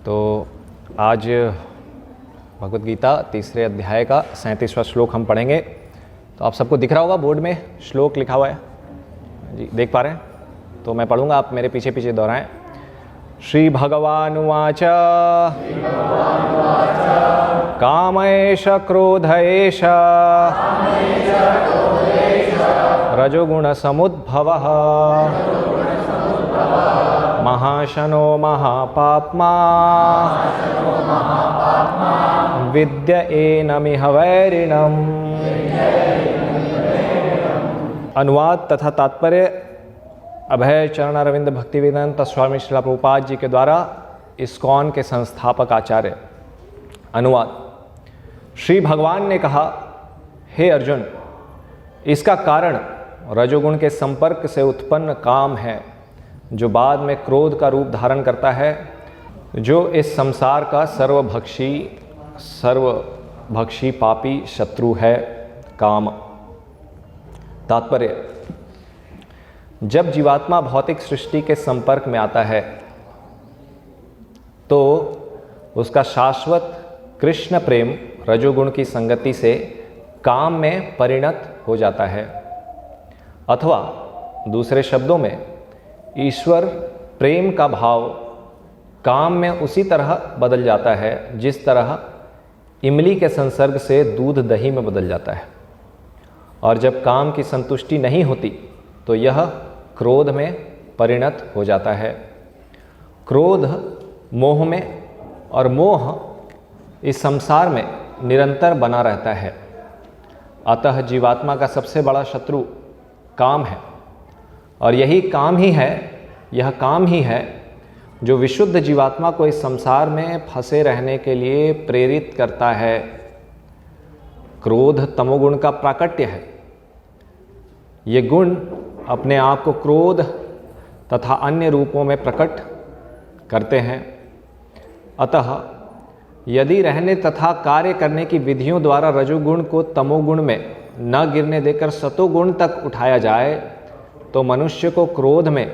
तो आज भगवद गीता तीसरे अध्याय का 37वां श्लोक हम पढ़ेंगे। तो आप सबको दिख रहा होगा बोर्ड में श्लोक लिखा हुआ है जी, देख पा रहे हैं? तो मैं पढ़ूंगा, आप मेरे पीछे पीछे दोहराएं। श्री भगवानुवाच कामैष क्रोधैष रजोगुण समुद्भवः महाशनो महापाप्मा विद्य एनमिह वैरिणम्। अनुवाद तथा तात्पर्य अभय चरण अरविंद भक्तिवेदांत स्वामी श्रील प्रभुपाद जी के द्वारा इस्कॉन के संस्थापक आचार्य। अनुवाद। श्री भगवान ने कहा, हे अर्जुन, इसका कारण रजोगुण के संपर्क से उत्पन्न काम है, जो बाद में क्रोध का रूप धारण करता है, जो इस संसार का सर्वभक्षी पापी शत्रु है, काम। तात्पर्य। जब जीवात्मा भौतिक सृष्टि के संपर्क में आता है तो उसका शाश्वत कृष्ण प्रेम रजोगुण की संगति से काम में परिणत हो जाता है, अथवा दूसरे शब्दों में ईश्वर प्रेम का भाव काम में उसी तरह बदल जाता है जिस तरह इमली के संसर्ग से दूध दही में बदल जाता है। और जब काम की संतुष्टि नहीं होती तो यह क्रोध में परिणत हो जाता है। क्रोध मोह में, और मोह इस संसार में निरंतर बना रहता है। अतः जीवात्मा का सबसे बड़ा शत्रु काम है, और यह काम ही है जो विशुद्ध जीवात्मा को इस संसार में फंसे रहने के लिए प्रेरित करता है। क्रोध तमोगुण का प्राकट्य है। ये गुण अपने आप को क्रोध तथा अन्य रूपों में प्रकट करते हैं। अतः यदि रहने तथा कार्य करने की विधियों द्वारा रजोगुण को तमोगुण में न गिरने देकर सतोगुण तक उठाया जाए तो मनुष्य को क्रोध में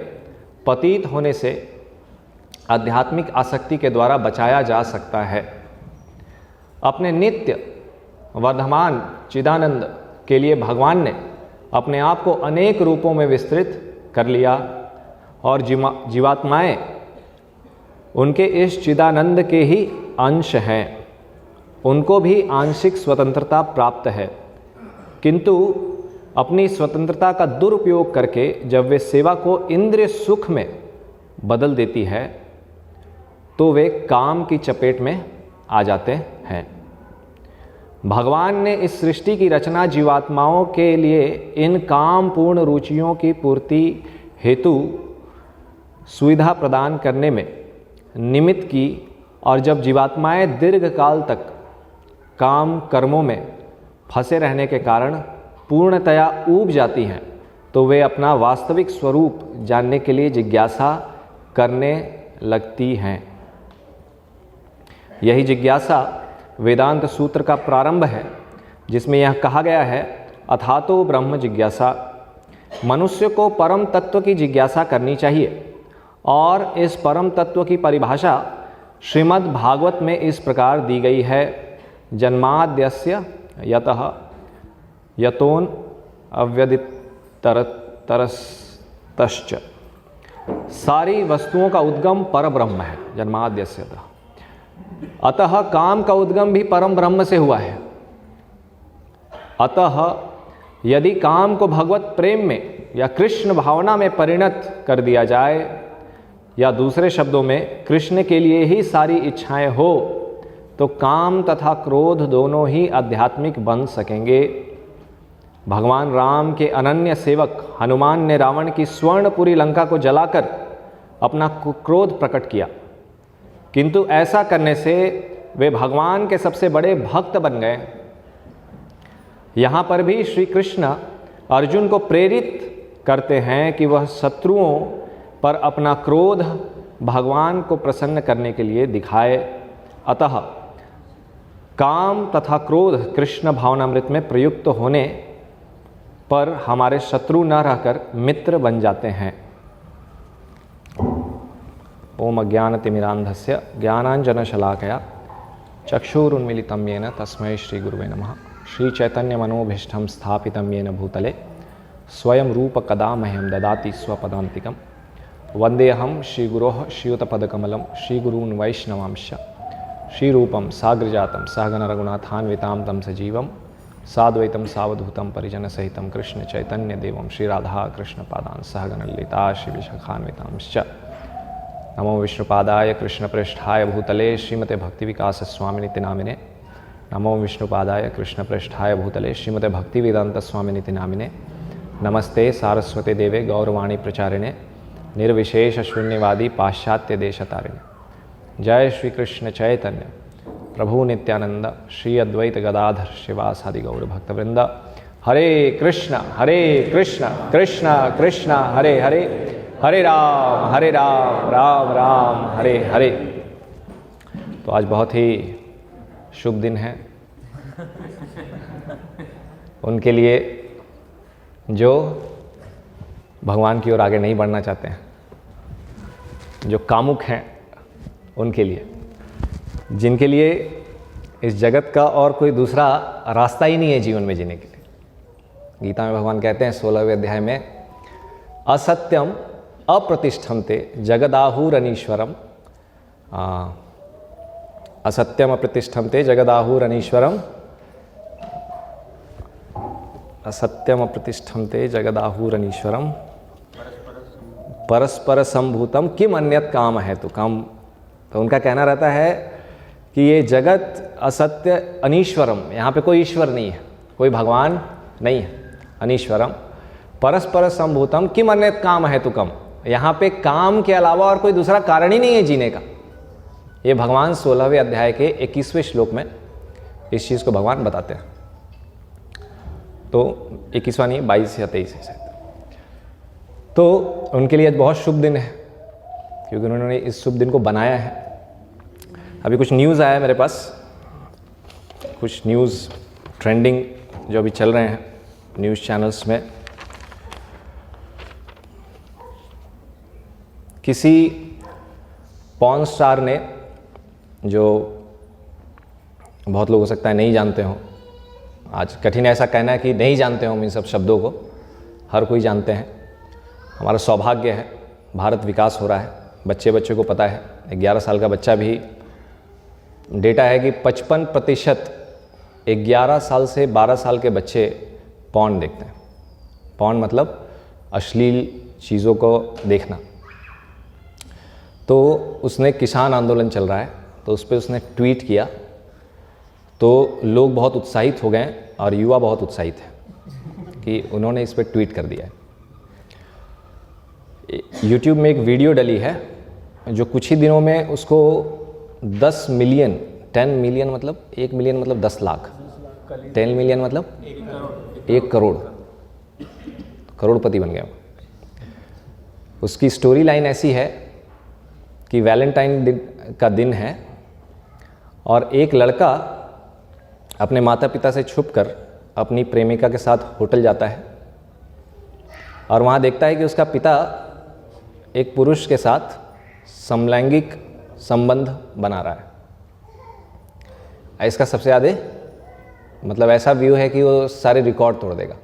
पतित होने से आध्यात्मिक आसक्ति के द्वारा बचाया जा सकता है। अपने नित्य वर्धमान चिदानंद के लिए भगवान ने अपने आप को अनेक रूपों में विस्तृत कर लिया, और जीवात्माएं उनके इस चिदानंद के ही अंश हैं। उनको भी आंशिक स्वतंत्रता प्राप्त है, किंतु अपनी स्वतंत्रता का दुरुपयोग करके जब वे सेवा को इंद्रिय सुख में बदल देती है तो वे काम की चपेट में आ जाते हैं। भगवान ने इस सृष्टि की रचना जीवात्माओं के लिए इन काम पूर्ण रुचियों की पूर्ति हेतु सुविधा प्रदान करने में निमित्त की, और जब जीवात्माएं दीर्घ काल तक काम कर्मों में फंसे रहने के कारण पूर्णतया ऊब जाती हैं तो वे अपना वास्तविक स्वरूप जानने के लिए जिज्ञासा करने लगती हैं। यही जिज्ञासा वेदांत सूत्र का प्रारंभ है, जिसमें यह कहा गया है, अथातो ब्रह्म जिज्ञासा। मनुष्य को परम तत्व की जिज्ञासा करनी चाहिए, और इस परम तत्व की परिभाषा श्रीमद् भागवत में इस प्रकार दी गई है, जन्माद्यस्य यतः यतोन अव्यदितरतश्च। सारी वस्तुओं का उद्गम परब्रह्म है, जन्माद्यस्य यतः। अतः काम का उद्गम भी परम ब्रह्म से हुआ है। अतः यदि काम को भगवत प्रेम में या कृष्ण भावना में परिणत कर दिया जाए, या दूसरे शब्दों में कृष्ण के लिए ही सारी इच्छाएं हो, तो काम तथा क्रोध दोनों ही आध्यात्मिक बन सकेंगे। भगवान राम के अनन्य सेवक हनुमान ने रावण की स्वर्णपुरी लंका को जलाकर अपना क्रोध प्रकट किया, किंतु ऐसा करने से वे भगवान के सबसे बड़े भक्त बन गए। यहाँ पर भी श्री कृष्ण अर्जुन को प्रेरित करते हैं कि वह शत्रुओं पर अपना क्रोध भगवान को प्रसन्न करने के लिए दिखाए। अतः काम तथा क्रोध कृष्ण भावनामृत में प्रयुक्त होने पर हमारे शत्रु न रहकर मित्र बन जाते हैं। ओम अज्ञानतिमिरान्धस्य ज्ञानाञ्जनशलाकया चक्षुरुन्मीलितं येन तस्मै श्रीगुरुवे नमः। श्रीचैतन्यमनोभीष्टं स्थापितं येन भूतले स्वयं रूपकदा मह्यं ददाति स्वपदान्तिकं। वन्देऽहं श्रीगुरोः श्रीयुतपदकमलं श्रीगुरून् वैष्णवांश्च श्रीरूपं साग्रजातं सहगण रघुनाथान्वितां तं सजीवं साद्वैतं सावधूतं परिजनसहितं कृष्णचैतन्यदेवं श्रीराधा कृष्णपादान् सहगण ललिता श्रीविशाखान्वितांश्च। नमो विष्णुपादाय कृष्णप्रेष्ठाय भूतले श्रीमते भक्तिविकासस्वामिनिति नामिने। नमो विष्णुपादाय कृष्णप्रेष्ठाय भूतले श्रीमते भक्तिवेदान्तस्वामिनिति नामिने। नमस्ते सारस्वते देवे गौरवाणी प्रचारिणे निर्विशेष शून्यवादी पाश्चात्य देशतारिणे। जय श्री कृष्ण चैतन्य प्रभु नित्यानंद श्री अद्वैत गदाधर शिवासादि गौर भक्तवृंद। हरे कृष्ण कृष्ण कृष्ण हरे हरे, हरे राम राम राम हरे हरे। तो आज बहुत ही शुभ दिन है उनके लिए जो भगवान की ओर आगे नहीं बढ़ना चाहते हैं, जो कामुक हैं उनके लिए, जिनके लिए इस जगत का और कोई दूसरा रास्ता ही नहीं है जीवन में जीने के लिए। गीता में भगवान कहते हैं 16वें अध्याय में, असत्यम अप्रतिष्ठन्ते जगदाहुरनीश्वरम। असत्यम अप्रतिष्ठन्ते जगदाहुरनीश्वरम, असत्यम अप्रतिष्ठन्ते जगदाहुरनीश्वरम परस्पर संभूतम किम अन्यत काम है तो काम। तो उनका कहना रहता है कि ये जगत असत्य अनीश्वरम, यहाँ पे कोई ईश्वर नहीं है, कोई भगवान नहीं है। अनीश्वरम परस्पर संभूतम किम अन्यत काम है तो कम, यहाँ पे काम के अलावा और कोई दूसरा कारण ही नहीं है जीने का। ये भगवान 16वें अध्याय के 21वें श्लोक में इस चीज़ को भगवान बताते हैं। तो 21वां नहीं, 22 या 23 है शायद। तो उनके लिए बहुत शुभ दिन है क्योंकि उन्होंने इस शुभ दिन को बनाया है। अभी कुछ न्यूज़ आया है मेरे पास, कुछ न्यूज़ ट्रेंडिंग जो अभी चल रहे हैं न्यूज़ चैनल्स में। किसी पॉर्न स्टार ने, जो बहुत लोग हो सकता है नहीं जानते हो, आज कठिन ऐसा कहना है कि नहीं जानते हो इन सब शब्दों को, हर कोई जानते हैं। हमारा सौभाग्य है, भारत विकास हो रहा है, बच्चे को पता है। 11 साल का बच्चा भी, डेटा है कि 55% 11 साल से 12 साल के बच्चे पॉर्न देखते हैं। पॉर्न मतलब अश्लील चीज़ों को देखना। तो उसने किसान आंदोलन चल रहा है तो उस पर उसने ट्वीट किया, तो लोग बहुत उत्साहित हो गए और युवा बहुत उत्साहित है कि उन्होंने इस पर ट्वीट कर दिया है। यूट्यूब में एक वीडियो डली है जो कुछ ही दिनों में उसको 10 मिलियन, 10 मिलियन मतलब 1 मिलियन मतलब 10 लाख, 10 मिलियन मतलब 1 करोड़, करोड़पति बन गया। उसकी स्टोरी लाइन ऐसी है कि वैलेंटाइन का दिन है और एक लड़का अपने माता पिता से छुपकर अपनी प्रेमिका के साथ होटल जाता है और वहाँ देखता है कि उसका पिता एक पुरुष के साथ समलैंगिक संबंध बना रहा है। इसका सबसे ज़्यादा मतलब ऐसा व्यू है कि वो सारे रिकॉर्ड तोड़ देगा।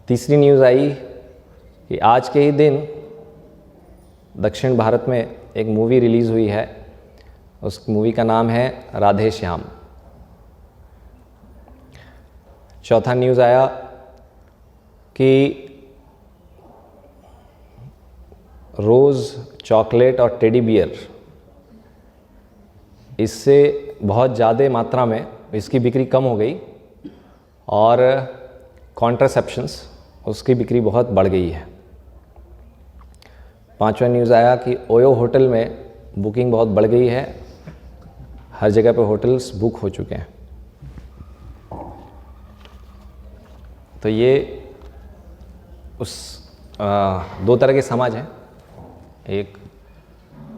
तीसरी न्यूज़ आई कि आज के ही दिन दक्षिण भारत में एक मूवी रिलीज़ हुई है। उस मूवी का नाम है राधे श्याम। चौथा न्यूज़ आया कि रोज़ चॉकलेट और टेडी बियर, इससे बहुत ज़्यादा मात्रा में इसकी बिक्री कम हो गई और कॉन्ट्रासेप्शंस उसकी बिक्री बहुत बढ़ गई है। पांचवा न्यूज़ आया कि ओयो होटल में बुकिंग बहुत बढ़ गई है, हर जगह पे होटल्स बुक हो चुके हैं। तो ये उस 2 तरह के समाज हैं। एक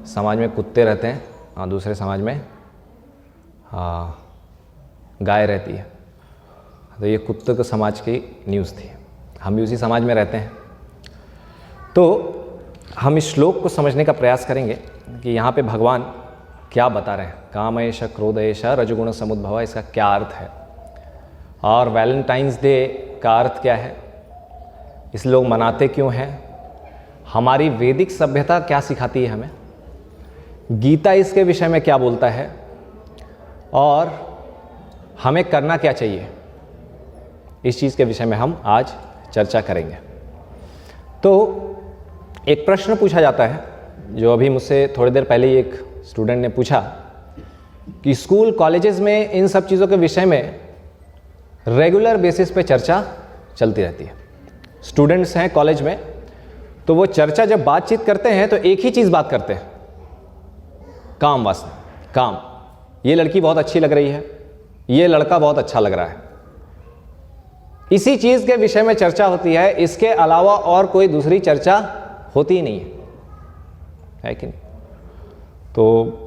समाज में कुत्ते रहते हैं और दूसरे समाज में गाय रहती है। तो ये कुत्ते के समाज की न्यूज़ थी। हम भी उसी समाज में रहते हैं। तो हम इस श्लोक को समझने का प्रयास करेंगे कि यहाँ पे भगवान क्या बता रहे हैं। काम एष क्रोध एष रजोगुण समुद्भव, इसका क्या अर्थ है, और वैलेंटाइंस डे का अर्थ क्या है, इस लोग मनाते क्यों हैं, हमारी वैदिक सभ्यता क्या सिखाती है हमें, गीता इसके विषय में क्या बोलता है, और हमें करना क्या चाहिए, इस चीज़ के विषय में हम आज चर्चा करेंगे। तो एक प्रश्न पूछा जाता है, जो अभी मुझसे थोड़ी देर पहले ही एक स्टूडेंट ने पूछा कि स्कूल कॉलेजेस में इन सब चीज़ों के विषय में रेगुलर बेसिस पे चर्चा चलती रहती है। स्टूडेंट्स हैं कॉलेज में, तो वो चर्चा जब बातचीत करते हैं तो एक ही चीज़ बात करते हैं, काम वास्ते, काम। ये लड़की बहुत अच्छी लग रही है, ये लड़का बहुत अच्छा लग रहा है, इसी चीज़ के विषय में चर्चा होती है। इसके अलावा और कोई दूसरी चर्चा होती ही नहीं है कि नहीं? तो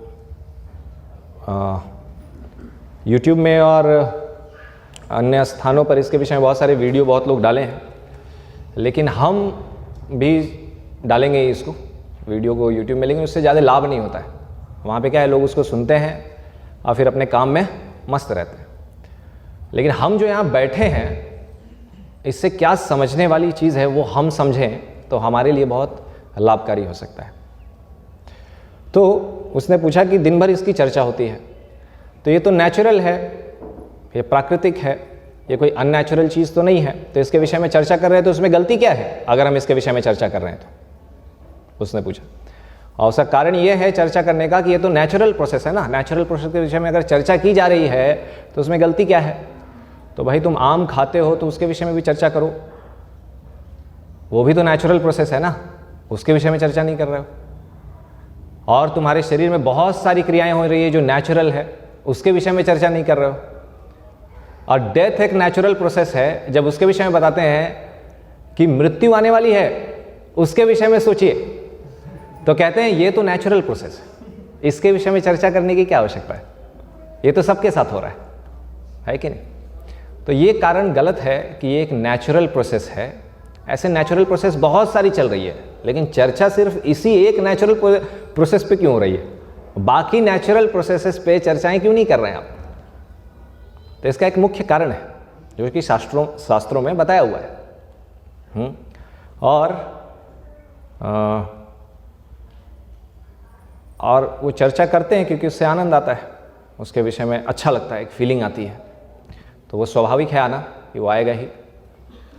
YouTube में और अन्य स्थानों पर इसके विषय में बहुत सारे वीडियो बहुत लोग डाले हैं, लेकिन हम भी डालेंगे इसको, वीडियो को YouTube में, लेकिन उससे ज़्यादा लाभ नहीं होता है। वहाँ पे क्या है, लोग उसको सुनते हैं और फिर अपने काम में मस्त रहते हैं। लेकिन हम जो यहाँ बैठे हैं, इससे क्या समझने वाली चीज़ है वो हम समझें तो हमारे लिए बहुत लाभकारी हो सकता है। तो उसने पूछा कि दिन भर इसकी चर्चा होती है, तो ये तो नेचुरल है, ये प्राकृतिक है, ये कोई अननेचुरल चीज़ तो नहीं है, तो इसके विषय में चर्चा कर रहे हैं तो उसमें गलती क्या है अगर हम इसके विषय में चर्चा कर रहे हैं तो, उसने पूछा। और उसका कारण ये है चर्चा करने का कि ये तो नेचुरल प्रोसेस है ना, नेचुरल प्रोसेस के विषय में अगर चर्चा की जा रही है तो उसमें गलती क्या है। तो भाई तुम आम खाते हो तो उसके विषय में भी चर्चा करो, वो भी तो नेचुरल प्रोसेस है ना, उसके विषय में चर्चा नहीं कर रहे हो। और तुम्हारे शरीर में बहुत सारी क्रियाएं हो रही है जो नेचुरल है, उसके विषय में चर्चा नहीं कर रहे हो। और डेथ एक नेचुरल प्रोसेस है, जब उसके विषय में बताते हैं कि मृत्यु आने वाली है, उसके विषय में सोचिए, तो कहते हैं ये तो नेचुरल प्रोसेस है, इसके विषय में चर्चा करने की क्या आवश्यकता है, ये तो सबके साथ हो रहा है कि नहीं। तो ये कारण गलत है कि ये एक नेचुरल प्रोसेस है। ऐसे नेचुरल प्रोसेस बहुत सारी चल रही है, लेकिन चर्चा सिर्फ इसी एक नेचुरल प्रोसेस पे क्यों हो रही है, बाकी नेचुरल प्रोसेसेस पे चर्चाएं क्यों नहीं कर रहे हैं आप। तो इसका एक मुख्य कारण है जो कि शास्त्रों में बताया हुआ है। और वो चर्चा करते हैं क्योंकि उससे आनंद आता है, उसके विषय में अच्छा लगता है, एक फीलिंग आती है, तो वो स्वाभाविक है आना, कि वो आएगा ही।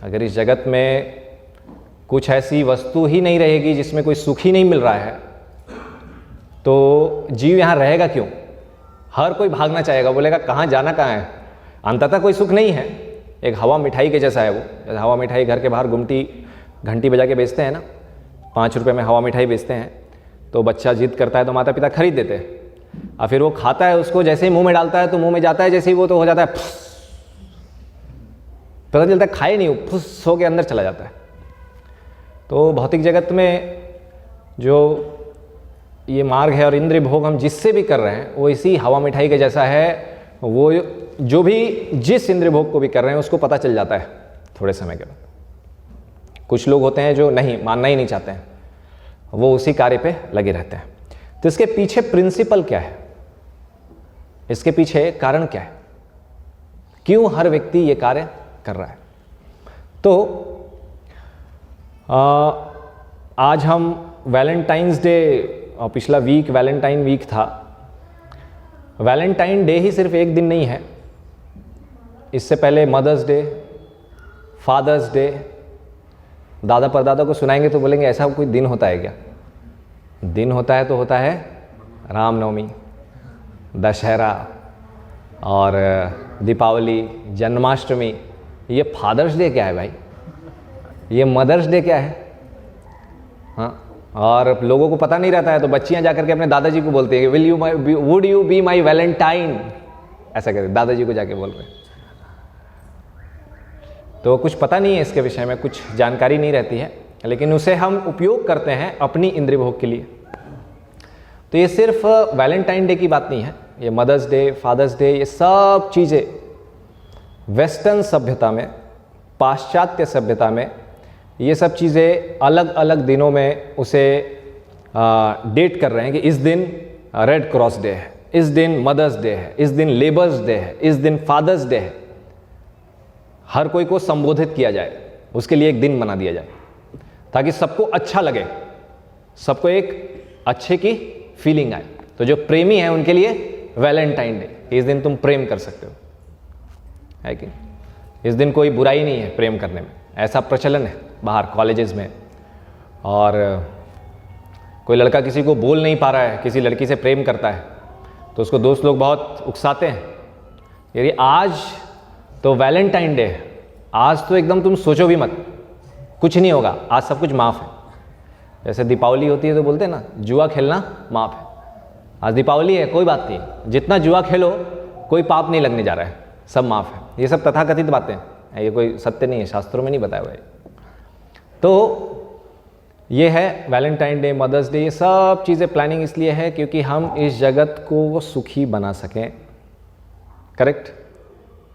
अगर इस जगत में कुछ ऐसी वस्तु ही नहीं रहेगी जिसमें कोई सुख ही नहीं मिल रहा है, तो जीव यहाँ रहेगा क्यों। हर कोई भागना चाहेगा, बोलेगा कहाँ जाना कहाँ है, अंततः कोई सुख नहीं है। एक हवा मिठाई के जैसा है वो, जैसे हवा मिठाई घर के बाहर घंटी बजा के बेचते हैं ना, 5 रुपये में हवा मिठाई बेचते हैं, तो बच्चा जिद करता है तो माता पिता खरीद देते हैं, और फिर वो खाता है उसको, जैसे ही मुंह में डालता है तो मुंह में जाता है, जैसे ही वो तो हो जाता है, पता चलता है खाए नहीं, फुस हो के अंदर चला जाता है। तो भौतिक जगत में जो ये मार्ग है और इंद्रिय भोग हम जिससे भी कर रहे हैं वो इसी हवा मिठाई के जैसा है। वो जो भी जिस इंद्रिय भोग को भी कर रहे हैं उसको पता चल जाता है थोड़े समय के बाद। कुछ लोग होते हैं जो नहीं मानना ही नहीं चाहते हैं, वो उसी कार्य पे लगे रहते हैं। तो इसके पीछे प्रिंसिपल क्या है, इसके पीछे कारण क्या है, क्यों हर व्यक्ति ये कार्य कर रहा है। तो आज हम वैलेंटाइंस डे, और पिछला वीक वैलेंटाइन वीक था। वैलेंटाइन डे ही सिर्फ एक दिन नहीं है, इससे पहले मदर्स डे, फादर्स डे, दादा परदादा को सुनाएंगे तो बोलेंगे ऐसा कोई दिन होता है क्या। दिन होता है तो होता है रामनवमी, दशहरा और दीपावली, जन्माष्टमी। ये फादर्स डे क्या है भाई, ये मदर्स डे क्या है। हाँ, और लोगों को पता नहीं रहता है तो बच्चियां जाकर के अपने दादाजी को बोलती है would you be my Valentine, ऐसा कहते दादाजी को जाके बोल रहे। तो कुछ पता नहीं है इसके विषय में, कुछ जानकारी नहीं रहती है, लेकिन उसे हम उपयोग करते हैं अपनी इंद्रिय भोग के लिए। तो ये सिर्फ वैलेंटाइन डे की बात नहीं है, ये मदर्स डे, फादर्स डे, ये सब चीज़ें वेस्टर्न सभ्यता में, पाश्चात्य सभ्यता में ये सब चीज़ें अलग अलग दिनों में उसे डेट कर रहे हैं कि इस दिन रेड क्रॉस डे है, इस दिन मदर्स डे है, इस दिन लेबर्स डे है, इस दिन फादर्स डे है। हर कोई को संबोधित किया जाए, उसके लिए एक दिन बना दिया जाए ताकि सबको अच्छा लगे, सबको एक अच्छे की फीलिंग आए। तो जो प्रेमी है उनके लिए वैलेंटाइन डे, इस दिन तुम प्रेम कर सकते हो, है कि इस दिन कोई बुराई नहीं है प्रेम करने में, ऐसा प्रचलन है बाहर कॉलेजेस में। और कोई लड़का किसी को बोल नहीं पा रहा है, किसी लड़की से प्रेम करता है, तो उसको दोस्त लोग बहुत उकसाते हैं, यानी आज तो वैलेंटाइन डे है, आज तो एकदम तुम सोचो भी मत, कुछ नहीं होगा, आज सब कुछ माफ़ है। जैसे दीपावली होती है तो बोलते हैं ना, जुआ खेलना माफ़ है, आज दीपावली है कोई बात नहीं, जितना जुआ खेलो कोई पाप नहीं लगने जा रहा है, सब माफ़ है। ये सब तथाकथित बातें हैं, ये कोई सत्य नहीं है, शास्त्रों में नहीं बताया हुआ है। तो ये है वैलेंटाइन डे, मदर्स डे, ये सब चीज़ें प्लानिंग इसलिए है क्योंकि हम इस जगत को सुखी बना सकें, करेक्ट।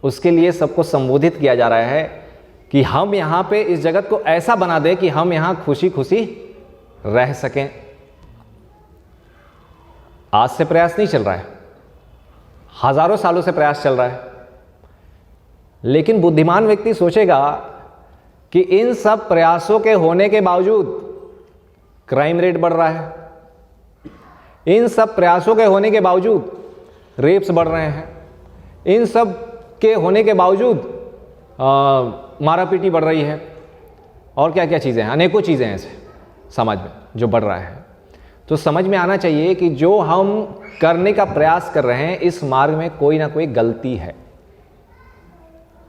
उसके लिए सबको संबोधित किया जा रहा है कि हम यहाँ पे इस जगत को ऐसा बना दें कि हम यहाँ खुशी खुशी रह सकें। आज से प्रयास नहीं चल रहा है, हजारों सालों से प्रयास चल रहा है, लेकिन बुद्धिमान व्यक्ति सोचेगा कि इन सब प्रयासों के होने के बावजूद क्राइम रेट बढ़ रहा है, इन सब प्रयासों के होने के बावजूद रेप्स बढ़ रहे हैं, इन सब के होने के बावजूद मारापीटी बढ़ रही है, और क्या क्या चीज़ें हैं, अनेकों चीज़ें हैं ऐसे समाज में जो बढ़ रहा है। तो समझ में आना चाहिए कि जो हम करने का प्रयास कर रहे हैं इस मार्ग में कोई ना कोई गलती है।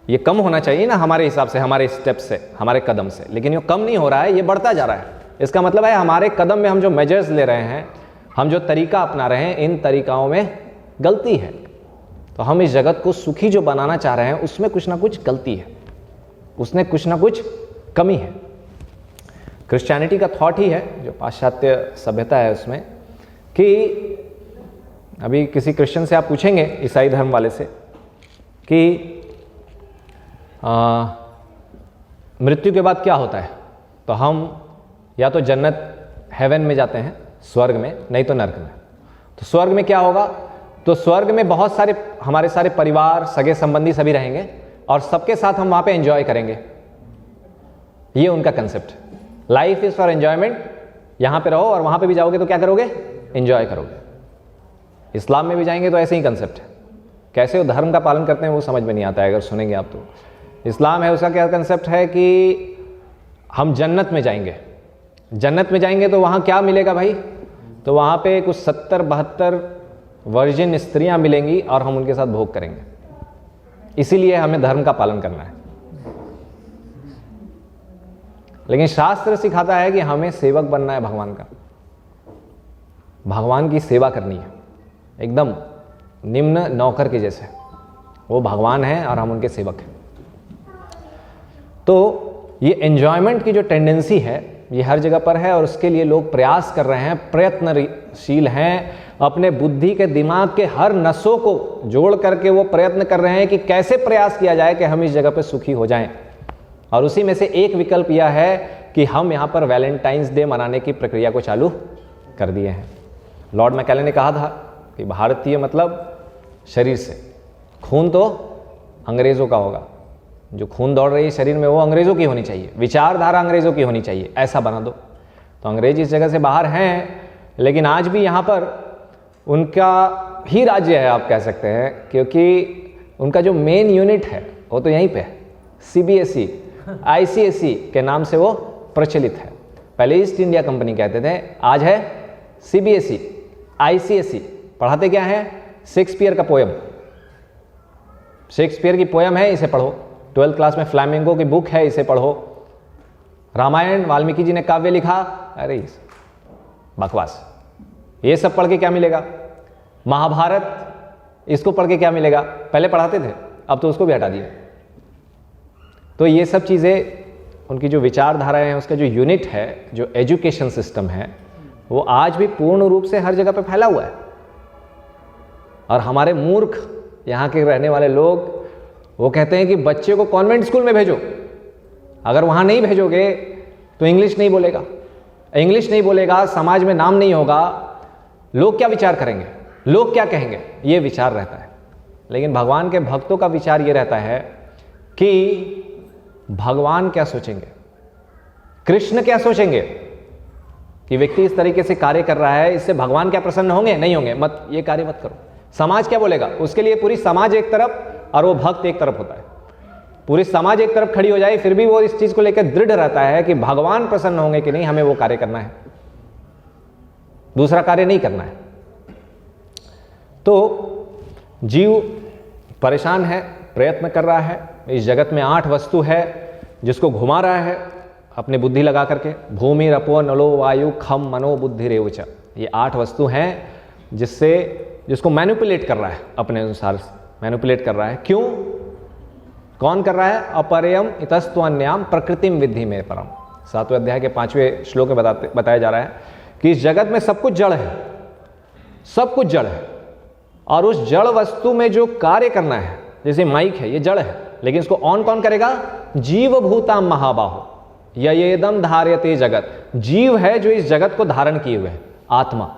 ये कम होना चाहिए ना हमारे हिसाब से, हमारे स्टेप से, हमारे कदम से, लेकिन ये कम नहीं हो रहा है, ये बढ़ता जा रहा है। इसका मतलब है हमारे कदम में हम जो मेजर्स ले रहे हैं, हम जो तरीका अपना रहे हैं, इन तरीकाओं में गलती है। तो हम इस जगत को सुखी जो बनाना चाह रहे हैं उसमें कुछ ना कुछ गलती है, उसमें कुछ ना कुछ कमी है। क्रिश्चियनिटी का थॉट ही है, जो पाश्चात्य सभ्यता है उसमें, कि अभी किसी क्रिश्चियन से आप पूछेंगे, ईसाई धर्म वाले से, कि मृत्यु के बाद क्या होता है, तो हम या तो जन्नत हेवन में जाते हैं, स्वर्ग में, नहीं तो नर्क में। तो स्वर्ग में क्या होगा, तो स्वर्ग में बहुत सारे हमारे सारे परिवार, सगे संबंधी सभी रहेंगे और सबके साथ हम वहाँ पे एंजॉय करेंगे। ये उनका concept, life is for enjoyment, यहाँ पे रहो और वहाँ पे भी जाओगे तो क्या करोगे, एंजॉय करोगे। इस्लाम में भी जाएंगे तो ऐसे ही कंसेप्ट है, कैसे वो धर्म का पालन करते हैं वो समझ में नहीं आता है अगर सुनेंगे आप तो। इस्लाम है, उसका क्या कंसेप्ट है कि हम जन्नत में जाएंगे, जन्नत में जाएंगे तो वहाँ क्या मिलेगा भाई, तो वहाँ पे कुछ 70-72 वर्जिन स्त्रियाँ मिलेंगी और हम उनके साथ भोग करेंगे। इसीलिए हमें धर्म का पालन करना है। लेकिन शास्त्र सिखाता है कि हमें सेवक बनना है भगवान का, भगवान की सेवा करनी है, एकदम निम्न नौकर के जैसे। वो भगवान हैं और हम उनके सेवक हैं। तो ये एंजॉयमेंट की जो टेंडेंसी है ये हर जगह पर है और उसके लिए लोग प्रयास कर रहे हैं, प्रयत्नशील हैं, अपने बुद्धि के दिमाग के हर नसों को जोड़ करके वो प्रयत्न कर रहे हैं कि कैसे प्रयास किया जाए कि हम इस जगह पर सुखी हो जाएं। और उसी में से एक विकल्प यह है कि हम यहाँ पर वैलेंटाइंस डे मनाने की प्रक्रिया को चालू कर दिए हैं। लॉर्ड मैकेले ने कहा था कि भारतीय मतलब शरीर से, खून तो अंग्रेज़ों का होगा, जो खून दौड़ रही है शरीर में वो अंग्रेज़ों की होनी चाहिए, विचारधारा अंग्रेज़ों की होनी चाहिए, ऐसा बना दो। तो अंग्रेज इस जगह से बाहर हैं, लेकिन आज भी यहाँ पर उनका ही राज्य है आप कह सकते हैं, क्योंकि उनका जो मेन यूनिट है वो तो यहीं पे है। CBSE ICSE के नाम से वो प्रचलित है। पहले ईस्ट इंडिया कंपनी कहते थे, आज है CBSE ICSE। पढ़ाते क्या है, शेक्सपियर का पोयम, शेक्सपियर की पोयम है, इसे पढ़ो। 12th क्लास में फ्लैमिंगो की बुक है, इसे पढ़ो। रामायण वाल्मीकि जी ने काव्य लिखा, अरे बकवास, ये सब पढ़ के क्या मिलेगा। महाभारत, इसको पढ़ के क्या मिलेगा, पहले पढ़ाते थे, अब तो उसको भी हटा दिया। तो ये सब चीज़ें, उनकी जो विचारधारा है, उसका जो यूनिट है, जो एजुकेशन सिस्टम है, वो आज भी पूर्ण रूप से हर जगह पे फैला हुआ है। और हमारे मूर्ख यहाँ के रहने वाले लोग वो कहते हैं कि बच्चे को कॉन्वेंट स्कूल में भेजो, अगर वहाँ नहीं भेजोगे तो इंग्लिश नहीं बोलेगा, इंग्लिश नहीं बोलेगा, समाज में नाम नहीं होगा, लोग क्या विचार करेंगे, लोग क्या कहेंगे, ये विचार रहता है। लेकिन भगवान के भक्तों का विचार ये रहता है कि भगवान क्या सोचेंगे, कृष्ण क्या सोचेंगे कि व्यक्ति इस तरीके से कार्य कर रहा है, इससे भगवान क्या प्रसन्न होंगे, नहीं होंगे, मत ये कार्य मत करो। समाज क्या बोलेगा, उसके लिए पूरी समाज एक तरफ और वो भक्त एक तरफ होता है। पूरी समाज एक तरफ खड़ी हो जाए फिर भी वो इस चीज को लेकर दृढ़ रहता है कि भगवान प्रसन्न होंगे कि नहीं, हमें वो कार्य करना है, दूसरा कार्य नहीं करना है। तो जीव परेशान है, प्रयत्न कर रहा है, इस जगत में 8 वस्तु है जिसको घुमा रहा है अपनी बुद्धि लगा करके, भूमि रपो नलो वायु खम मनो बुद्धि रेवच। ये 8 वस्तु हैं जिसको मैनिपुलेट कर रहा है, अपने अनुसार मैनिपुलेट कर रहा है। क्यों, कौन कर रहा है? अपरयम इतस्त्वन्याम प्रकृतिम विद्धि में परम। 7वें अध्याय के 5वें श्लोक में बताया जा रहा है कि इस जगत में सब कुछ जड़ है, सब कुछ जड़ है, और उस जड़ वस्तु में जो कार्य करना है, जैसे माइक है, ये जड़ है, लेकिन इसको ऑन कौन करेगा? जीव भूता महाबाहो ययेदम धार्यते जगत। जीव है जो इस जगत को धारण किए हुए है, आत्मा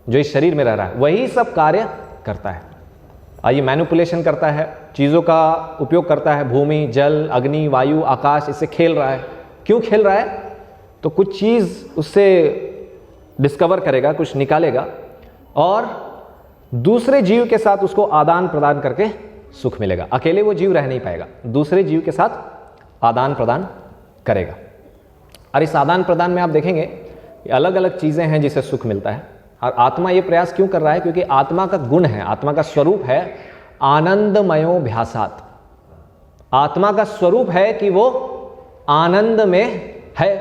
जो इस शरीर में रह रहा है, वही सब कार्य करता है। ये मैनिपुलेशन करता है, चीज़ों का उपयोग करता है, भूमि जल अग्नि वायु आकाश, इससे खेल रहा है। क्यों खेल रहा है? तो कुछ चीज़ उससे डिस्कवर करेगा, कुछ निकालेगा, और दूसरे जीव के साथ उसको आदान प्रदान करके सुख मिलेगा। अकेले वो जीव रह नहीं पाएगा, दूसरे जीव के साथ आदान प्रदान करेगा। और इस आदान प्रदान में आप देखेंगे अलग अलग चीज़ें हैं जिससे सुख मिलता है। और आत्मा ये प्रयास क्यों कर रहा है? क्योंकि आत्मा का गुण है, आत्मा का स्वरूप है आनंदमयो भ्यासात। आत्मा का स्वरूप है कि वो आनंद में है।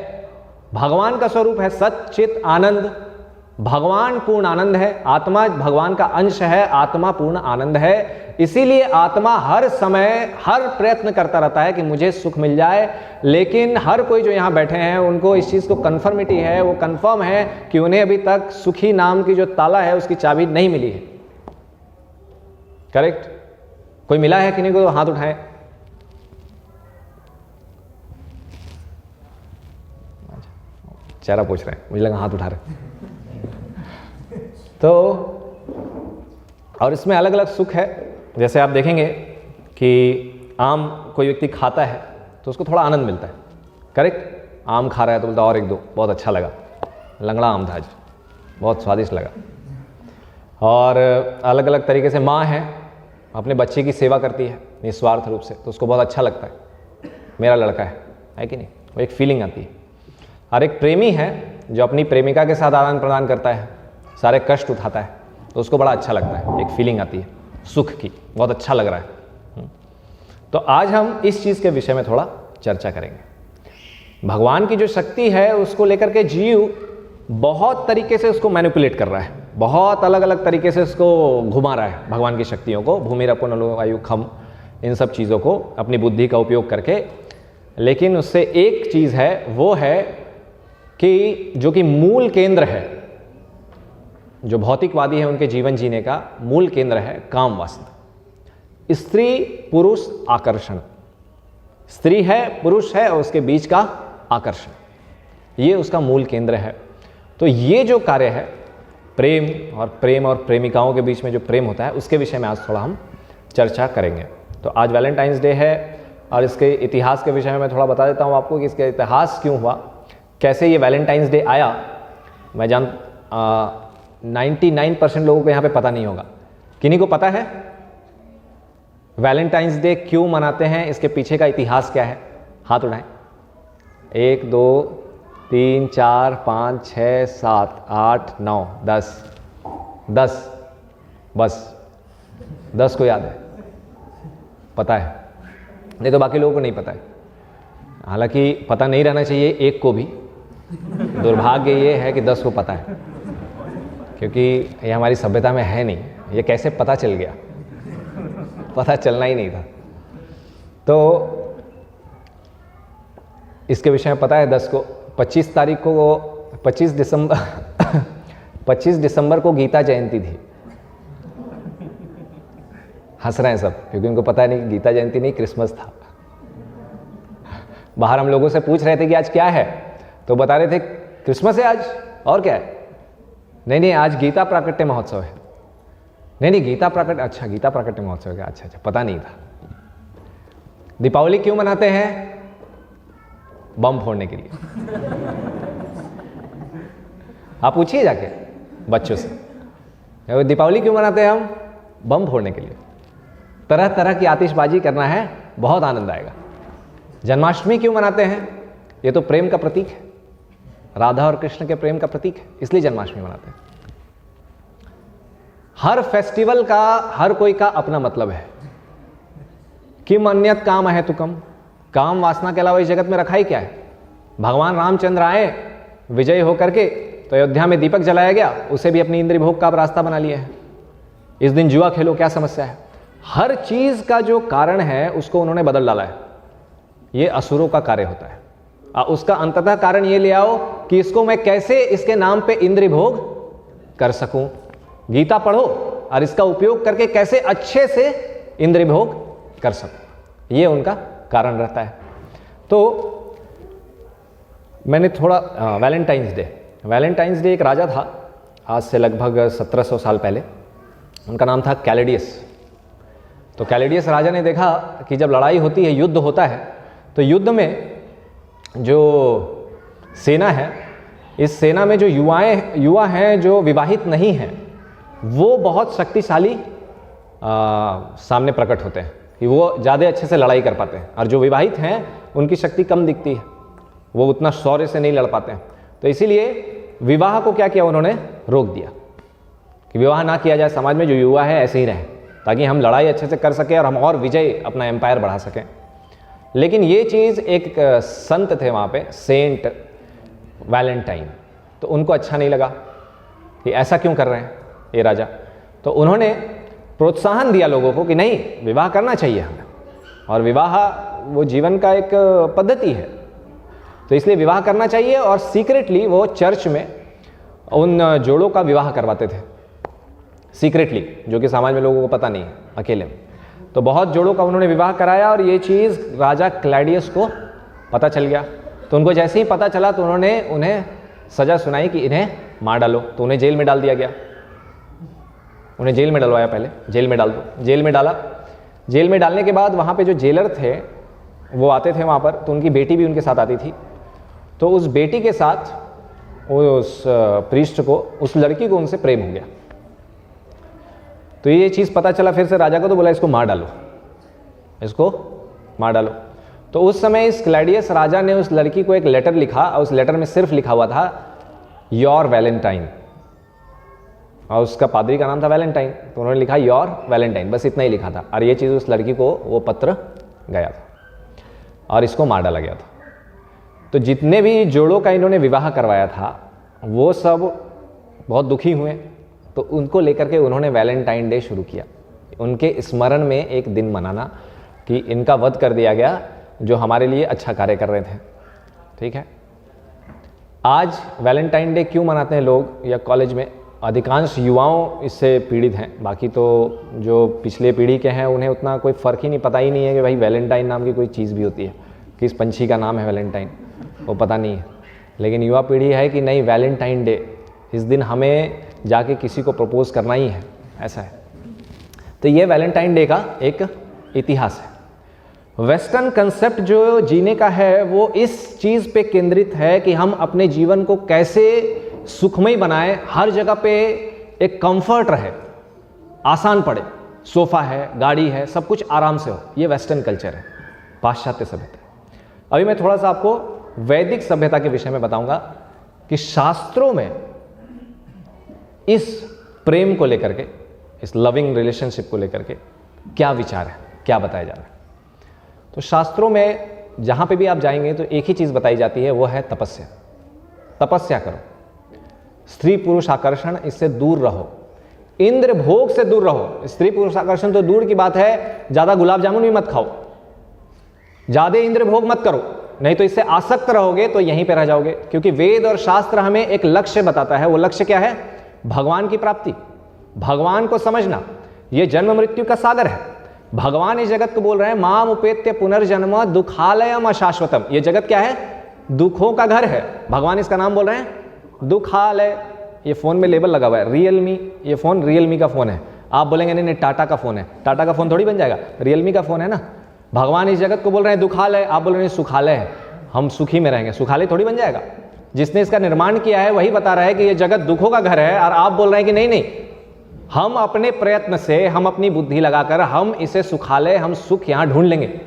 भगवान का स्वरूप है सच्चित आनंद, भगवान पूर्ण आनंद है, आत्मा भगवान का अंश है, आत्मा पूर्ण आनंद है। इसीलिए आत्मा हर समय हर प्रयत्न करता रहता है कि मुझे सुख मिल जाए। लेकिन हर कोई जो यहाँ बैठे हैं उनको इस चीज़ को कन्फर्मिटी है, वो कन्फर्म है कि उन्हें अभी तक सुखी नाम की जो ताला है उसकी चाबी नहीं मिली है। करेक्ट? कोई मिला है कि नहीं? को हाथ उठाएं। चेहरा पूछ रहे हैं, मुझे लगा हाथ उठा रहे। तो और इसमें अलग अलग सुख है। जैसे आप देखेंगे कि आम कोई व्यक्ति खाता है तो उसको थोड़ा आनंद मिलता है। करेक्ट? आम खा रहा है तो बोलता और एक दो, बहुत अच्छा लगा, लंगड़ा आम था आज, बहुत स्वादिष्ट लगा। और अलग अलग तरीके से माँ है, अपने बच्चे की सेवा करती है निस्वार्थ रूप से, तो उसको बहुत अच्छा लगता है, मेरा लड़का है कि नहीं, वो एक फीलिंग आती है। और एक प्रेमी है जो अपनी प्रेमिका के साथ आदान प्रदान करता है, सारे कष्ट उठाता है, तो उसको बड़ा अच्छा लगता है, एक फीलिंग आती है सुख की, बहुत अच्छा लग रहा है। तो आज हम इस चीज़ के विषय में थोड़ा चर्चा करेंगे। भगवान की जो शक्ति है उसको लेकर के जीव बहुत तरीके से उसको मैनिपुलेट कर रहा है, बहुत अलग अलग तरीके से उसको घुमा रहा है, भगवान की शक्तियों को, भूमि रपो नलो वायु खम, इन सब चीज़ों को अपनी बुद्धि का उपयोग करके। लेकिन उससे एक चीज़ है, वो है कि जो कि मूल केंद्र है, जो भौतिकवादी है उनके जीवन जीने का मूल केंद्र है काम वासना। स्त्री पुरुष आकर्षण, स्त्री है पुरुष है और उसके बीच का आकर्षण, ये उसका मूल केंद्र है। तो ये जो कार्य है प्रेम और प्रेमिकाओं के बीच में जो प्रेम होता है, उसके विषय में आज थोड़ा हम चर्चा करेंगे। तो आज वैलेंटाइंस डे है और इसके इतिहास के विषय में मैं थोड़ा बता देता हूँ आपको कि इसका इतिहास क्यों हुआ, कैसे ये वैलेंटाइंस डे आया। मैं 99% लोगों को यहाँ पे पता नहीं होगा। किन्हीं को पता है वैलेंटाइंस डे क्यों मनाते हैं, इसके पीछे का इतिहास क्या है? हाथ उठाएं। 1 2 3 4 5 6 7 8 9 10 बस 10 को याद है, पता है, नहीं तो बाकी लोगों को नहीं पता है। हालांकि पता नहीं रहना चाहिए एक को भी, दुर्भाग्य ये है कि 10 को पता है, क्योंकि ये हमारी सभ्यता में है नहीं। ये कैसे पता चल गया? पता चलना ही नहीं था। तो इसके विषय में पता है 10 को, 25 तारीख को 25 दिसंबर को गीता जयंती थी। हंस रहे हैं सब क्योंकि उनको पता नहीं, गीता जयंती नहीं क्रिसमस था। बाहर हम लोगों से पूछ रहे थे कि आज क्या है, तो बता रहे थे क्रिसमस है आज, और क्या है? नहीं आज गीता प्राकट्य महोत्सव है। नहीं गीता प्राकट्य, अच्छा गीता प्राकट्य महोत्सव है, अच्छा पता नहीं था। दीपावली क्यों मनाते हैं? बम फोड़ने के लिए। आप पूछिए जाके बच्चों से, दीपावली क्यों मनाते हैं हम? बम फोड़ने के लिए। तरह तरह की आतिशबाजी करना है, बहुत आनंद आएगा। जन्माष्टमी क्यों मनाते हैं? ये तो प्रेम का प्रतीक है, राधा और कृष्ण के प्रेम का प्रतीक है, इसलिए जन्माष्टमी मनाते हैं। हर फेस्टिवल का हर कोई का अपना मतलब है। किम अन्यत काम है तुकम, काम वासना के अलावा इस जगत में रखा ही क्या है? भगवान रामचंद्र आए विजय होकर के, तो अयोध्या में दीपक जलाया गया, उसे भी अपनी इंद्रिय भोग का रास्ता बना लिया है। इस दिन जुआ खेलो, क्या समस्या है? हर चीज का जो कारण है उसको उन्होंने बदल डाला है। ये असुरों का कार्य होता है। उसका अंततः कारण ये ले आओ कि इसको मैं कैसे इसके नाम पे इंद्रिय भोग कर सकूं। गीता पढ़ो और इसका उपयोग करके कैसे अच्छे से इंद्रिय भोग कर सकूं, ये उनका कारण रहता है। तो मैंने थोड़ा वैलेंटाइंस डे एक राजा था, आज से लगभग 1700 साल पहले। उनका नाम था कैलेडियस। तो कैलेडियस राजा ने देखा कि जब लड़ाई होती है, युद्ध होता है, तो युद्ध में जो सेना है, इस सेना में जो युवा हैं जो विवाहित नहीं हैं, वो बहुत शक्तिशाली सामने प्रकट होते हैं कि वो ज़्यादा अच्छे से लड़ाई कर पाते हैं, और जो विवाहित हैं उनकी शक्ति कम दिखती है, वो उतना शौर्य से नहीं लड़ पाते हैं। तो इसीलिए विवाह को क्या किया उन्होंने? रोक दिया कि विवाह ना किया जाए, समाज में जो युवा है ऐसे ही रहें, ताकि हम लड़ाई अच्छे से कर सकें और हम और विजय अपना एम्पायर बढ़ा सकें। लेकिन ये चीज़ एक संत थे वहाँ पे, सेंट वैलेंटाइन, तो उनको अच्छा नहीं लगा कि ऐसा क्यों कर रहे हैं ये राजा। तो उन्होंने प्रोत्साहन दिया लोगों को कि नहीं, विवाह करना चाहिए हमें, और विवाह वो जीवन का एक पद्धति है, तो इसलिए विवाह करना चाहिए। और सीक्रेटली वो चर्च में उन जोड़ों का विवाह करवाते थे, सीक्रेटली, जो कि समाज में लोगों को पता नहीं है, अकेले में। तो बहुत जोड़ों का उन्होंने विवाह कराया, और ये चीज़ राजा क्लैडियस को पता चल गया। तो उनको जैसे ही पता चला तो उन्होंने उन्हें सज़ा सुनाई कि इन्हें मार डालो। तो उन्हें जेल में डाल दिया गया, उन्हें जेल में डलवाया, पहले जेल में डाल दो। जेल में डाला। जेल में डालने के बाद वहाँ पे जो जेलर थे वो आते थे वहाँ पर, तो उनकी बेटी भी उनके साथ आती थी। तो उस बेटी के साथ उस प्रीस्ट को, उस लड़की को उनसे प्रेम हो गया। तो ये चीज़ पता चला फिर से राजा को, तो बोला इसको मार डालो, इसको मार डालो। तो उस समय इस क्लैडियस राजा ने उस लड़की को एक लेटर लिखा, और उस लेटर में सिर्फ लिखा हुआ था योर वैलेंटाइन, और उसका पादरी का नाम था वैलेंटाइन, तो उन्होंने लिखा योर वैलेंटाइन, बस इतना ही लिखा था। और ये चीज़ उस लड़की को वो पत्र गया था, और इसको मार डाला गया था। तो जितने भी जोड़ों का इन्होंने विवाह करवाया था वो सब बहुत दुखी हुए, तो उनको लेकर के उन्होंने वैलेंटाइन डे शुरू किया, उनके स्मरण में एक दिन मनाना कि इनका वध कर दिया गया जो हमारे लिए अच्छा कार्य कर रहे थे। ठीक है, आज वैलेंटाइन डे क्यों मनाते हैं लोग, या कॉलेज में अधिकांश युवाओं इससे पीड़ित हैं, बाकी तो जो पिछले पीढ़ी के हैं उन्हें उतना कोई फ़र्क ही नहीं, पता ही नहीं है कि भाई वैलेंटाइन नाम की कोई चीज़ भी होती है, किस पंछी का नाम है वैलेंटाइन, वो पता नहीं है। लेकिन युवा पीढ़ी है कि नहीं, वैलेंटाइन डे, इस दिन हमें जाके किसी को प्रपोज करना ही है, ऐसा है। तो ये वैलेंटाइन डे का एक इतिहास है। वेस्टर्न कंसेप्ट जो जीने का है वो इस चीज़ पे केंद्रित है कि हम अपने जीवन को कैसे सुखमय बनाएं, हर जगह पे एक कंफर्ट रहे, आसान पड़े, सोफा है, गाड़ी है, सब कुछ आराम से हो। ये वेस्टर्न कल्चर है, पाश्चात्य सभ्यता। अभी मैं थोड़ा सा आपको वैदिक सभ्यता के विषय में बताऊंगा कि शास्त्रों में इस प्रेम को लेकर के, इस लविंग रिलेशनशिप को लेकर के क्या विचार है, क्या बताया जा रहा है। तो शास्त्रों में जहां पे भी आप जाएंगे तो एक ही चीज बताई जाती है, वो है तपस्या। तपस्या करो, स्त्री पुरुष आकर्षण, इससे दूर रहो, इंद्र भोग से दूर रहो। स्त्री पुरुष आकर्षण तो दूर की बात है, ज्यादा गुलाब जामुन भी मत खाओ, ज्यादा इंद्र भोग मत करो, नहीं तो इससे आसक्त रहोगे तो यहीं पे रह जाओगे। क्योंकि वेद और शास्त्र हमें एक लक्ष्य बताता है, वो लक्ष्य क्या है? भगवान की प्राप्ति, भगवान को समझना। ये जन्म मृत्यु का सागर है। भगवान इस जगत को बोल रहे हैं माम उपेत्य पुनर्जन्म दुखालयम अशाश्वतम। ये जगत क्या है? दुखों का घर है, भगवान इसका नाम बोल रहे हैं दुखालय। ये फ़ोन में लेबल लगा हुआ है रियलमी, ये फ़ोन रियलमी का फ़ोन है। आप बोलेंगे नहीं नहीं टाटा का फ़ोन है, टाटा का फ़ोन थोड़ी बन जाएगा, रियलमी का फ़ोन है ना। भगवान इस जगत को बोल रहे हैं दुखालय, आप बोल रहे हैं सुखालय है, हम सुखी में रहेंगे, सुखालय थोड़ी बन जाएगा। जिसने इसका निर्माण किया है वही बता रहा है कि ये जगत दुखों का घर है, और आप बोल रहे हैं कि नहीं नहीं, हम अपने प्रयत्न से, हम अपनी बुद्धि लगाकर हम इसे सुखालय, हम सुख यहां ढूंढ लेंगे।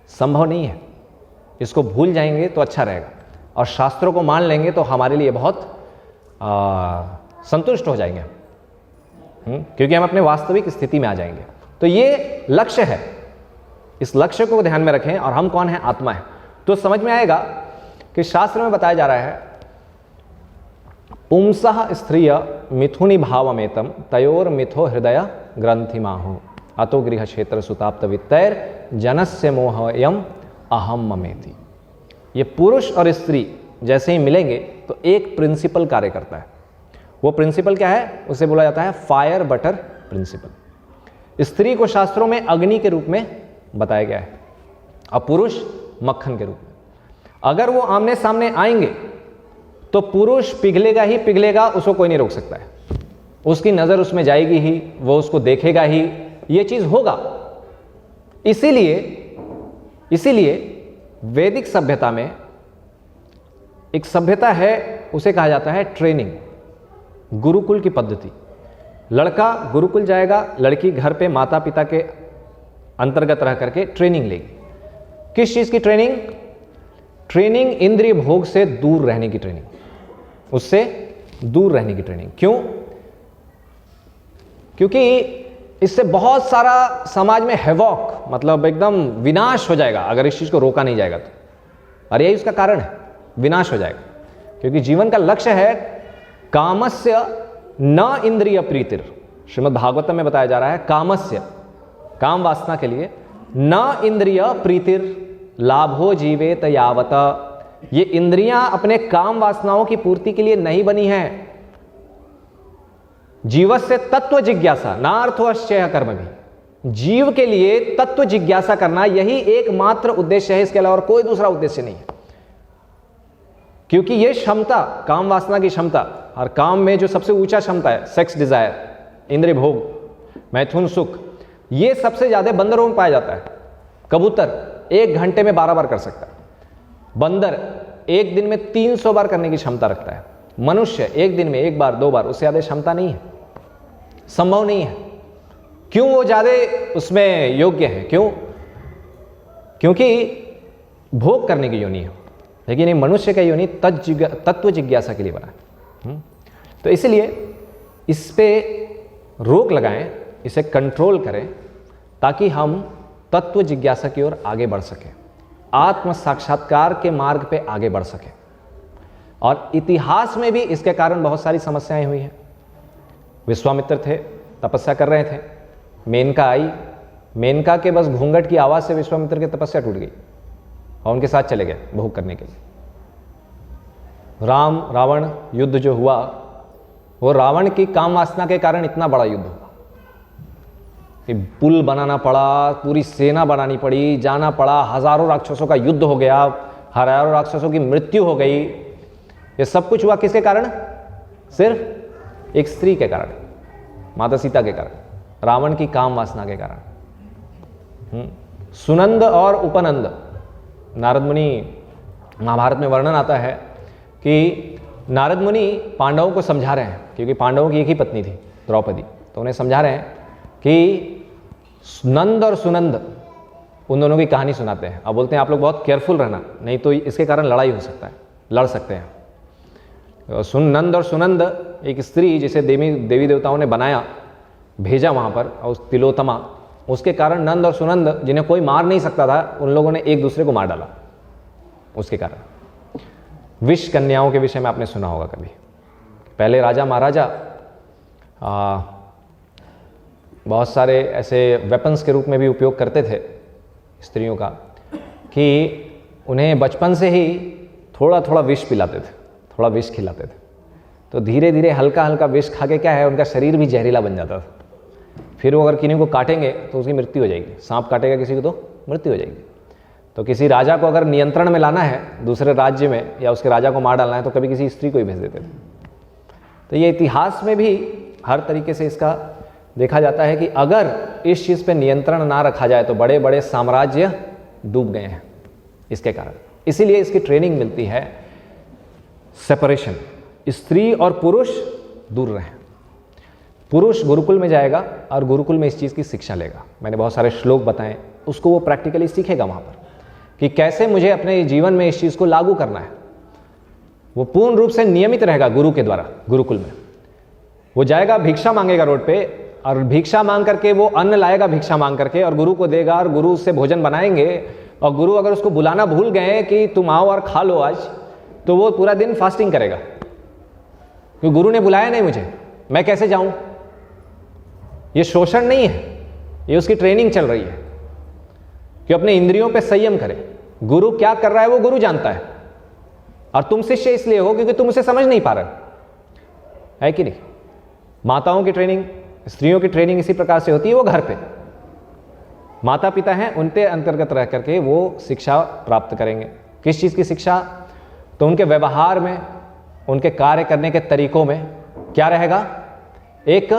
संभव नहीं है। इसको भूल जाएंगे तो अच्छा रहेगा, और शास्त्रों को मान लेंगे तो हमारे लिए बहुत संतुष्ट हो जाएंगे, क्योंकि हम अपने वास्तविक स्थिति में आ जाएंगे। तो ये लक्ष्य है, इस लक्ष्य को ध्यान में रखें। और हम कौन है? आत्मा है। तो समझ में आएगा कि शास्त्र में बताया जा रहा है पुंसः स्त्रिय मिथुनि भावमेतम तयोर मिथो हृदय ग्रंथिमाहु अतो गृह क्षेत्र सुताप्त वित्तैर जनस्य मोहयम अहम ममेति। ये पुरुष और स्त्री जैसे ही मिलेंगे तो एक प्रिंसिपल कार्य करता है। वो प्रिंसिपल क्या है? उसे बोला जाता है फायर बटर प्रिंसिपल। स्त्री को शास्त्रों में अग्नि के रूप में बताया गया है, और पुरुष मक्खन के रूप में। अगर वो आमने सामने आएंगे तो पुरुष पिघलेगा ही पिघलेगा, उसको कोई नहीं रोक सकता है। उसकी नजर उसमें जाएगी ही, वो उसको देखेगा ही, ये चीज होगा। इसीलिए वैदिक सभ्यता में एक सभ्यता है, उसे कहा जाता है ट्रेनिंग, गुरुकुल की पद्धति। लड़का गुरुकुल जाएगा, लड़की घर पे माता पिता के अंतर्गत रह करके ट्रेनिंग लेगी। किस चीज की ट्रेनिंग? ट्रेनिंग इंद्रिय भोग से दूर रहने की ट्रेनिंग, उससे दूर रहने की ट्रेनिंग। क्यों? क्योंकि इससे बहुत सारा समाज में हैवॉक, मतलब एकदम विनाश हो जाएगा अगर इस चीज को रोका नहीं जाएगा तो। और यही उसका कारण है, विनाश हो जाएगा। क्योंकि जीवन का लक्ष्य है कामस्य न इंद्रिय प्रीतिर। श्रीमद् भागवतम में बताया जा रहा है कामस्य, काम वासना के लिए, न इंद्रिय प्रीतिर लाभो जीवेत यावत। ये इंद्रियां अपने काम वासनाओं की पूर्ति के लिए नहीं बनी है। जीवस्य तत्व जिज्ञासा नार्थवश्चय कर्म भी। जीव के लिए तत्व जिज्ञासा करना यही एकमात्र उद्देश्य है, इसके अलावा कोई दूसरा उद्देश्य नहीं है। क्योंकि ये क्षमता, काम वासना की क्षमता, और काम में जो सबसे ऊंचा क्षमता है सेक्स डिजायर, इंद्रिय भोग, मैथुन सुख, ये सबसे ज्यादा बंदरों में पाया जाता है। कबूतर 1 घंटे में 12 बार कर सकता है, बंदर 1 दिन में 300 बार करने की क्षमता रखता है। मनुष्य 1 दिन में 1 बार 2 बार, उससे ज्यादा क्षमता नहीं है, संभव नहीं है। क्यों? वो ज्यादा उसमें योग्य है। क्यों? क्योंकि भोग करने की योनि है, लेकिन ये मनुष्य का योनि तत्व जिज्ञासा के लिए बना है। तो इसलिए इस पे रोक लगाएं, इसे कंट्रोल करें, ताकि हम तत्व जिज्ञासा की ओर आगे बढ़ सके, आत्म साक्षात्कार के मार्ग पे आगे बढ़ सके। और इतिहास में भी इसके कारण बहुत सारी समस्याएं हुई हैं। विश्वामित्र थे, तपस्या कर रहे थे, मेनका आई, मेनका के बस घूंघट की आवाज से विश्वामित्र की तपस्या टूट गई और उनके साथ चले गए भोग करने के लिए। राम रावण युद्ध जो हुआ, वो रावण की काम वासना के कारण इतना बड़ा युद्ध हुआ कि पुल बनाना पड़ा, पूरी सेना बनानी पड़ी, जाना पड़ा, हजारों राक्षसों का युद्ध हो गया, हजारों राक्षसों की मृत्यु हो गई। ये सब कुछ हुआ किसके कारण? सिर्फ एक स्त्री के कारण, माता सीता के कारण, रावण की काम वासना के कारण। सुनंद और उपनंद, नारद मुनि, महाभारत में वर्णन आता है कि नारद मुनि पांडवों को समझा रहे हैं, क्योंकि पांडवों की एक ही पत्नी थी द्रौपदी, तो उन्हें समझा रहे हैं कि नंद और सुनंद, उन दोनों की कहानी सुनाते हैं। अब बोलते हैं आप लोग बहुत केयरफुल रहना, नहीं तो इसके कारण लड़ाई हो सकता है, लड़ सकते हैं। नंद और सुनंद एक स्त्री जिसे देवी देवताओं ने बनाया, भेजा वहाँ पर, और उस तिलोत्तमा, उसके कारण नंद और सुनंद, जिन्हें कोई मार नहीं सकता था, उन लोगों ने एक दूसरे को मार डाला उसके कारण। विष कन्याओं के विषय में आपने सुना होगा कभी। पहले राजा महाराजा बहुत सारे ऐसे वेपन्स के रूप में भी उपयोग करते थे स्त्रियों का, कि उन्हें बचपन से ही थोड़ा थोड़ा विष पिलाते थे, थोड़ा विष खिलाते थे, तो धीरे धीरे हल्का हल्का विष खा के क्या है, उनका शरीर भी जहरीला बन जाता था। फिर वो अगर किन्हीं को काटेंगे तो उसकी मृत्यु हो जाएगी, सांप काटेगा किसी को तो मृत्यु हो जाएगी। तो किसी राजा को अगर नियंत्रण में लाना है दूसरे राज्य में या उसके राजा को मार डालना है तो कभी किसी स्त्री को ही भेज देते थे। तो ये इतिहास में भी हर तरीके से इसका देखा जाता है कि अगर इस चीज़ पे नियंत्रण ना रखा जाए तो बड़े बड़े साम्राज्य डूब गए हैं इसके कारण। इसीलिए इसकी ट्रेनिंग मिलती है सेपरेशन, स्त्री और पुरुष दूर रहें। पुरुष गुरुकुल में जाएगा और गुरुकुल में इस चीज़ की शिक्षा लेगा। मैंने बहुत सारे श्लोक बताए, उसको वो प्रैक्टिकली सीखेगा वहाँ पर कि कैसे मुझे अपने जीवन में इस चीज़ को लागू करना है। वो पूर्ण रूप से नियमित रहेगा गुरु के द्वारा। गुरुकुल में वो जाएगा, भिक्षा मांगेगा रोड पे, और भिक्षा मांग करके वो अन्न लाएगा भिक्षा मांग करके और गुरु को देगा, और गुरु उससे भोजन बनाएंगे। और गुरु अगर उसको बुलाना भूल गए कि तुम आओ और खा लो आज, तो वो पूरा दिन फास्टिंग करेगा, क्योंकि गुरु ने बुलाया नहीं मुझे, मैं कैसे जाऊं। ये शोषण नहीं है, ये उसकी ट्रेनिंग चल रही है कि अपने इंद्रियों पे संयम करे। गुरु क्या कर रहा है वो गुरु जानता है, और तुम शिष्य इसलिए हो क्योंकि तुम उसे समझ नहीं पा रहे, है कि नहीं। माताओं की ट्रेनिंग, स्त्रियों की ट्रेनिंग इसी प्रकार से होती है। वो घर पे माता पिता हैं, उनके अंतर्गत रह करके वो शिक्षा प्राप्त करेंगे। किस चीज़ की शिक्षा? तो उनके व्यवहार में, उनके कार्य करने के तरीकों में क्या रहेगा? एक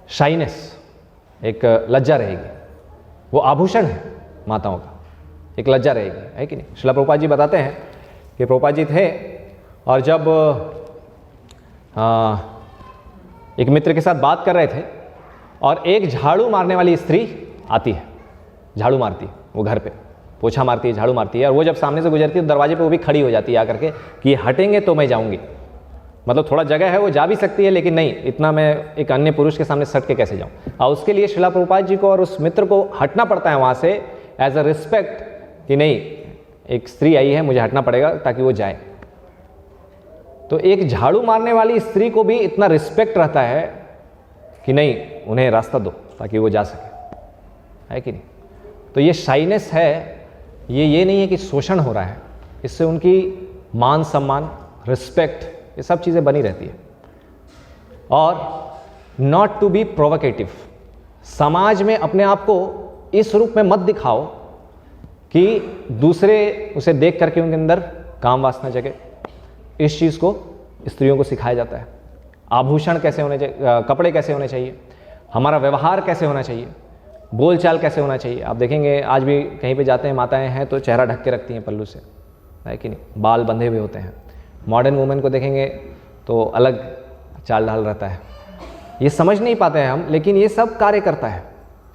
शाइनेस, एक लज्जा रहेगी। वो आभूषण है माताओं का, एक लज्जा रहेगी, है कि नहीं। श्रील प्रभुपाद जी बताते हैं कि प्रभुपाद जी थे और जब एक मित्र के साथ बात कर रहे थे और एक झाड़ू मारने वाली स्त्री आती है, झाड़ू मारती है, वो घर पे पोछा मारती है, झाड़ू मारती है, और वो जब सामने से गुजरती है तो दरवाजे पे वो भी खड़ी हो जाती है आकर के कि ये हटेंगे तो मैं जाऊंगी। मतलब थोड़ा जगह है, वो जा भी सकती है, लेकिन नहीं, इतना मैं एक अन्य पुरुष के सामने सट के कैसे जाऊं। और उसके लिए श्रील प्रभुपाद जी को और उस मित्र को हटना पड़ता है वहां से एज अ रिस्पेक्ट, कि नहीं एक स्त्री आई है, मुझे हटना पड़ेगा ताकि वो जाए। तो एक झाड़ू मारने वाली स्त्री को भी इतना रिस्पेक्ट रहता है कि नहीं, उन्हें रास्ता दो ताकि वो जा सके, है कि नहीं। तो ये शाइनेस है, ये नहीं है कि शोषण हो रहा है, इससे उनकी मान सम्मान, रिस्पेक्ट, ये सब चीज़ें बनी रहती है। और नॉट टू बी प्रोवोकेटिव, समाज में अपने आप को इस रूप में मत दिखाओ कि दूसरे उसे देख करके उनके अंदर काम वासना जगे। इस चीज़ को स्त्रियों को सिखाया जाता है। आभूषण कैसे होने चाहिए, कपड़े कैसे होने चाहिए, हमारा व्यवहार कैसे होना चाहिए, बोलचाल कैसे होना चाहिए। आप देखेंगे आज भी कहीं पे जाते हैं, माताएं हैं तो चेहरा ढक के रखती हैं पल्लू से, है कि नहीं, बाल बंधे हुए होते हैं। मॉडर्न वुमेन को देखेंगे तो अलग चाल ढाल रहता है। ये समझ नहीं पाते हैं हम, लेकिन ये सब कार्य करता है।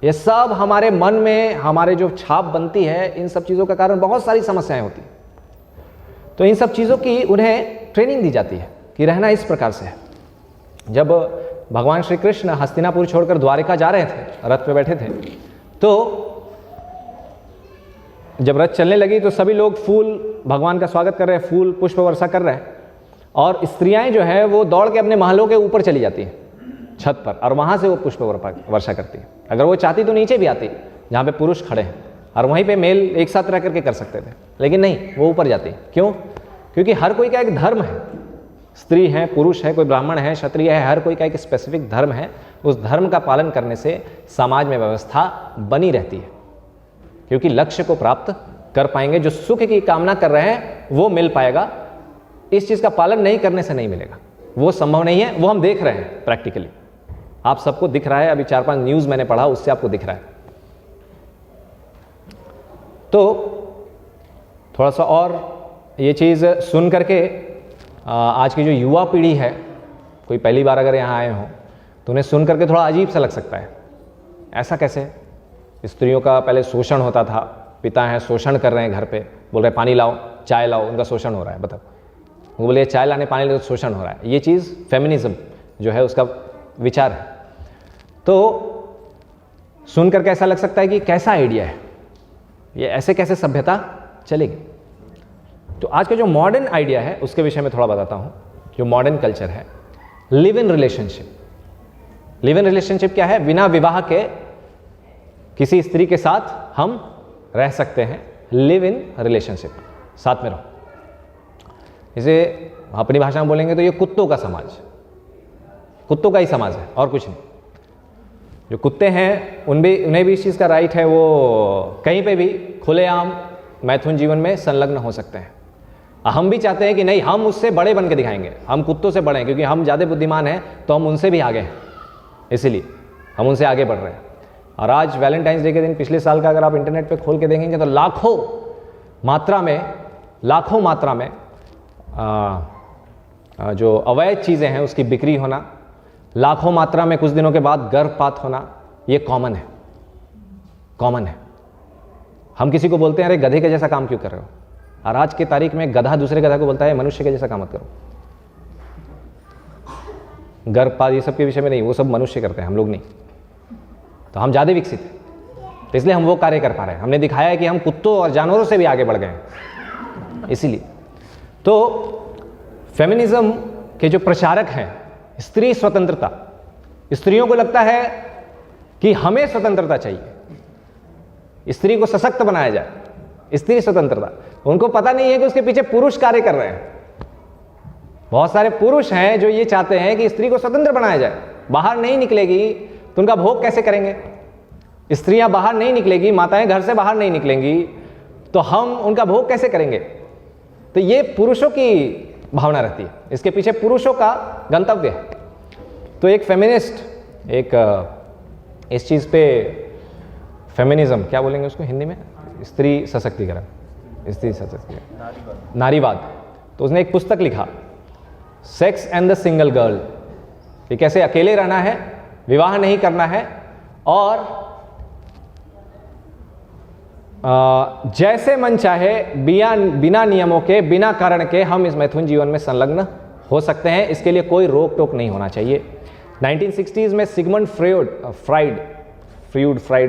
ये सब हमारे मन में हमारे जो छाप बनती है, इन सब चीज़ों का कारण बहुत सारी समस्याएं होती हैं। तो इन सब चीज़ों की उन्हें ट्रेनिंग दी जाती है कि रहना इस प्रकार से है। जब भगवान श्री कृष्ण हस्तिनापुर छोड़कर द्वारिका जा रहे थे, रथ पे बैठे थे, तो जब रथ चलने लगी तो सभी लोग फूल, भगवान का स्वागत कर रहे हैं, फूल पुष्प वर्षा कर रहे हैं, और स्त्रियां जो है वो दौड़ के अपने महलों के ऊपर चली जाती हैं छत पर, और वहां से वो पुष्प वर्षा करती है। अगर वो चाहती तो नीचे भी आती जहाँ पे पुरुष खड़े हैं, और वहीं पे मेल एक साथ रह करके कर सकते थे, लेकिन नहीं, वो ऊपर जाती। क्यों? क्योंकि हर कोई का एक धर्म है, स्त्री है, पुरुष है, कोई ब्राह्मण है, क्षत्रिय है, हर कोई का एक स्पेसिफिक धर्म है। उस धर्म का पालन करने से समाज में व्यवस्था बनी रहती है, क्योंकि लक्ष्य को प्राप्त कर पाएंगे। जो सुख की कामना कर रहे हैं वो मिल पाएगा, इस चीज़ का पालन नहीं करने से नहीं मिलेगा, वो संभव नहीं है। वो हम देख रहे हैं प्रैक्टिकली, आप सबको दिख रहा है। अभी 4-5 न्यूज़ मैंने पढ़ा, उससे आपको दिख रहा है। तो थोड़ा सा और ये चीज़ सुन करके आज की जो युवा पीढ़ी है, कोई पहली बार अगर यहाँ आए हों तो उन्हें सुन करके थोड़ा अजीब सा लग सकता है। ऐसा कैसे? स्त्रियों का पहले शोषण होता था, पिता हैं शोषण कर रहे हैं, घर पे बोल रहे पानी लाओ, चाय लाओ, उनका शोषण हो रहा है। बताओ, वो बोले चाय लाने पानी लाने तो शोषण हो रहा है। ये चीज़ फेमिनिज्म जो है उसका विचार है। तो सुन करके ऐसा लग सकता है कि कैसा आइडिया है ये, ऐसे कैसे सभ्यता चलेगी। तो आज का जो मॉडर्न आइडिया है उसके विषय में थोड़ा बताता हूं। जो मॉडर्न कल्चर है, live in relationship. Live in relationship क्या है? बिना विवाह के किसी स्त्री के साथ हम रह सकते हैं। लिव इन रिलेशनशिप, साथ में रहो। इसे अपनी भाषा में बोलेंगे तो ये कुत्तों का समाज, कुत्तों का ही समाज है और कुछ नहीं। जो कुत्ते हैं उन्हें भी इस चीज़ का राइट है, वो कहीं पे भी खुलेआम मैथुन जीवन में संलग्न हो सकते हैं। हम भी चाहते हैं कि नहीं, हम उससे बड़े बन के दिखाएंगे, हम कुत्तों से बड़े हैं, क्योंकि हम ज़्यादा बुद्धिमान हैं तो हम उनसे भी आगे हैं, इसीलिए हम उनसे आगे बढ़ रहे हैं। और आज वैलेंटाइंस डे के दिन पिछले साल का अगर आप इंटरनेट पे खोल के देखेंगे तो लाखों मात्रा में जो अवैध चीज़ें हैं उसकी बिक्री होना, लाखों मात्रा में कुछ दिनों के बाद गर्भपात होना, ये कॉमन है। हम किसी को बोलते हैं अरे गधे के जैसा काम क्यों कर रहे हो, और आज की तारीख में गधा दूसरे गधा को बोलता है मनुष्य के जैसा काम मत करो। गर्भपात ये सब के विषय में नहीं, वो सब मनुष्य करते हैं, हम लोग नहीं। तो हम ज़्यादा विकसित हैं, तो इसलिए हम वो कार्य कर पा रहे हैं। हमने दिखाया है कि हम कुत्तों और जानवरों से भी आगे बढ़ गए हैं। इसीलिए तो फेमिनिज्म के जो प्रचारक हैं, स्त्री स्वतंत्रता, स्त्रियों को लगता है कि हमें स्वतंत्रता चाहिए, स्त्री को सशक्त बनाया जाए, स्त्री स्वतंत्रता। उनको पता नहीं है कि उसके पीछे पुरुष कार्य कर रहे हैं। बहुत सारे पुरुष हैं जो ये चाहते हैं कि स्त्री को स्वतंत्र बनाया जाए। बाहर नहीं निकलेगी तो उनका भोग कैसे करेंगे? स्त्रियां बाहर नहीं निकलेगी, माताएं घर से बाहर नहीं निकलेंगी, तो हम उनका भोग कैसे करेंगे? तो ये पुरुषों की भावना रहती है, इसके पीछे पुरुषों का गंतव्य है। तो एक फेमिनिस्ट, इस चीज़ पे फेमिनिज्म क्या बोलेंगे उसको हिंदी में, स्त्री सशक्तिकरण, नारीवाद। तो उसने एक पुस्तक लिखा, sex and the single girl, कि कैसे अकेले रहना है, विवाह नहीं करना है, और जैसे मन चाहे बिना नियमों के, बिना कारण के हम इस मैथुन जीवन में संलग्न हो सकते हैं। इसके लिए कोई रोक टोक नहीं होना चाहिए। 1960s में सिगमंड फ्राइड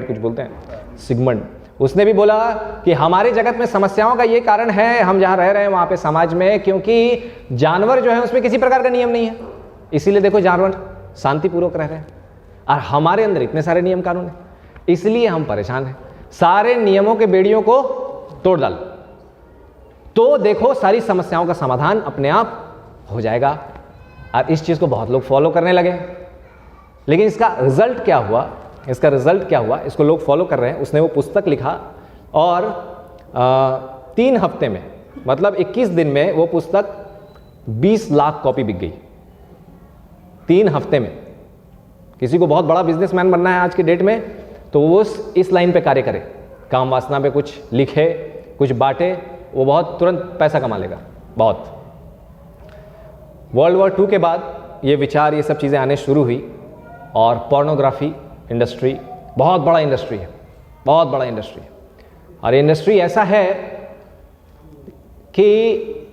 कुछ बोलते हैं, सिगमंड, उसने भी बोला कि हमारे जगत में समस्याओं का ये कारण है, हम जहाँ रह रहे हैं वहाँ पे समाज में, क्योंकि जानवर जो है उसमें किसी प्रकार का नियम नहीं है, इसीलिए देखो जानवर शांतिपूर्वक रह रहे हैं, और हमारे अंदर इतने सारे नियम कानून हैं, इसलिए हम परेशान हैं। सारे नियमों के बेड़ियों को तोड़ डाल, तो देखो सारी समस्याओं का समाधान अपने आप हो जाएगा। और इस चीज़ को बहुत लोग फॉलो करने लगे, लेकिन इसका रिजल्ट क्या हुआ, इसको लोग फॉलो कर रहे हैं। उसने वो पुस्तक लिखा और 3 हफ्ते में, मतलब 21 दिन में वो पुस्तक 20 लाख कॉपी बिक गई। 3 हफ्ते में। किसी को बहुत बड़ा बिजनेसमैन बनना है आज की डेट में, तो वो इस लाइन पे कार्य करे, काम वासना पे कुछ लिखे, कुछ बांटे, वो बहुत तुरंत पैसा कमा लेगा। बहुत वर्ल्ड वॉर 2 के बाद ये विचार, ये सब चीज़ें आने शुरू हुई, और पोर्नोग्राफी इंडस्ट्री बहुत बड़ा इंडस्ट्री है, और इंडस्ट्री ऐसा है कि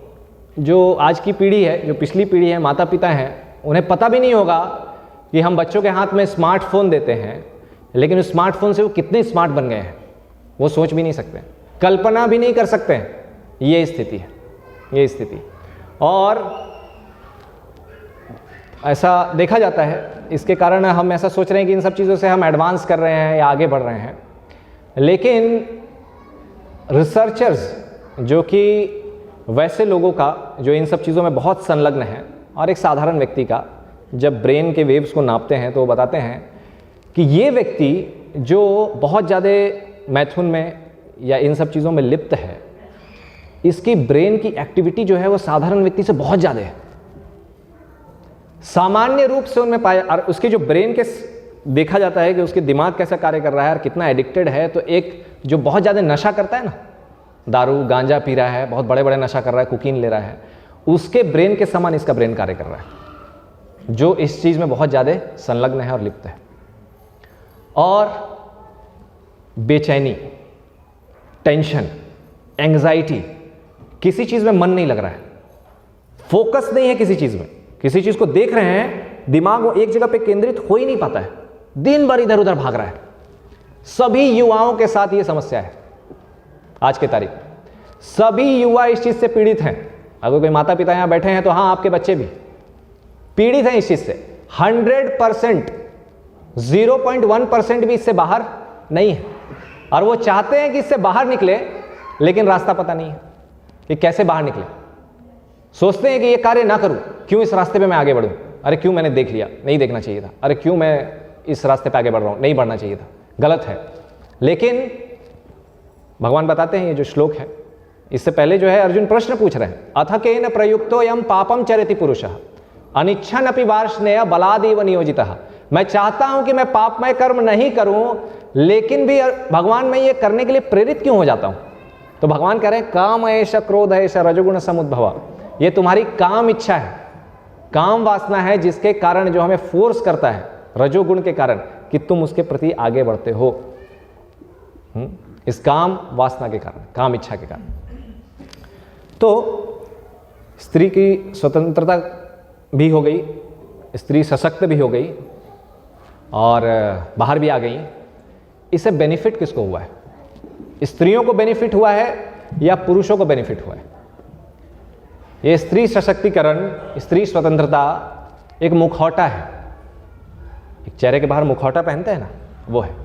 जो आज की पीढ़ी है, जो पिछली पीढ़ी है, माता पिता हैं, उन्हें पता भी नहीं होगा कि हम बच्चों के हाथ में स्मार्टफोन देते हैं, लेकिन उस स्मार्टफोन से वो कितने स्मार्ट बन गए हैं वो सोच भी नहीं सकते, कल्पना भी नहीं कर सकते हैं। ये स्थिति है, और ऐसा देखा जाता है। इसके कारण हम ऐसा सोच रहे हैं कि इन सब चीज़ों से हम एडवांस कर रहे हैं या आगे बढ़ रहे हैं, लेकिन रिसर्चर्स जो कि वैसे लोगों का जो इन सब चीज़ों में बहुत संलग्न है, और एक साधारण व्यक्ति का जब ब्रेन के वेव्स को नापते हैं तो वो बताते हैं कि ये व्यक्ति जो बहुत ज़्यादा मैथुन में या इन सब चीज़ों में लिप्त है, इसकी ब्रेन की एक्टिविटी जो है वो साधारण व्यक्ति से बहुत ज़्यादा है। सामान्य रूप से उनमें पाया, और उसके जो ब्रेन के देखा जाता है कि उसके दिमाग कैसा कार्य कर रहा है और कितना एडिक्टेड है। तो एक जो बहुत ज़्यादा नशा करता है ना, दारू गांजा पी रहा है, बहुत बड़े बड़े नशा कर रहा है, कोकीन ले रहा है, उसके ब्रेन के समान इसका ब्रेन कार्य कर रहा है, जो इस चीज़ में बहुत ज़्यादा संलग्न है और लिप्त है। और बेचैनी, टेंशन, एंग्जाइटी, किसी चीज़ में मन नहीं लग रहा है, फोकस नहीं है किसी चीज़ में, किसी चीज़ को देख रहे हैं, दिमाग वो एक जगह पे केंद्रित हो ही नहीं पाता है, दिन भर इधर उधर भाग रहा है। सभी युवाओं के साथ ये समस्या है आज के तारीख में। सभी युवा इस चीज़ से पीड़ित हैं। अगर कोई माता पिता यहाँ बैठे हैं तो हाँ, आपके बच्चे भी पीड़ित हैं इस चीज़ से। 100%, 0.1% भी इससे बाहर नहीं है, और वो चाहते हैं कि इससे बाहर निकले, लेकिन रास्ता पता नहीं है कि कैसे बाहर निकले। सोचते हैं कि ये कार्य ना करूं, क्यों इस रास्ते पे मैं आगे बढ़ूं, अरे क्यों मैंने देख लिया, नहीं देखना चाहिए था, अरे क्यों मैं इस रास्ते पे आगे बढ़ रहा हूँ, नहीं बढ़ना चाहिए था, गलत है। लेकिन भगवान बताते हैं, ये जो श्लोक है, इससे पहले जो है अर्जुन प्रश्न पूछ रहे हैं, अथ केन प्रयुक्तो यम पापम चरति पुरुषः अनिच्छन अपि वार्ष्णेय बलादेव नियोजितः। मैं चाहता हूं कि मैं पापमय कर्म नहीं करूं, लेकिन भी भगवान मैं ये करने के लिए प्रेरित क्यों हो जाता हूं? तो भगवान कह रहे हैं, काम ऐश क्रोध ऐश रजोगुण समुद्भव, ये तुम्हारी काम इच्छा है, काम वासना है, जिसके कारण जो हमें फोर्स करता है रजोगुण के कारण कि तुम उसके प्रति आगे बढ़ते हो। इस काम वासना के कारण, काम इच्छा के कारण। तो स्त्री की स्वतंत्रता भी हो गई, स्त्री सशक्त भी हो गई और बाहर भी आ गई। इससे बेनिफिट किसको हुआ है? स्त्रियों को बेनिफिट हुआ है या पुरुषों को बेनिफिट हुआ है? ये स्त्री सशक्तिकरण, स्त्री स्वतंत्रता एक मुखौटा है, एक चेहरे के बाहर मुखौटा पहनते हैं ना, वो है।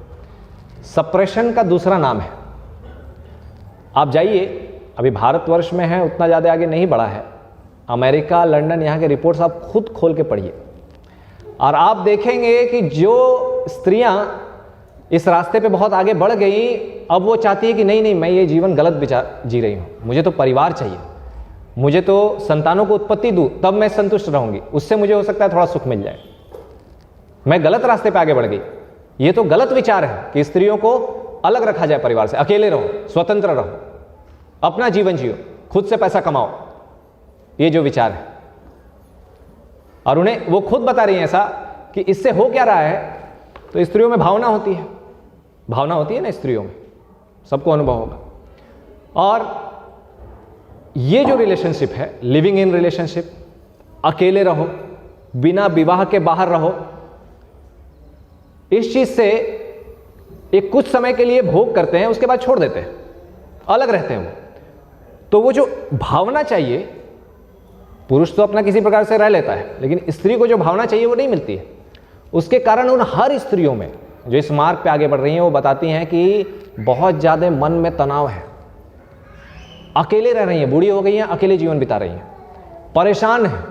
सप्रेशन का दूसरा नाम है। आप जाइए, अभी भारतवर्ष में है, उतना ज़्यादा आगे नहीं बढ़ा है, अमेरिका, लंदन, यहाँ के रिपोर्ट्स आप खुद खोल के पढ़िए और आप देखेंगे कि जो स्त्रियां इस रास्ते पे बहुत आगे बढ़ गई, अब वो चाहती है कि नहीं नहीं, मैं ये जीवन गलत विचार जी रही हूँ, मुझे तो परिवार चाहिए, मुझे तो संतानों को उत्पत्ति दूँ, तब मैं संतुष्ट रहूँगी, उससे मुझे हो सकता है थोड़ा सुख मिल जाए। मैं गलत रास्ते पे आगे बढ़ गई। ये तो गलत विचार है कि स्त्रियों को अलग रखा जाए परिवार से, अकेले रहो, स्वतंत्र रहो, अपना जीवन जियो, खुद से पैसा कमाओ, ये जो विचार है। और उन्हें वो खुद बता रही हैं ऐसा कि इससे हो क्या रहा है। तो स्त्रियों में भावना होती है, भावना होती है ना स्त्रियों में, सबको अनुभव होगा। और ये जो रिलेशनशिप है, लिविंग इन रिलेशनशिप, अकेले रहो, बिना विवाह के बाहर रहो, इस चीज से एक कुछ समय के लिए भोग करते हैं, उसके बाद छोड़ देते हैं, अलग रहते हैं वो। तो वो जो भावना चाहिए, पुरुष तो अपना किसी प्रकार से रह लेता है, लेकिन स्त्री को जो भावना चाहिए वो नहीं मिलती है। उसके कारण उन हर स्त्रियों में जो इस मार्ग पे आगे बढ़ रही हैं, वो बताती हैं कि बहुत ज्यादा मन में तनाव है, अकेले रह रही हैं, बूढ़ी हो गई हैं, अकेले जीवन बिता रही हैं, परेशान है,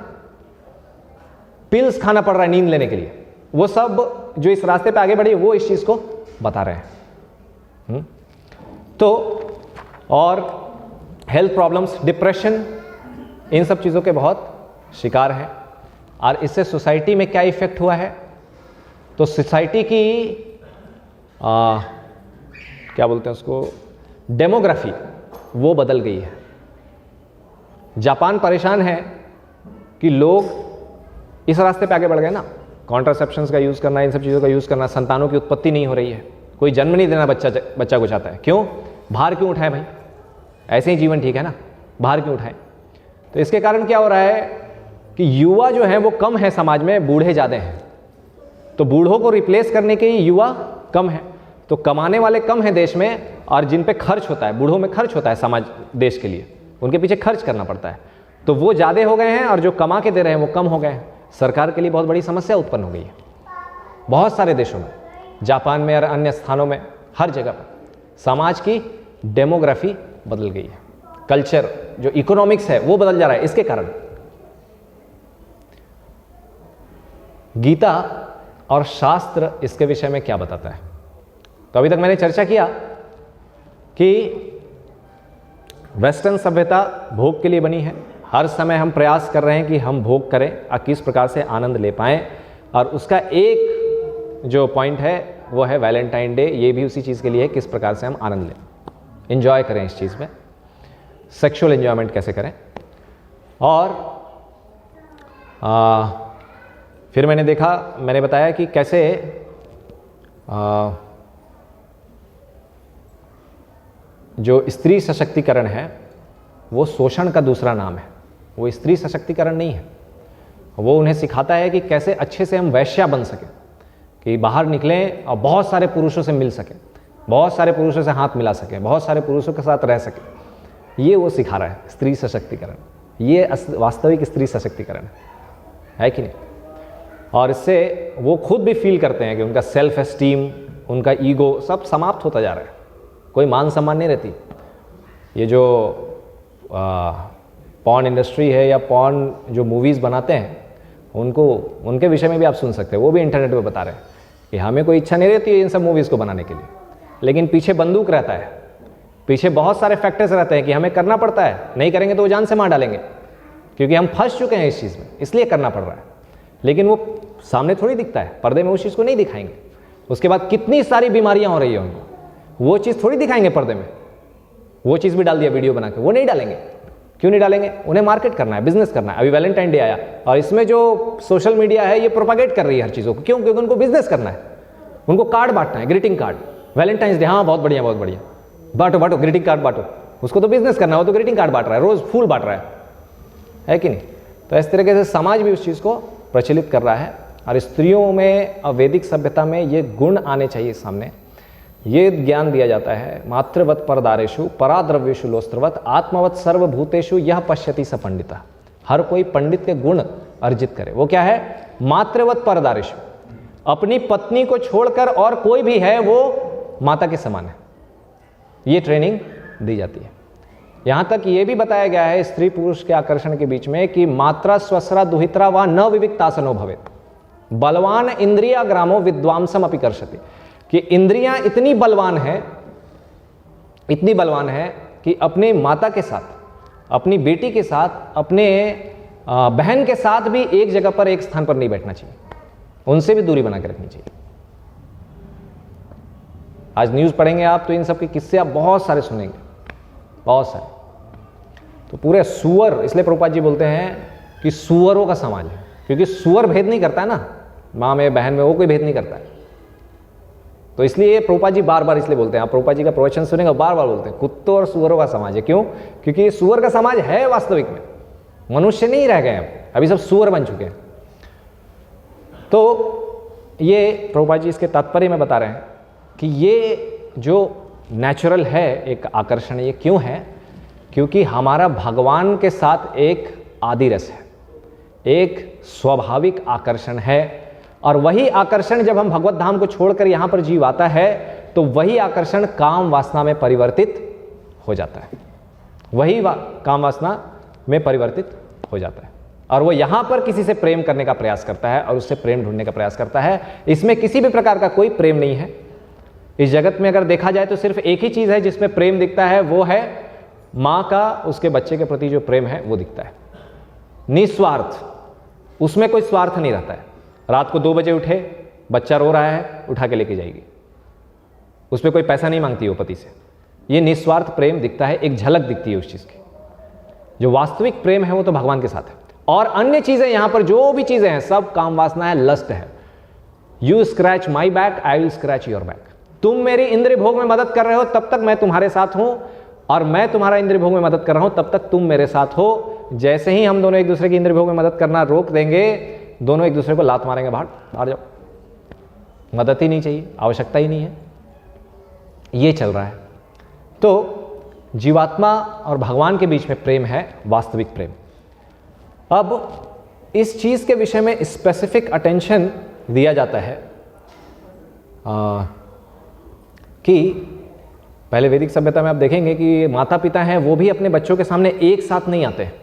पिल्स खाना पड़ रहा है नींद लेने के लिए। वो सब जो इस रास्ते पे आगे बढ़ी वो इस चीज को बता रहे हैं। तो और हेल्थ प्रॉब्लम्स, डिप्रेशन, इन सब चीज़ों के बहुत शिकार हैं। और इससे सोसाइटी में क्या इफेक्ट हुआ है? तो सोसाइटी की क्या बोलते हैं उसको, डेमोग्राफी, वो बदल गई है। जापान परेशान है कि लोग इस रास्ते पे आगे बढ़ गए ना, कॉन्ट्रासेप्शंस का यूज़ करना, इन सब चीज़ों का यूज़ करना, संतानों की उत्पत्ति नहीं हो रही है, कोई जन्म नहीं देना बच्चा को चाहता है। क्यों? बाहर क्यों उठाए भाई, ऐसे ही जीवन ठीक है ना, बाहर क्यों उठाए? तो इसके कारण क्या हो रहा है कि युवा जो है वो कम है समाज में, बूढ़े ज़्यादा हैं। तो बूढ़ों को रिप्लेस करने के युवा कम है, तो कमाने वाले कम हैं देश में, और जिन पे खर्च होता है, बूढ़ों में खर्च होता है समाज देश के लिए, उनके पीछे खर्च करना पड़ता है, तो वो ज़्यादा हो गए हैं, और जो कमा के दे रहे हैं वो कम हो गए हैं। सरकार के लिए बहुत बड़ी समस्या उत्पन्न हो गई है बहुत सारे देशों में, जापान में और अन्य स्थानों में, हर जगह पर समाज की डेमोग्राफी बदल गई है, कल्चर जो इकोनॉमिक्स है वो बदल जा रहा है इसके कारण। गीता और शास्त्र इसके विषय में क्या बताता है? तो अभी तक मैंने चर्चा किया कि वेस्टर्न सभ्यता भोग के लिए बनी है, हर समय हम प्रयास कर रहे हैं कि हम भोग करें और किस प्रकार से आनंद ले पाएं, और उसका एक जो पॉइंट है वो है वैलेंटाइन डे। ये भी उसी चीज़ के लिए है, किस प्रकार से हम आनंद लें, एंजॉय करें इस चीज़ में, सेक्सुअल एंजॉयमेंट कैसे करें। और फिर मैंने बताया कि कैसे जो स्त्री सशक्तिकरण है वो शोषण का दूसरा नाम है, वो स्त्री सशक्तिकरण नहीं है। वो उन्हें सिखाता है कि कैसे अच्छे से हम वैश्या बन सकें, कि बाहर निकलें और बहुत सारे पुरुषों से मिल सकें, बहुत सारे पुरुषों से हाथ मिला सकें, बहुत सारे पुरुषों के साथ रह सकें। ये वो सिखा रहा है स्त्री सशक्तिकरण। ये वास्तविक स्त्री सशक्तिकरण है कि नहीं? और इससे वो खुद भी फील करते हैं कि उनका सेल्फ एस्टीम, उनका ईगो सब समाप्त होता जा रहा है, कोई मान सम्मान नहीं रहती। ये जो पॉर्न इंडस्ट्री है या पॉर्न जो मूवीज़ बनाते हैं, उनके विषय में भी आप सुन सकते हैं, वो भी इंटरनेट पे बता रहे हैं कि हमें कोई इच्छा नहीं रहती है इन सब मूवीज़ को बनाने के लिए, लेकिन पीछे बंदूक रहता है, पीछे बहुत सारे फैक्टर्स रहते हैं कि हमें करना पड़ता है, नहीं करेंगे तो वो जान से मार डालेंगे, क्योंकि हम फंस चुके हैं इस चीज़ में, इसलिए करना पड़ रहा है। लेकिन वो सामने थोड़ी दिखता है, पर्दे में उस चीज़ को नहीं दिखाएंगे। उसके बाद कितनी सारी बीमारियां हो रही है उनको, वो चीज़ थोड़ी दिखाएंगे पर्दे में। वो चीज़ भी डाल दिया वीडियो बना के, वो नहीं डालेंगे। क्यों नहीं डालेंगे? उन्हें मार्केट करना है, बिजनेस करना है। अभी वैलेंटाइन डे आया और इसमें जो सोशल मीडिया है ये प्रोपागेट कर रही है हर चीज़ों को। क्यों? क्योंकि उनको बिजनेस करना है, उनको कार्ड बांटना है, ग्रीटिंग कार्ड। वैलेंटाइंस डे, हाँ बहुत बढ़िया बहुत बढ़िया, बांटो बांटो ग्रीटिंग कार्ड बांटो। उसको तो बिजनेस करना है, वो तो ग्रीटिंग कार्ड बांट रहा है, रोज फूल बांट रहा है कि नहीं? तो इस तरीके से समाज भी उस चीज़ को प्रचलित कर रहा है। और स्त्रियों में वैदिक सभ्यता में ये गुण आने चाहिए सामने, ये ज्ञान दिया जाता है। मातृवत परदारेषु पराद्रव्येषु लोस्त्रवत आत्मवत सर्वभूतेषु यह पश्यति स पंडिता। हर कोई पंडित के गुण अर्जित करे। वो क्या है? मातृवत परदारेषु, अपनी पत्नी को छोड़कर और कोई भी है वो माता के समान है, ये ट्रेनिंग दी जाती है। यहां तक ये भी बताया गया है स्त्री पुरुष के आकर्षण के बीच में कि मात्रा स्वसरा दुहित्रा व न विविक्तासनो भवेत्, बलवान इंद्रिया ग्रामो विद्वांसम अपि कर्षति, कि इंद्रियां इतनी बलवान है कि अपने माता के साथ, अपनी बेटी के साथ, अपने बहन के साथ भी एक जगह पर, एक स्थान पर नहीं बैठना चाहिए, उनसे भी दूरी बना के रखनी चाहिए। आज न्यूज़ पढ़ेंगे आप तो इन सब के किस्से आप बहुत सारे सुनेंगे, बहुत सारे। तो पूरे सुअर, इसलिए प्रभुपाद जी बोलते हैं कि सुअरों का समाज है, क्योंकि सुअर भेद नहीं करता है ना, माँ में बहन में वो कोई भेद नहीं करता है। तो इसलिए प्रभुपाद जी बार बार इसलिए बोलते हैं, आप प्रभुपाद जी का प्रवचन सुनेंगे बार बार बोलते हैं कुत्तों और सुअरों का समाज है। क्यों? क्योंकि सुअर का समाज है वास्तविक में, मनुष्य नहीं रह गए अभी सब सुअर बन चुके हैं। तो ये प्रभुपाद जी इसके तात्पर्य में बता रहे हैं कि ये जो नेचुरल है एक आकर्षण, ये क्यों है? क्योंकि हमारा भगवान के साथ एक आदि रस है, एक स्वाभाविक आकर्षण है। और वही आकर्षण जब हम भगवत धाम को छोड़कर यहाँ पर जीव आता है तो वही आकर्षण काम वासना में परिवर्तित हो जाता है, वही काम वासना में परिवर्तित हो जाता है। और वो यहाँ पर किसी से प्रेम करने का प्रयास करता है और उससे प्रेम ढूंढने का प्रयास करता है। इसमें किसी भी प्रकार का कोई प्रेम नहीं है। इस जगत में अगर देखा जाए तो सिर्फ एक ही चीज़ है जिसमें प्रेम दिखता है, वो है माँ का उसके बच्चे के प्रति जो प्रेम है वो दिखता है, निस्वार्थ। उसमें कोई स्वार्थ नहीं रहता है। रात को 2 बजे उठे, बच्चा रो रहा है, उठा के लेके जाएगी, उसमें कोई पैसा नहीं मांगती हो पति से। ये निस्वार्थ प्रेम दिखता है, एक झलक दिखती है उस चीज़ की। जो वास्तविक प्रेम है वो तो भगवान के साथ है। और अन्य चीज़ें यहाँ पर जो भी चीज़ें हैं सब काम वासना है, लस्ट है। You scratch my back, I will scratch your back. तुम मेरी इंद्रिय भोग में मदद कर रहे हो तब तक मैं तुम्हारे साथ हूं, और मैं तुम्हारा इंद्रिय भोग में मदद कर रहा हूं तब तक तुम मेरे साथ हो। जैसे ही हम दोनों एक दूसरे की इंद्रिय भोग में मदद करना रोक देंगे, दोनों एक दूसरे को लात मारेंगे, बाहर जाओ, मदद ही नहीं चाहिए, आवश्यकता ही नहीं है। ये चल रहा है। तो जीवात्मा और भगवान के बीच में प्रेम है, वास्तविक प्रेम। अब इस चीज के विषय में स्पेसिफिक अटेंशन दिया जाता है कि पहले वैदिक सभ्यता में आप देखेंगे कि माता पिता हैं वो भी अपने बच्चों के सामने एक साथ नहीं आते हैं,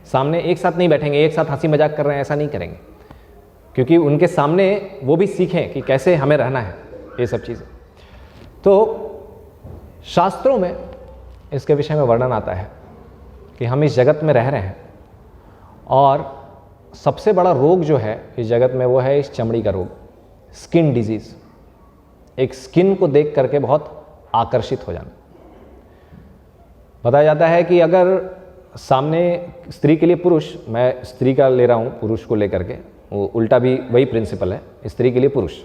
सामने एक साथ नहीं बैठेंगे, एक साथ हंसी मजाक कर रहे हैं, ऐसा नहीं करेंगे, क्योंकि उनके सामने वो भी सीखें कि कैसे हमें रहना है, ये सब चीज़ें। तो शास्त्रों में इसके विषय में वर्णन आता है कि हम इस जगत में रह रहे हैं और सबसे बड़ा रोग जो है इस जगत में वो है इस चमड़ी का रोग, स्किन डिजीज। एक स्किन को देख करके बहुत आकर्षित हो जाना। बताया जाता है कि अगर सामने स्त्री के लिए पुरुष, मैं स्त्री का ले रहा हूँ पुरुष को लेकर के, वो उल्टा भी वही प्रिंसिपल है, स्त्री के लिए पुरुष।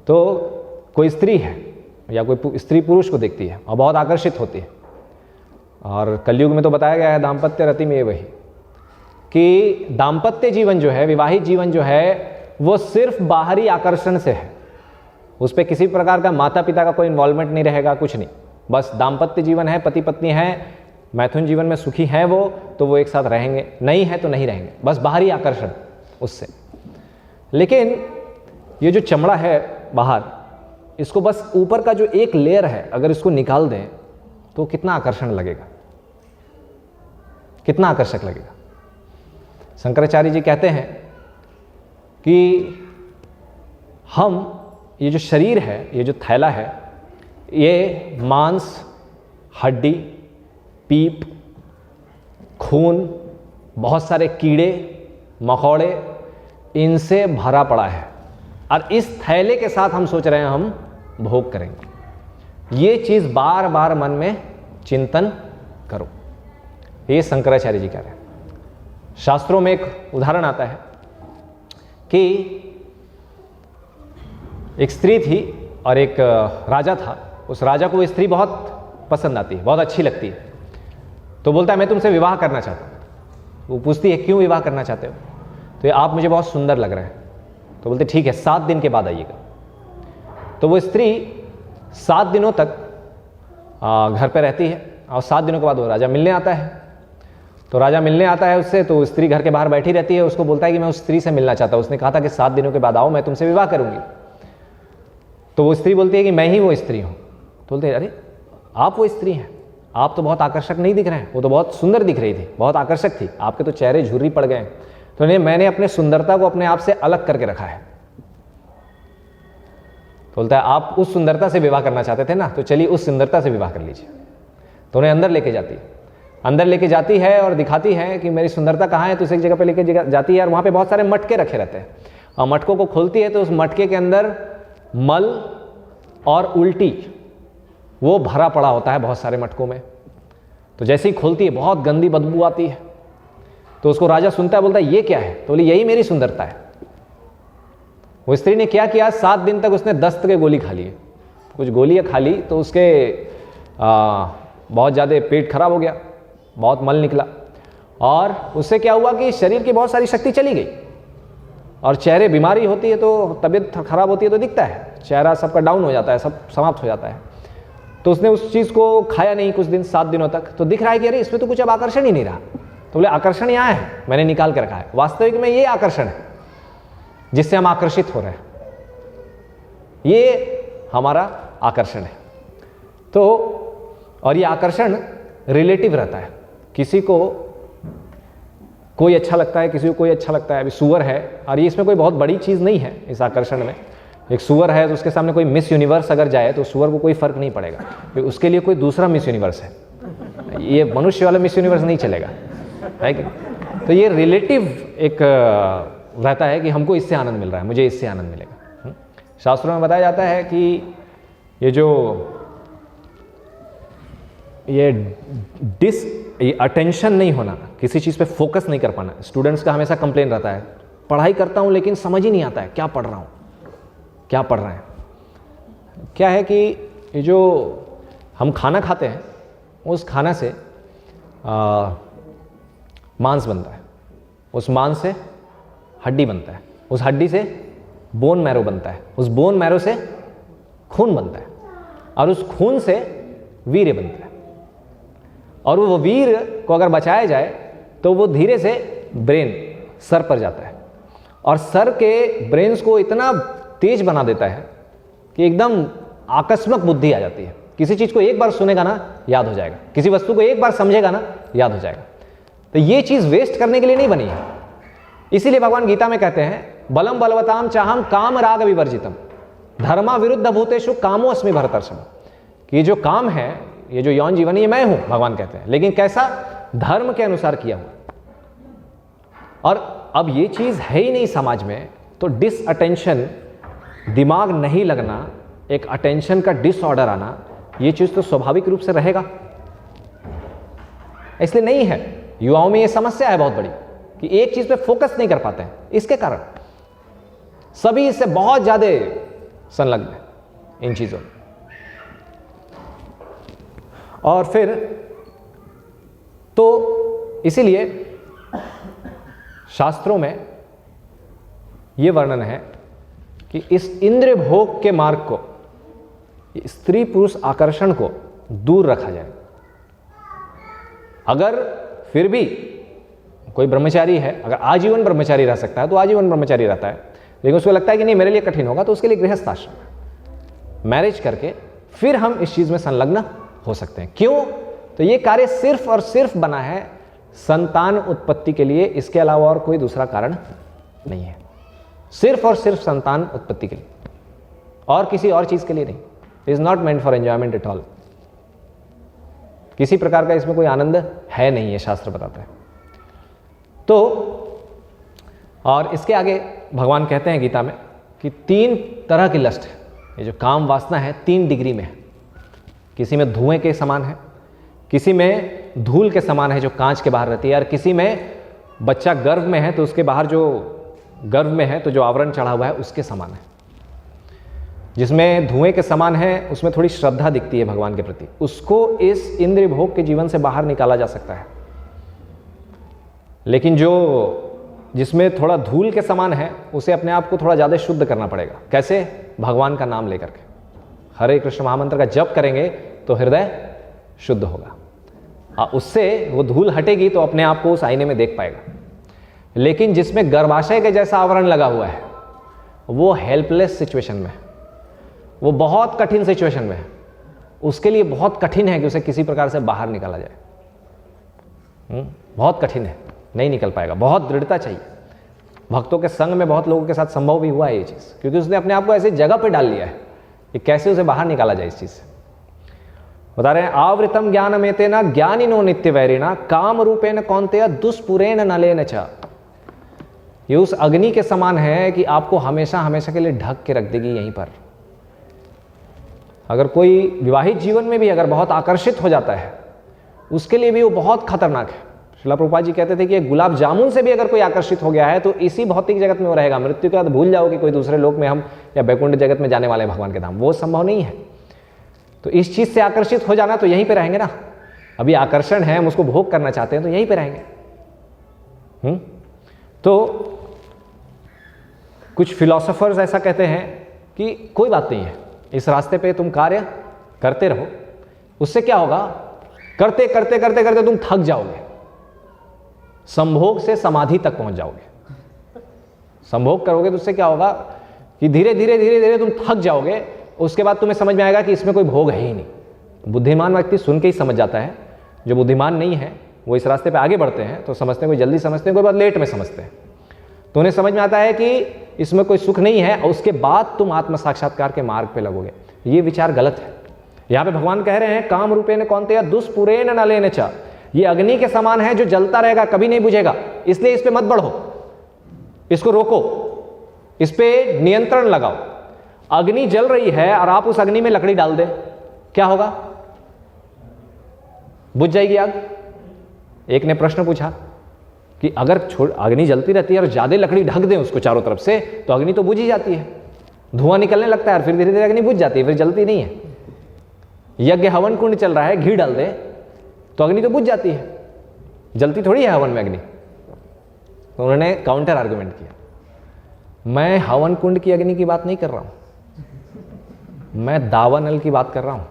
तो कोई स्त्री है या कोई स्त्री पुरुष को देखती है और बहुत आकर्षित होती है। और कलयुग में तो बताया गया है दाम्पत्य रति में वही कि दाम्पत्य जीवन जो है, विवाहित जीवन जो है, वो सिर्फ बाहरी आकर्षण से है, उस पर किसी प्रकार का माता पिता का कोई इन्वॉल्वमेंट नहीं रहेगा, कुछ नहीं। बस दाम्पत्य जीवन है, पति पत्नी है, मैथुन जीवन में सुखी है वो तो वो एक साथ रहेंगे, नहीं है तो नहीं रहेंगे, बस बाहरी आकर्षण उससे। लेकिन ये जो चमड़ा है बाहर, इसको बस ऊपर का जो एक लेयर है अगर इसको निकाल दें तो कितना आकर्षण लगेगा, कितना आकर्षक लगेगा। शंकराचार्य जी कहते हैं कि हम ये जो शरीर है, ये जो थैला है, ये मांस, हड्डी, पीप, खून, बहुत सारे कीड़े मकोड़े, इनसे भरा पड़ा है। और इस थैले के साथ हम सोच रहे हैं हम भोग करेंगे। ये चीज़ बार बार मन में चिंतन करो। ये शंकराचार्य जी कह रहे हैं। शास्त्रों में एक उदाहरण आता है कि एक स्त्री थी और एक राजा था। उस राजा को वो स्त्री बहुत पसंद आती है, बहुत अच्छी लगती है। तो बोलता है मैं तुमसे विवाह करना चाहता हूँ। वो पूछती है क्यों विवाह करना चाहते हो? तो ये आप मुझे बहुत सुंदर लग रहे हैं। तो बोलते ठीक है, 7 दिन के बाद आइएगा। तो वो स्त्री 7 दिनों तक घर पे रहती है और 7 दिनों के बाद वो राजा मिलने आता है। तो राजा मिलने आता है उससे, तो स्त्री घर के बाहर बैठी रहती है। उसको बोलता है कि मैं उस स्त्री से मिलना चाहता हूँ, उसने कहा था कि 7 दिनों के बाद आओ, मैं तुमसे विवाह करूंगी। तो वो स्त्री बोलती है कि मैं ही वो स्त्री हूँ। तो बोलते हैं अरे आप वो स्त्री हैं, आप तो बहुत आकर्षक नहीं दिख रहे हैं। वो तो बहुत सुंदर दिख रही थी, बहुत आकर्षक थी, आपके तो चेहरे झुर्री पड़ गए। तो नहीं, मैंने अपने सुंदरता को अपने आप से अलग करके रखा है। तो बोलता है आप उस सुंदरता से विवाह करना चाहते थे ना, तो चलिए उस सुंदरता से विवाह कर लीजिए। तो उन्हें अंदर लेके जाती है। अंदर लेके जाती है और दिखाती है कि मेरी सुंदरता कहाँ है। तो उस एक जगह पे लेके जाती है और वहाँ पे बहुत सारे मटके रखे रहते हैं। और मटकों को खोलती है तो उस मटके के अंदर मल और उल्टी वो भरा पड़ा होता है बहुत सारे मटकों में। तो जैसे ही खोलती है बहुत गंदी बदबू आती है। तो उसको राजा सुनता है, बोलता है ये क्या है? तो बोली यही मेरी सुंदरता है। वो स्त्री ने क्या किया, 7 दिन तक उसने दस्त के गोली खा लिए। कुछ गोलियां खा ली तो उसके बहुत ज़्यादा पेट खराब हो गया, बहुत मल निकला। और उससे क्या हुआ कि शरीर की बहुत सारी शक्ति चली गई। और चेहरे, बीमारी होती है तो तबीयत खराब होती है तो दिखता है, चेहरा सबका डाउन हो जाता है, सब समाप्त हो जाता है। तो उसने उस चीज़ को खाया नहीं कुछ दिन, 7 दिनों तक। तो दिख रहा है कि अरे इसमें तो कुछ अब आकर्षण ही नहीं रहा। तो बोले आकर्षण यहाँ है, मैंने निकाल के रखा है। वास्तविक में ये आकर्षण है जिससे हम आकर्षित हो रहे हैं, ये हमारा आकर्षण है। तो और ये आकर्षण रिलेटिव रहता है। किसी को कोई अच्छा लगता है, किसी को कोई अच्छा लगता है। अभी सुअर है और ये इसमें कोई बहुत बड़ी चीज़ नहीं है इस आकर्षण में। एक सुअर है तो उसके सामने कोई मिस यूनिवर्स अगर जाए तो सुअर को कोई फर्क नहीं पड़ेगा, क्योंकि उसके लिए कोई दूसरा मिस यूनिवर्स है। ये मनुष्य वाला मिस यूनिवर्स नहीं चलेगा, है कि? तो ये रिलेटिव एक रहता है कि हमको इससे आनंद मिल रहा है, मुझे इससे आनंद मिलेगा। शास्त्रों में बताया जाता है कि ये अटेंशन नहीं होना, किसी चीज़ पे फोकस नहीं कर पाना। स्टूडेंट्स का हमेशा कंप्लेन रहता है, पढ़ाई करता हूँ लेकिन समझ ही नहीं आता है क्या पढ़ रहा हूँ, क्या पढ़ रहे हैं। क्या है कि ये जो हम खाना खाते हैं उस खाना से मांस बनता है, उस मांस से हड्डी बनता है, उस हड्डी से बोन मैरो बनता है, उस बोन मैरो से खून बनता है, और उस खून से वीर्य बनता है। और वो वीर को अगर बचाया जाए तो वो धीरे से ब्रेन सर पर जाता है और सर के ब्रेन्स को इतना तेज बना देता है कि एकदम आकस्मिक बुद्धि आ जाती है। किसी चीज़ को एक बार सुनेगा ना याद हो जाएगा, किसी वस्तु को एक बार समझेगा ना याद हो जाएगा। तो ये चीज़ वेस्ट करने के लिए नहीं बनी है। इसीलिए भगवान गीता में कहते हैं बलम बलवताम चाहम काम राग विवर्जितम धर्मा विरुद्ध भूतेषु कामो अस्मि भरतर्षभ। कि जो काम है, ये जो यौन जीवन है, ये मैं हूं, भगवान कहते हैं, लेकिन कैसा? धर्म के अनुसार किया हुआ। और अब ये चीज है ही नहीं समाज में, तो डिसअटेंशन, दिमाग नहीं लगना, एक अटेंशन का डिसऑर्डर आना, ये चीज तो स्वाभाविक रूप से रहेगा। इसलिए नहीं है, युवाओं में ये समस्या है बहुत बड़ी कि एक चीज पे फोकस नहीं कर पाते हैं। इसके कारण सभी इससे बहुत ज्यादा संलग्न है इन चीजों में। और फिर तो इसीलिए शास्त्रों में यह वर्णन है कि इस इंद्रिय भोग के मार्ग को, स्त्री पुरुष आकर्षण को दूर रखा जाए। अगर फिर भी कोई ब्रह्मचारी है, अगर आजीवन ब्रह्मचारी रह सकता है तो आजीवन ब्रह्मचारी रहता है, लेकिन उसको लगता है कि नहीं मेरे लिए कठिन होगा, तो उसके लिए गृहस्थ आश्रम, मैरिज करके फिर हम इस चीज में संलग्न हो सकते हैं। क्यों? तो ये कार्य सिर्फ और सिर्फ बना है संतान उत्पत्ति के लिए, इसके अलावा और कोई दूसरा कारण नहीं है। सिर्फ और सिर्फ संतान उत्पत्ति के लिए। और किसी और चीज के लिए नहीं। It is not meant for enjoyment at all. किसी प्रकार का इसमें कोई आनंद है नहीं, ये शास्त्र बताता है। तो और इसके आगे भगवान कहते हैं गीता में कि 3 तरह की लस्ट है। ये जो काम वासना है 3 डिग्री में है। किसी में धुएं के समान है, किसी में धूल के समान है जो कांच के बाहर रहती है, और किसी में बच्चा गर्भ में है तो उसके बाहर जो गर्भ में है तो जो आवरण चढ़ा हुआ है उसके समान है। जिसमें धुएं के समान है उसमें थोड़ी श्रद्धा दिखती है भगवान के प्रति, उसको इस इंद्रिय भोग के जीवन से बाहर निकाला जा सकता है। लेकिन जो जिसमें थोड़ा धूल के समान है उसे अपने आप को थोड़ा ज़्यादा शुद्ध करना पड़ेगा। कैसे? भगवान का नाम लेकर के, हरे कृष्ण महामंत्र का जप करेंगे तो हृदय शुद्ध होगा, उससे वो धूल हटेगी तो अपने आप को उस आईने में देख पाएगा। लेकिन जिसमें गर्भाशय के जैसा आवरण लगा हुआ है वो हेल्पलेस सिचुएशन में, वो बहुत कठिन सिचुएशन में है, उसके लिए बहुत कठिन है कि उसे किसी प्रकार से बाहर निकाला जाए। बहुत कठिन है, नहीं निकल पाएगा, बहुत दृढ़ता चाहिए। भक्तों के संग में बहुत लोगों के साथ संभव भी हुआ है ये चीज़, क्योंकि उसने अपने आप को ऐसी जगह पे डाल लिया है कि कैसे उसे बाहर निकाला जाए इस चीज़ से। बता रहे हैं आवृतम ज्ञानमेतेन ज्ञानिनो नित्य वैरिणा काम रूपेण कौन्तेय दुष्पुरेण नलेन च। ये उस अग्नि के समान है कि आपको हमेशा हमेशा के लिए ढक के रख देगी यहीं पर। अगर कोई विवाहित जीवन में भी अगर बहुत आकर्षित हो जाता है उसके लिए भी वो बहुत खतरनाक है। श्रील प्रभुपाद जी कहते थे कि गुलाब जामुन से भी अगर कोई आकर्षित हो गया है तो इसी भौतिक जगत में वो रहेगा, मृत्यु के बाद भूल जाओ कि कोई दूसरे लोक में हम या वैकुंठ जगत में जाने वाले हैं भगवान के धाम, वो संभव नहीं है। तो इस चीज से आकर्षित हो जाना तो यहीं पे रहेंगे ना। अभी आकर्षण है, हम उसको भोग करना चाहते हैं तो यहीं पे रहेंगे। तो कुछ फिलोसोफर्स ऐसा कहते हैं कि कोई बात नहीं है, इस रास्ते पे तुम कार्य करते रहो, उससे क्या होगा, करते करते करते करते तुम थक जाओगे, संभोग से समाधि तक पहुंच जाओगे। संभोग करोगे तो उससे क्या होगा कि धीरे धीरे धीरे धीरे तुम थक जाओगे, उसके बाद तुम्हें समझ में आएगा कि इसमें कोई भोग है ही नहीं। बुद्धिमान व्यक्ति सुन के ही समझ जाता है, जो बुद्धिमान नहीं है वो इस रास्ते पे आगे बढ़ते हैं तो समझते हैं, कोई जल्दी समझते हैं, कोई बात लेट में समझते हैं, तो उन्हें समझ में आता है कि इसमें कोई सुख नहीं है, और उसके बाद तुम आत्म साक्षात्कार के मार्ग पे लगोगे। ये विचार गलत है। यहाँ पे भगवान कह रहे हैं काम रूपेण कौन्तेय दुष्पुरेण नलेन च, ये अग्नि के समान है जो जलता रहेगा, कभी नहीं बुझेगा, इसलिए इस पे मत बढ़ो, इसको रोको, इस पे नियंत्रण लगाओ। अग्नि जल रही है और आप उस अग्नि में लकड़ी डाल दे, क्या होगा? बुझ जाएगी आग। एक ने प्रश्न पूछा कि अगर अग्नि जलती रहती है और ज्यादा लकड़ी ढक दें उसको चारों तरफ से तो अग्नि तो बुझ ही जाती है, धुआं निकलने लगता है और फिर धीरे धीरे अग्नि बुझ जाती है, फिर जलती नहीं है। यज्ञ हवन कुंड चल रहा है, घी डाल दे तो अग्नि तो बुझ जाती है, जलती थोड़ी है हवन में अग्नि। तो उन्होंने काउंटर आर्गुमेंट किया, मैं हवन कुंड की अग्नि की बात नहीं कर रहा हूं, मैं दावानल की बात कर रहा हूं।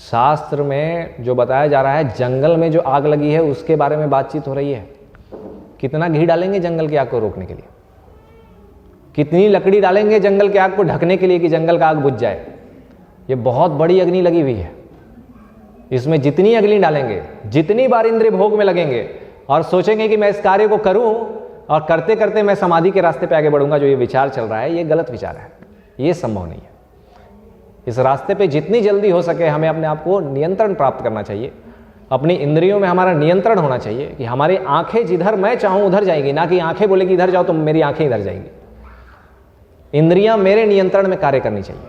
शास्त्र में जो बताया जा रहा है, जंगल में जो आग लगी है उसके बारे में बातचीत हो रही है। कितना घी डालेंगे जंगल की आग को रोकने के लिए, कितनी लकड़ी डालेंगे जंगल की आग को ढकने के लिए कि जंगल का आग बुझ जाए। ये बहुत बड़ी अग्नि लगी हुई है, इसमें जितनी अग्नि डालेंगे, जितनी बार इंद्रिय भोग में लगेंगे और सोचेंगे कि मैं इस कार्य को करूं और करते करते मैं समाधि के रास्ते पे आगे बढ़ूंगा, जो ये विचार चल रहा है ये गलत विचार है, ये संभव नहीं है। इस रास्ते पे जितनी जल्दी हो सके हमें अपने आप को नियंत्रण प्राप्त करना चाहिए, अपनी इंद्रियों में हमारा नियंत्रण होना चाहिए कि हमारी आंखें जिधर मैं चाहूं उधर जाएंगी, ना कि आंखें बोलेगी इधर जाओ तो मेरी आंखें इधर जाएंगी। इंद्रियां मेरे नियंत्रण में कार्य करनी चाहिए,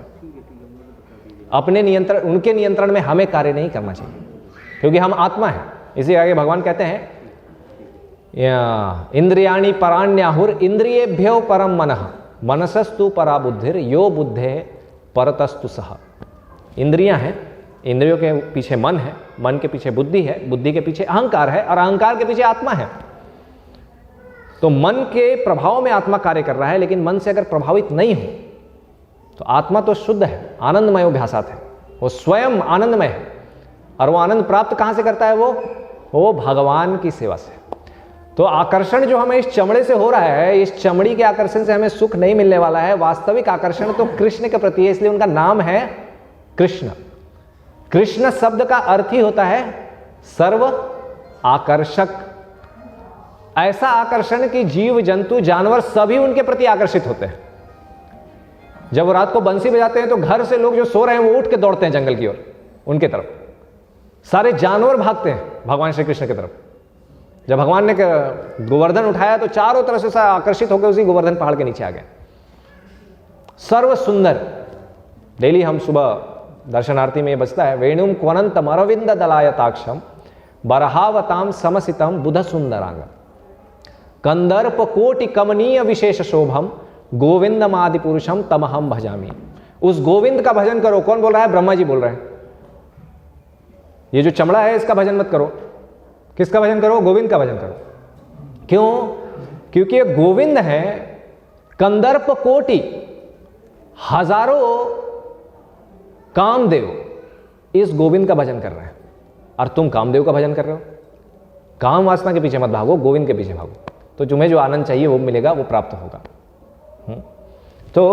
अपने नियंत्रण, उनके नियंत्रण में हमें कार्य नहीं करना चाहिए, क्योंकि हम आत्मा है। इसी आगे भगवान कहते हैं इंद्रियाणि पराण्याहुर इंद्रियेभ्यो परम मनः मनसस्तु परा बुद्धिर यो बुद्धे परतस्तु सह। इंद्रियां हैं, इंद्रियों के पीछे मन है, मन के पीछे बुद्धि है, बुद्धि के पीछे अहंकार है और अहंकार के पीछे आत्मा है। तो मन के प्रभाव में आत्मा कार्य कर रहा है, लेकिन मन से अगर प्रभावित नहीं हो तो आत्मा तो शुद्ध है, आनंदमय भासात है, वो स्वयं आनंदमय है। और वो आनंद प्राप्त कहां से करता है? वो भगवान की सेवा से। तो आकर्षण जो हमें इस चमड़े से हो रहा है, इस चमड़ी के आकर्षण से हमें सुख नहीं मिलने वाला है। वास्तविक आकर्षण तो कृष्ण के प्रति है, इसलिए उनका नाम है कृष्ण। कृष्ण शब्द का अर्थ ही होता है सर्व आकर्षक। ऐसा आकर्षण कि जीव जंतु जानवर सभी उनके प्रति आकर्षित होते हैं। जब वो रात को बंसी बजाते हैं तो घर से लोग जो सो रहे हैं वो उठ के दौड़ते हैं जंगल की ओर, उनके तरफ। सारे जानवर भागते हैं भगवान श्री कृष्ण की तरफ। जब भगवान ने गोवर्धन उठाया तो चारों तरफ से आकर्षित होकर उसी गोवर्धन पहाड़ के नीचे आ गए। सर्व सुंदर, डेली हम सुबह दर्शन आरती में ये बजता है, वेणुम क्वनंतम अरविंद दलायताक्षम बरहावताम समसितम बुध सुंदरांग कंदर्प कोटि कमनीय विशेष शोभम गोविंदम आदि पुरुषम तमहम भजामी। उस गोविंद का भजन करो। कौन बोल रहा है? ब्रह्मा जी बोल रहे हैं। ये जो चमड़ा है इसका भजन मत करो। किसका भजन करो? गोविंद का भजन करो। क्यों? क्योंकि ये गोविंद है, कंदर्प कोटि, हजारों कामदेव इस गोविंद का भजन कर रहे हैं और तुम कामदेव का भजन कर रहे हो। काम वासना के पीछे मत भागो, गोविंद के पीछे भागो, तो तुम्हें जो आनंद चाहिए वो मिलेगा, वो प्राप्त होगा। तो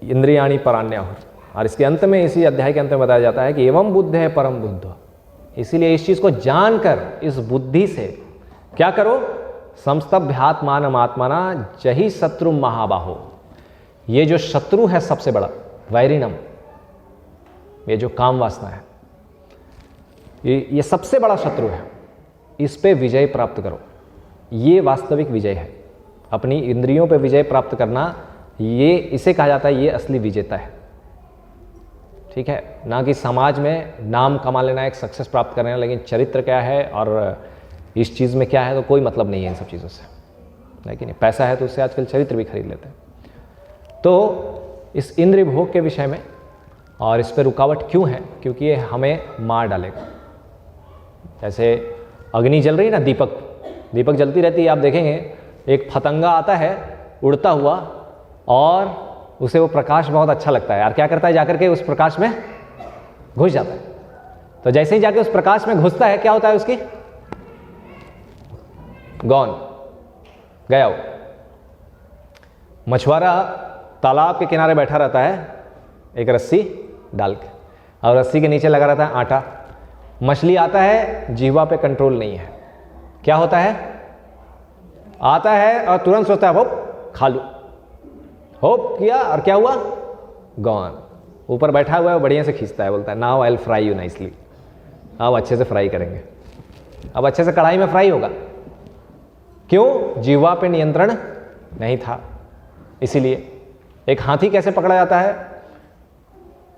इंद्रियाणि परान्याहुर, और इसके अंत में, इसी अध्याय के अंत में बताया जाता है कि एवं बुद्ध है परम बुद्ध। इसीलिए इस चीज को जानकर, इस बुद्धि से क्या करो? संस्तभ्यात्मानम आत्मना जहि शत्रु महाबाहो। ये जो शत्रु है सबसे बड़ा, वैरिणम, ये जो काम वासना है, ये सबसे बड़ा शत्रु है। इस पे विजय प्राप्त करो। ये वास्तविक विजय है। अपनी इंद्रियों पे विजय प्राप्त करना, ये इसे कहा जाता है, ये असली विजेता है। ठीक है, ना कि समाज में नाम कमा लेना, एक सक्सेस प्राप्त करना, लेकिन चरित्र क्या है और इस चीज़ में क्या है तो कोई मतलब नहीं है इन सब चीज़ों से, लेकिन पैसा है तो उससे आजकल चरित्र भी खरीद लेते हैं। तो इस इंद्रिय भोग के विषय में, और इस पर रुकावट क्यों है? क्योंकि ये हमें मार डालेगा। जैसे अग्नि जल रही है ना, दीपक जलती रहती है, आप देखेंगे एक पतंगा आता है उड़ता हुआ और उसे वो प्रकाश बहुत अच्छा लगता है, और क्या करता है? जाकर के उस प्रकाश में घुस जाता है। तो जैसे ही जाके उस प्रकाश में घुसता है, क्या होता है? उसकी गॉन, गया वो। मछुआरा तालाब के किनारे बैठा रहता है, एक रस्सी डाल के, और रस्सी के नीचे लगा रहता है आटा। मछली आता है, जीवा पे कंट्रोल नहीं है, क्या होता है? आता है और तुरंत सोचता है होप खा लूं, होप किया और क्या हुआ? गॉन। ऊपर बैठा हुआ है, बढ़िया से खींचता है, बोलता है now I will fry you nicely. अब अच्छे से फ्राई करेंगे, अब अच्छे से कढ़ाई में फ्राई होगा। क्यों? जीवा पे नियंत्रण नहीं था। इसीलिए एक हाथी कैसे पकड़ा जाता है?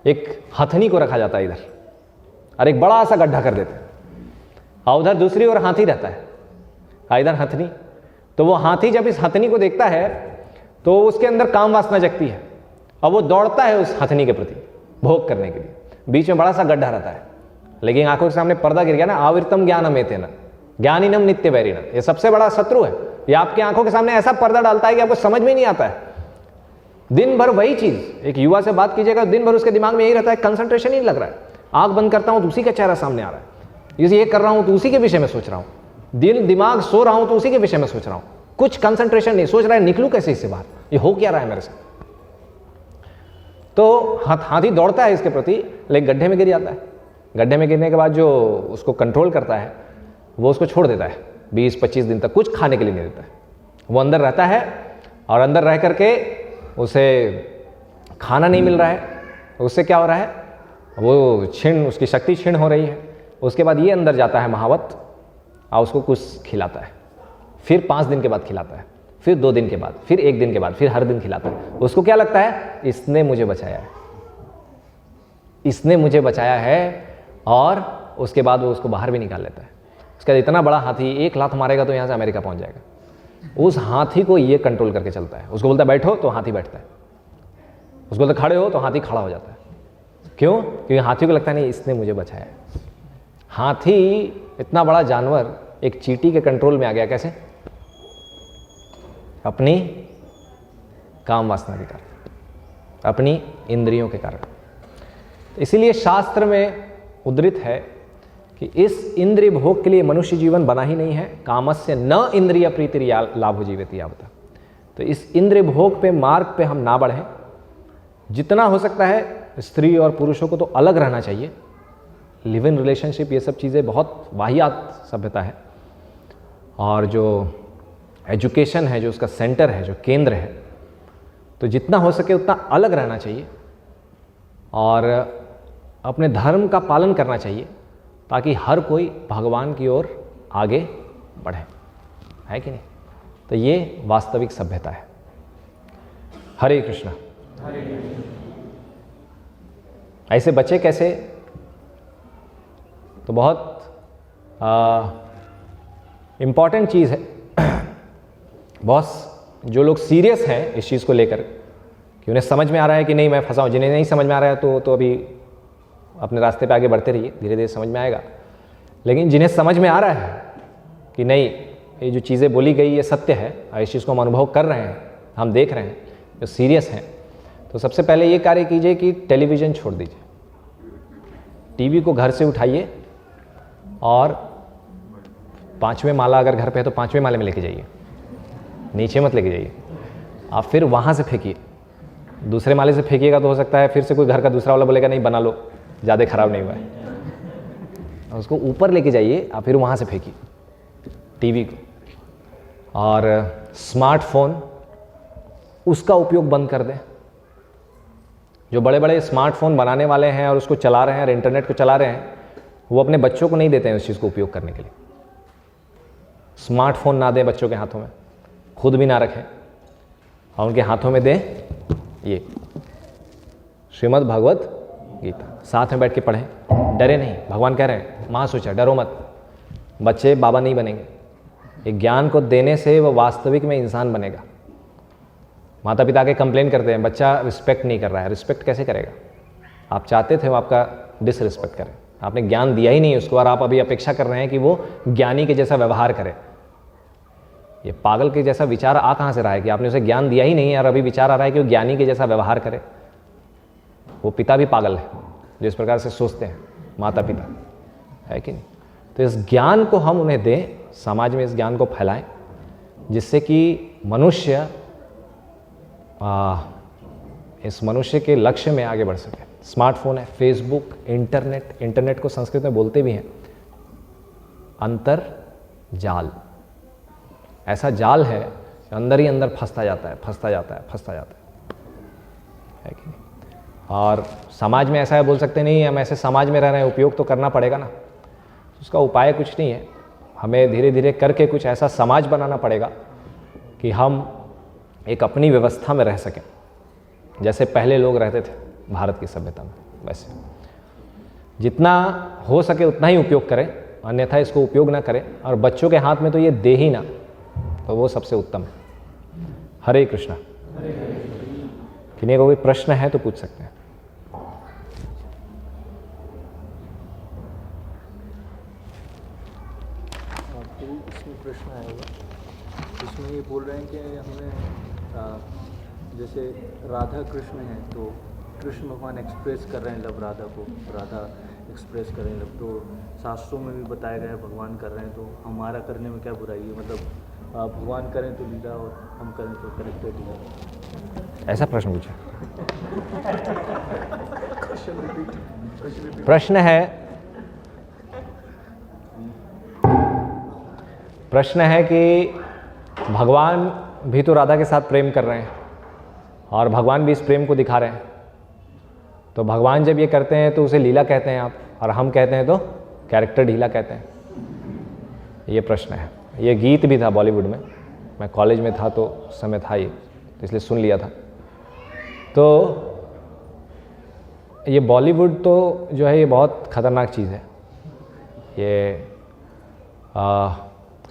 एक हथनी को रखा जाता है इधर, और एक बड़ा सा गड्ढा कर देते हैं, और उधर दूसरी ओर हाथी रहता है, इधर हथनी। तो वो हाथी जब इस हथनी को देखता है तो उसके अंदर काम वासना जगती है, और वो दौड़ता है उस हथनी के प्रति भोग करने के लिए। बीच में बड़ा सा गड्ढा रहता है, लेकिन आंखों के सामने पर्दा गिर गया ना, आविर्तम ज्ञानम एतेन ज्ञानिनम नित्य वैरिणम। ये सबसे बड़ा शत्रु है। ये आपकी आंखों के सामने ऐसा पर्दा डालता है कि आपको समझ में नहीं आता है। दिन भर वही चीज, एक युवा से बात कीजिएगा, दिन भर उसके दिमाग में यही रहता है, कंसंट्रेशन ही नहीं लग रहा है। आंख बंद करता हूं तो उसी का चेहरा सामने आ रहा है, ये कर रहा हूं तो उसी के विषय में सोच रहा हूं, दिमाग सो रहा हूं तो उसी के विषय में सोच रहा हूं, कुछ कंसंट्रेशन नहीं। सोच रहा है निकलूं कैसे इससे बाहर, ये हो क्या रहा है मेरे साथ। तो हाथी दौड़ता है इसके प्रति, लेकिन गड्ढे में गिर जाता है। गड्ढे में गिरने के बाद जो उसको कंट्रोल करता है वो उसको छोड़ देता है 20-25 दिन तक, कुछ खाने के लिए नहीं देता है। वो अंदर रहता है, और अंदर रह करके उसे खाना नहीं मिल रहा है, उससे क्या हो रहा है? वो उसकी शक्ति क्षीण हो रही है। उसके बाद ये अंदर जाता है महावत, और उसको कुछ खिलाता है, फिर 5 दिन के बाद खिलाता है, फिर 2 दिन के बाद, फिर 1 दिन के बाद, फिर हर दिन खिलाता है। उसको क्या लगता है? इसने मुझे बचाया है, इसने मुझे बचाया है, और उसके बाद वो उसको बाहर भी निकाल लेता है। उसका इतना बड़ा हाथी, एक लात मारेगा तो यहाँ से अमेरिका पहुँच जाएगा। उस हाथी को ये कंट्रोल करके चलता है। उसको बोलता है बैठो तो हाथी बैठता है, उसको बोलता खड़े हो तो हाथी खड़ा हो जाता है। क्यों? क्योंकि हाथी को लगता है नहीं इसने मुझे बचाया है। हाथी इतना बड़ा जानवर एक चींटी के कंट्रोल में आ गया, कैसे? अपनी काम वासना के कारण, अपनी इंद्रियों के कारण। इसीलिए शास्त्र में उद्धृत है कि इस इंद्रिय भोग के लिए मनुष्य जीवन बना ही नहीं है। कामस्य न इंद्रिय प्रीति लाभो जीवति यावता। तो इस इंद्रिय भोग पे, मार्ग पे हम ना बढ़ें। जितना हो सकता है स्त्री और पुरुषों को तो अलग रहना चाहिए। लिव इन रिलेशनशिप, ये सब चीज़ें बहुत वाहियात सभ्यता है। और जो एजुकेशन है, जो उसका सेंटर है, जो केंद्र है, तो जितना हो सके उतना अलग रहना चाहिए और अपने धर्म का पालन करना चाहिए ताकि हर कोई भगवान की ओर आगे बढ़े, है कि नहीं? तो ये वास्तविक सभ्यता है। हरे कृष्णा। ऐसे बचे कैसे? तो बहुत इम्पॉर्टेंट चीज़ है। बहुत जो लोग सीरियस हैं इस चीज़ को लेकर कि उन्हें समझ में आ रहा है कि नहीं मैं फंसा हूँ, जिन्हें नहीं समझ में आ रहा है तो अभी अपने रास्ते पे आगे बढ़ते रहिए, धीरे धीरे समझ में आएगा। लेकिन जिन्हें समझ में आ रहा है कि नहीं ये जो चीज़ें बोली गई ये सत्य है और इस चीज़ को हम अनुभव कर रहे हैं, हम देख रहे हैं, जो सीरियस हैं, तो सबसे पहले ये कार्य कीजिए कि टेलीविज़न छोड़ दीजिए, टीवी को घर से उठाइए और 5वें माला अगर घर पे है तो 5वें माले में लेके जाइए, नीचे मत लेके जाइए। आप फिर वहाँ से फेंकिए, दूसरे माले से फेंकिएगा तो हो सकता है फिर से कोई घर का दूसरा वाला बोलेगा नहीं बना लो, ज़्यादा ख़राब नहीं हुआ है। उसको ऊपर लेके जाइए, आप फिर वहाँ से फेंकिए टीवी को। और स्मार्टफोन उसका उपयोग बंद कर दें। जो बड़े बड़े स्मार्टफोन बनाने वाले हैं और उसको चला रहे हैं और इंटरनेट को चला रहे हैं, वो अपने बच्चों को नहीं देते हैं उस चीज़ को उपयोग करने के लिए। स्मार्टफोन ना दें बच्चों के हाथों में, खुद भी ना रखें और उनके हाथों में दें ये श्रीमद् भगवत गीता, साथ में बैठ के पढ़ें, डरे नहीं। भगवान कह रहे हैं माँ सोचा डरो मत, बच्चे बाबा नहीं बनेंगे, एक ज्ञान को देने से वो वास्तविक में इंसान बनेगा। माता पिता के कंप्लेन करते हैं बच्चा रिस्पेक्ट नहीं कर रहा है, रिस्पेक्ट कैसे करेगा? आप चाहते थे वो आपका डिसरिस्पेक्ट करे, आपने ज्ञान दिया ही नहीं उसको और आप अभी अपेक्षा कर रहे हैं कि वो ज्ञानी के जैसा व्यवहार करे। ये पागल के जैसा विचार आ कहाँ से रहा है कि आपने उसे ज्ञान दिया ही नहीं और अभी विचार आ रहा है कि वो ज्ञानी के जैसा व्यवहार करे। वो पिता भी पागल है जो इस प्रकार से सोचते हैं, माता पिता, है कि नहीं? तो इस ज्ञान को हम उन्हें दें, समाज में इस ज्ञान को फैलाएं, जिससे कि मनुष्य इस मनुष्य के लक्ष्य में आगे बढ़ सके। स्मार्टफोन है, फेसबुक, इंटरनेट को संस्कृत में बोलते भी हैं अंतरजाल। ऐसा जाल है कि अंदर ही अंदर फंसता जाता है कि नहीं? और समाज में ऐसा है, बोल सकते नहीं हम ऐसे समाज में रह रहे हैं, उपयोग तो करना पड़ेगा ना। उसका उपाय कुछ नहीं है, हमें धीरे धीरे करके कुछ ऐसा समाज बनाना पड़ेगा कि हम एक अपनी व्यवस्था में रह सकें, जैसे पहले लोग रहते थे भारत की सभ्यता में। वैसे जितना हो सके उतना ही उपयोग करें, अन्यथा इसको उपयोग ना करें और बच्चों के हाथ में तो ये दे ही ना, तो वो सबसे उत्तम है। हरे कृष्णा। किन्हीं को कोई प्रश्न है तो पूछ सकते हैं। इसमें प्रश्न आएगा, इसमें ये बोल रहे हैं कि हमें जैसे राधा कृष्ण हैं तो कृष्ण भगवान एक्सप्रेस कर रहे हैं लव राधा को, राधा एक्सप्रेस कर रहे हैं लव, तो शास्त्रों में भी बताया गया है भगवान कर रहे हैं, तो हमारा करने में क्या बुराई है? मतलब भगवान करें तो लीला और हम करें तो करेक्टेड लीला। ऐसा प्रश्न पूछा। प्रश्न है कि भगवान भी तो राधा के साथ प्रेम कर रहे हैं और भगवान भी इस प्रेम को दिखा रहे हैं, तो भगवान जब ये करते हैं तो उसे लीला कहते हैं आप, और हम कहते हैं तो कैरेक्टर ढीला कहते हैं। ये प्रश्न है। ये गीत भी था बॉलीवुड में, मैं कॉलेज में था तो उस समय था ये, तो इसलिए सुन लिया था। तो ये बॉलीवुड तो जो है ये बहुत ख़तरनाक चीज़ है। ये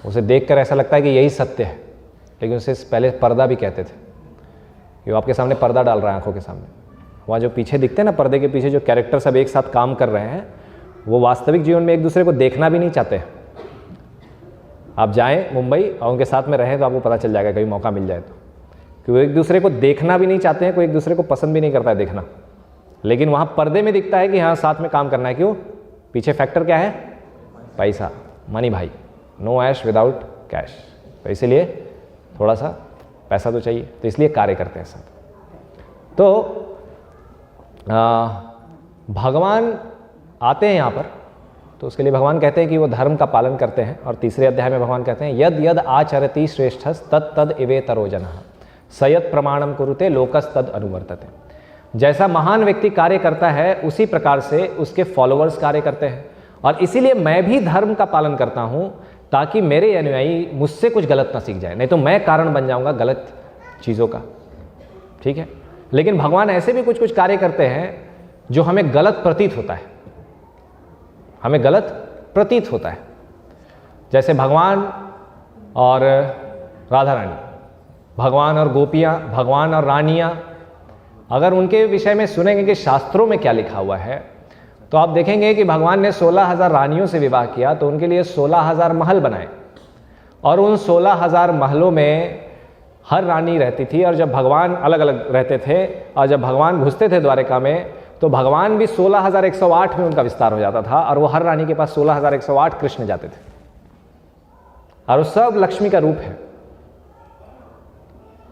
उसे देखकर ऐसा लगता है कि यही सत्य है, लेकिन उसे पहले पर्दा भी कहते थे कि वो आपके सामने पर्दा डाल रहा है आंखों के सामने। वहाँ जो पीछे दिखते हैं ना, पर्दे के पीछे जो कैरेक्टर सब एक साथ काम कर रहे हैं, वो वास्तविक जीवन में एक दूसरे को देखना भी नहीं चाहते। आप जाएं मुंबई और उनके साथ में रहें तो आपको पता चल जाएगा, कभी मौका मिल जाए तो, कि वो एक दूसरे को देखना भी नहीं चाहते हैं, कोई एक दूसरे को पसंद भी नहीं करता है देखना, लेकिन वहाँ पर्दे में दिखता है कि हाँ साथ में काम करना है। क्यों? पीछे फैक्टर क्या है? पैसा, मनी भाई, नो ऐश विदाउट कैश। तो इसीलिए थोड़ा सा पैसा तो चाहिए, तो इसलिए कार्य करते हैं साथ। तो भगवान आते हैं यहाँ पर, तो उसके लिए भगवान कहते हैं कि वो धर्म का पालन करते हैं। और तीसरे अध्याय में भगवान कहते हैं यद यद आचरति श्रेष्ठस तत् तद इवेतरो जनः। सयत प्रमाणम कुरुते लोकस्तद अनुवर्तते। जैसा महान व्यक्ति कार्य करता है उसी प्रकार से उसके फॉलोअर्स कार्य करते हैं, और इसीलिए मैं भी धर्म का पालन करता हूं ताकि मेरे अनुयायी मुझसे कुछ गलत ना सीख जाए, नहीं तो मैं कारण बन जाऊंगा गलत चीज़ों का। ठीक है, लेकिन भगवान ऐसे भी कुछ कुछ कार्य करते हैं जो हमें गलत प्रतीत होता है, हमें गलत प्रतीत होता है। जैसे भगवान और राधा रानी, भगवान और गोपियाँ, भगवान और रानियाँ, अगर उनके विषय में सुनेंगे कि शास्त्रों में क्या लिखा हुआ है तो आप देखेंगे कि भगवान ने 16,000 रानियों से विवाह किया तो उनके लिए 16,000 महल बनाए, और उन 16,000 महलों में हर रानी रहती थी, और जब भगवान अलग अलग रहते थे, और जब भगवान घुसते थे द्वारिका में तो भगवान भी 16,108 में उनका विस्तार हो जाता था, और वो हर रानी के पास 16,108 कृष्ण जाते थे, और वो सब लक्ष्मी का रूप है।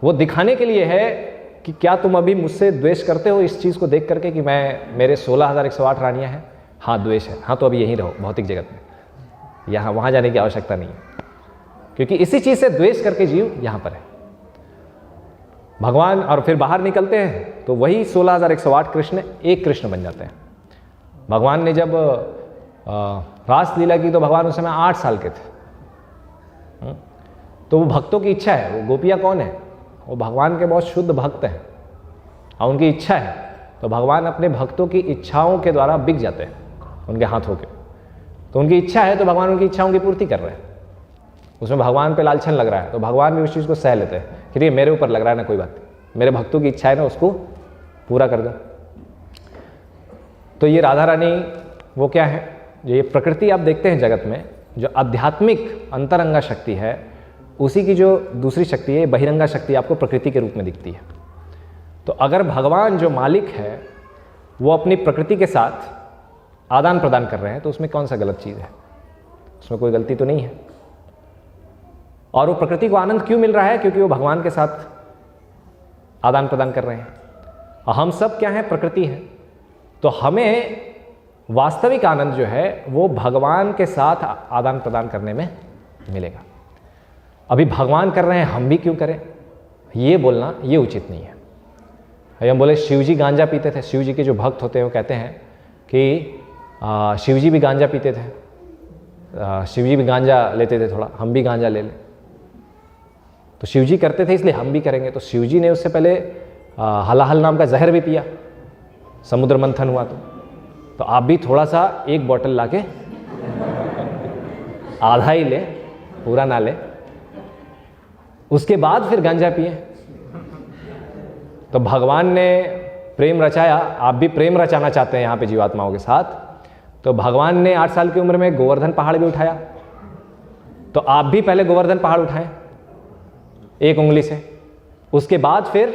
वो दिखाने के लिए है कि क्या तुम अभी मुझसे द्वेष करते हो इस चीज़ को देख करके कि मेरे 16,108 रानियां हैं? हाँ, द्वेष है। हाँ, तो अभी यहीं रहो भौतिक जगत में, यहाँ वहाँ जाने की आवश्यकता नहीं है, क्योंकि इसी चीज़ से द्वेष करके जीव यहाँ पर है। भगवान और फिर बाहर निकलते हैं तो वही 16,108 कृष्ण एक कृष्ण बन जाते हैं। भगवान ने जब रास लीला की तो भगवान उस समय 8 साल के थे। तो वो भक्तों की इच्छा है, वो गोपियाँ कौन है? वो भगवान के बहुत शुद्ध भक्त हैं, और उनकी इच्छा है तो भगवान अपने भक्तों की इच्छाओं के द्वारा बिक जाते हैं, उनके हाथ होके। तो उनकी इच्छा है तो भगवान उनकी इच्छाओं की पूर्ति कर रहे हैं, उसमें भगवान पे लालछन लग रहा है तो भगवान भी उस चीज़ को सह लेते हैं कि ये मेरे ऊपर लग रहा है ना, कोई बात नहीं, मेरे भक्तों की इच्छा है ना, उसको पूरा कर दो। तो ये राधा रानी वो क्या है, जो ये प्रकृति आप देखते हैं जगत में, जो आध्यात्मिक अंतरंगा शक्ति है, उसी की जो दूसरी शक्ति है बहिरंगा शक्ति आपको प्रकृति के रूप में दिखती है। तो अगर भगवान जो मालिक है वो अपनी प्रकृति के साथ आदान प्रदान कर रहे हैं तो उसमें कौन सा गलत चीज़ है? उसमें कोई गलती तो नहीं है। और वो प्रकृति को आनंद क्यों मिल रहा है? क्योंकि वो भगवान के साथ आदान प्रदान कर रहे हैं, और हम सब क्या हैं? प्रकृति है। तो हमें वास्तविक आनंद जो है वो भगवान के साथ आदान प्रदान करने में मिलेगा। अभी भगवान कर रहे हैं, हम भी क्यों करें? ये बोलना ये उचित नहीं है। हम बोले शिव जी गांजा पीते थे, शिव जी के जो भक्त होते हैं वो कहते हैं कि शिव जी भी गांजा पीते थे, शिव जी भी गांजा लेते थे, थोड़ा हम भी गांजा ले लें। तो शिव जी करते थे इसलिए हम भी करेंगे। तो शिव जी ने उससे पहले हलाहल नाम का जहर भी पिया, समुद्र मंथन हुआ तो आप भी थोड़ा सा एक बोतल लाके आधा ही ले, पूरा ना ले, उसके बाद फिर गांजा पिए। तो भगवान ने प्रेम रचाया, आप भी प्रेम रचाना चाहते हैं यहाँ पे जीवात्माओं के साथ, तो भगवान ने 8 साल की उम्र में गोवर्धन पहाड़ भी उठाया। तो आप भी पहले गोवर्धन पहाड़ उठाएं एक उंगली से, उसके बाद फिर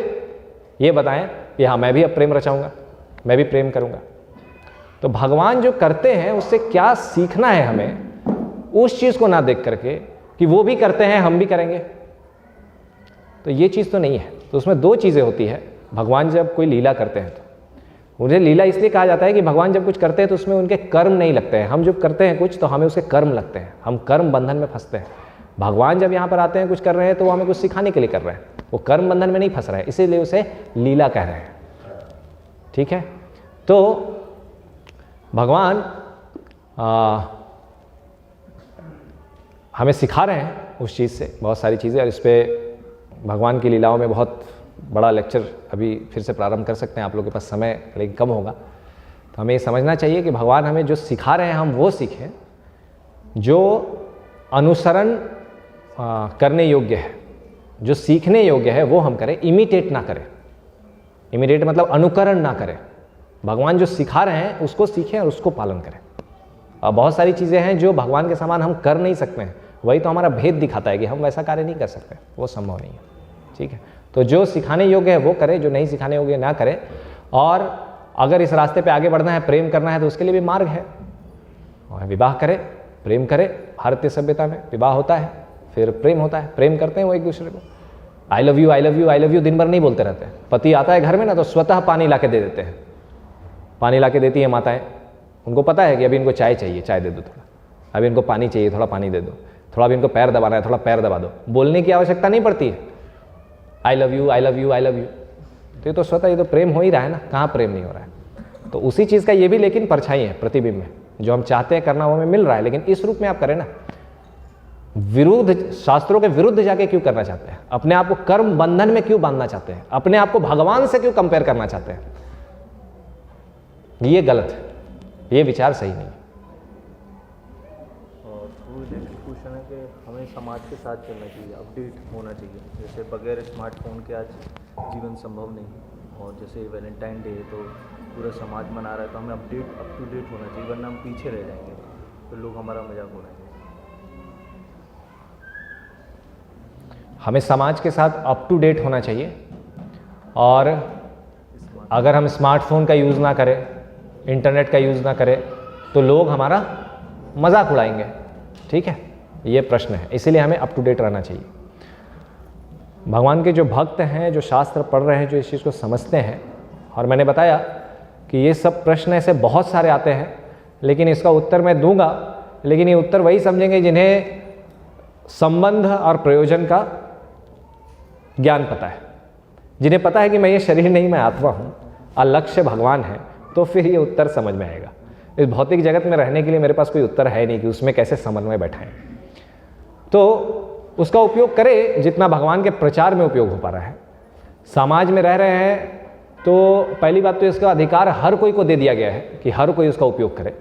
ये बताएं कि हाँ मैं भी अब प्रेम रचाऊंगा, मैं भी प्रेम करूंगा। तो भगवान जो करते हैं उससे क्या सीखना है हमें, उस चीज़ को ना देख करके कि वो भी करते हैं हम भी करेंगे, तो ये चीज़ तो नहीं है। तो उसमें 2 चीज़ें होती है। भगवान जब कोई लीला करते हैं तो मुझे लीला इसलिए कहा जाता है कि भगवान जब कुछ करते हैं तो उसमें उनके कर्म नहीं लगते हैं। हम जब करते हैं कुछ तो हमें उसके कर्म लगते हैं, हम कर्म बंधन में फंसते हैं। भगवान जब यहाँ पर आते हैं कुछ कर रहे हैं तो वो हमें कुछ सिखाने के लिए कर रहे हैं, वो कर्म बंधन में नहीं फंस रहे हैं, इसीलिए उसे लीला कह रहे हैं। ठीक है, तो भगवान हमें सिखा रहे हैं उस चीज़ से बहुत सारी चीज़ें, और इस पर भगवान की लीलाओं में बहुत बड़ा लेक्चर अभी फिर से प्रारंभ कर सकते हैं, आप लोगों के पास समय लेकिन कम होगा। तो हमें ये समझना चाहिए कि भगवान हमें जो सिखा रहे हैं हम वो सीखें जो अनुसरण करने योग्य है, जो सीखने योग्य है वो हम करें, इमिटेट ना करें। इमिटेट मतलब अनुकरण ना करें। भगवान जो सिखा रहे हैं उसको सीखें और उसको पालन करें। और बहुत सारी चीज़ें हैं जो भगवान के समान हम कर नहीं सकते हैं, वही तो हमारा भेद दिखाता है कि हम वैसा कार्य नहीं कर सकते, वो संभव नहीं है। ठीक है, तो जो सिखाने योग्य है वो करे, जो नहीं सिखाने योग्य ना करे। और अगर इस रास्ते पे आगे बढ़ना है, प्रेम करना है, तो उसके लिए भी मार्ग है। और विवाह करे, प्रेम करे। भारतीय सभ्यता में विवाह होता है, फिर प्रेम होता है, प्रेम करते हैं वो एक दूसरे को। I love you, I love you, I love you दिन भर नहीं बोलते रहते हैं। पति आता है घर में ना तो स्वतः पानी ला के दे देते हैं, पानी ला के देती है माताएं। उनको पता है कि अभी इनको चाय चाहिए, चाय दे दो थोड़ा, अभी इनको पानी चाहिए, थोड़ा पानी दे दो, थोड़ा अभी इनको पैर दबाना है, थोड़ा पैर दबा दो। बोलने की आवश्यकता नहीं पड़ती है, I love you, I love you, I love you, तो ये तो स्वतः ये तो प्रेम हो ही रहा है ना, कहाँ प्रेम नहीं हो रहा है। तो उसी चीज़ का ये भी लेकिन परछाई है, प्रतिबिंब है। जो हम चाहते हैं करना वो हमें मिल रहा है, लेकिन इस रूप में आप करें ना। विरुद्ध, शास्त्रों के विरुद्ध जाके क्यों करना चाहते हैं? अपने आप को कर्म बंधन में क्यों बांधना चाहते हैं? अपने आप को भगवान से क्यों कंपेयर करना चाहते हैं? ये गलत है, ये विचार सही नहीं। और क्वेश्चन है कि हमें समाज के साथ चलना चाहिए, अपडेट होना चाहिए। जैसे बगैर स्मार्टफोन के आज जीवन संभव नहीं, और जैसे वैलेंटाइन डे तो पूरा समाज मना रहा है, तो हमें अप टू डेट होना चाहिए, वरना हम पीछे रह जाएंगे, तो लोग हमारा मजाक उड़ाएंगे। हमें समाज के साथ अप टू डेट होना चाहिए, और अगर हम स्मार्टफोन का यूज़ ना करें, इंटरनेट का यूज़ ना करें, तो लोग हमारा मजाक उड़ाएंगे। ठीक है, ये प्रश्न है, इसीलिए हमें अप टू डेट रहना चाहिए। भगवान के जो भक्त हैं, जो शास्त्र पढ़ रहे हैं, जो इस चीज़ को समझते हैं, और मैंने बताया कि ये सब प्रश्न ऐसे बहुत सारे आते हैं, लेकिन इसका उत्तर मैं दूंगा, लेकिन ये उत्तर वही समझेंगे जिन्हें संबंध और प्रयोजन का ज्ञान पता है, जिन्हें पता है कि मैं ये शरीर नहीं, मैं आत्मा हूँ और लक्ष्य भगवान है, तो फिर ये उत्तर समझ में आएगा। इस भौतिक जगत में रहने के लिए मेरे पास कोई उत्तर है नहीं कि उसमें कैसे समन्वय बैठाएं। तो उसका उपयोग करें जितना भगवान के प्रचार में उपयोग हो पा रहा है। समाज में रह रहे हैं तो पहली बात तो इसका अधिकार हर कोई को दे दिया गया है कि हर कोई उसका उपयोग करे,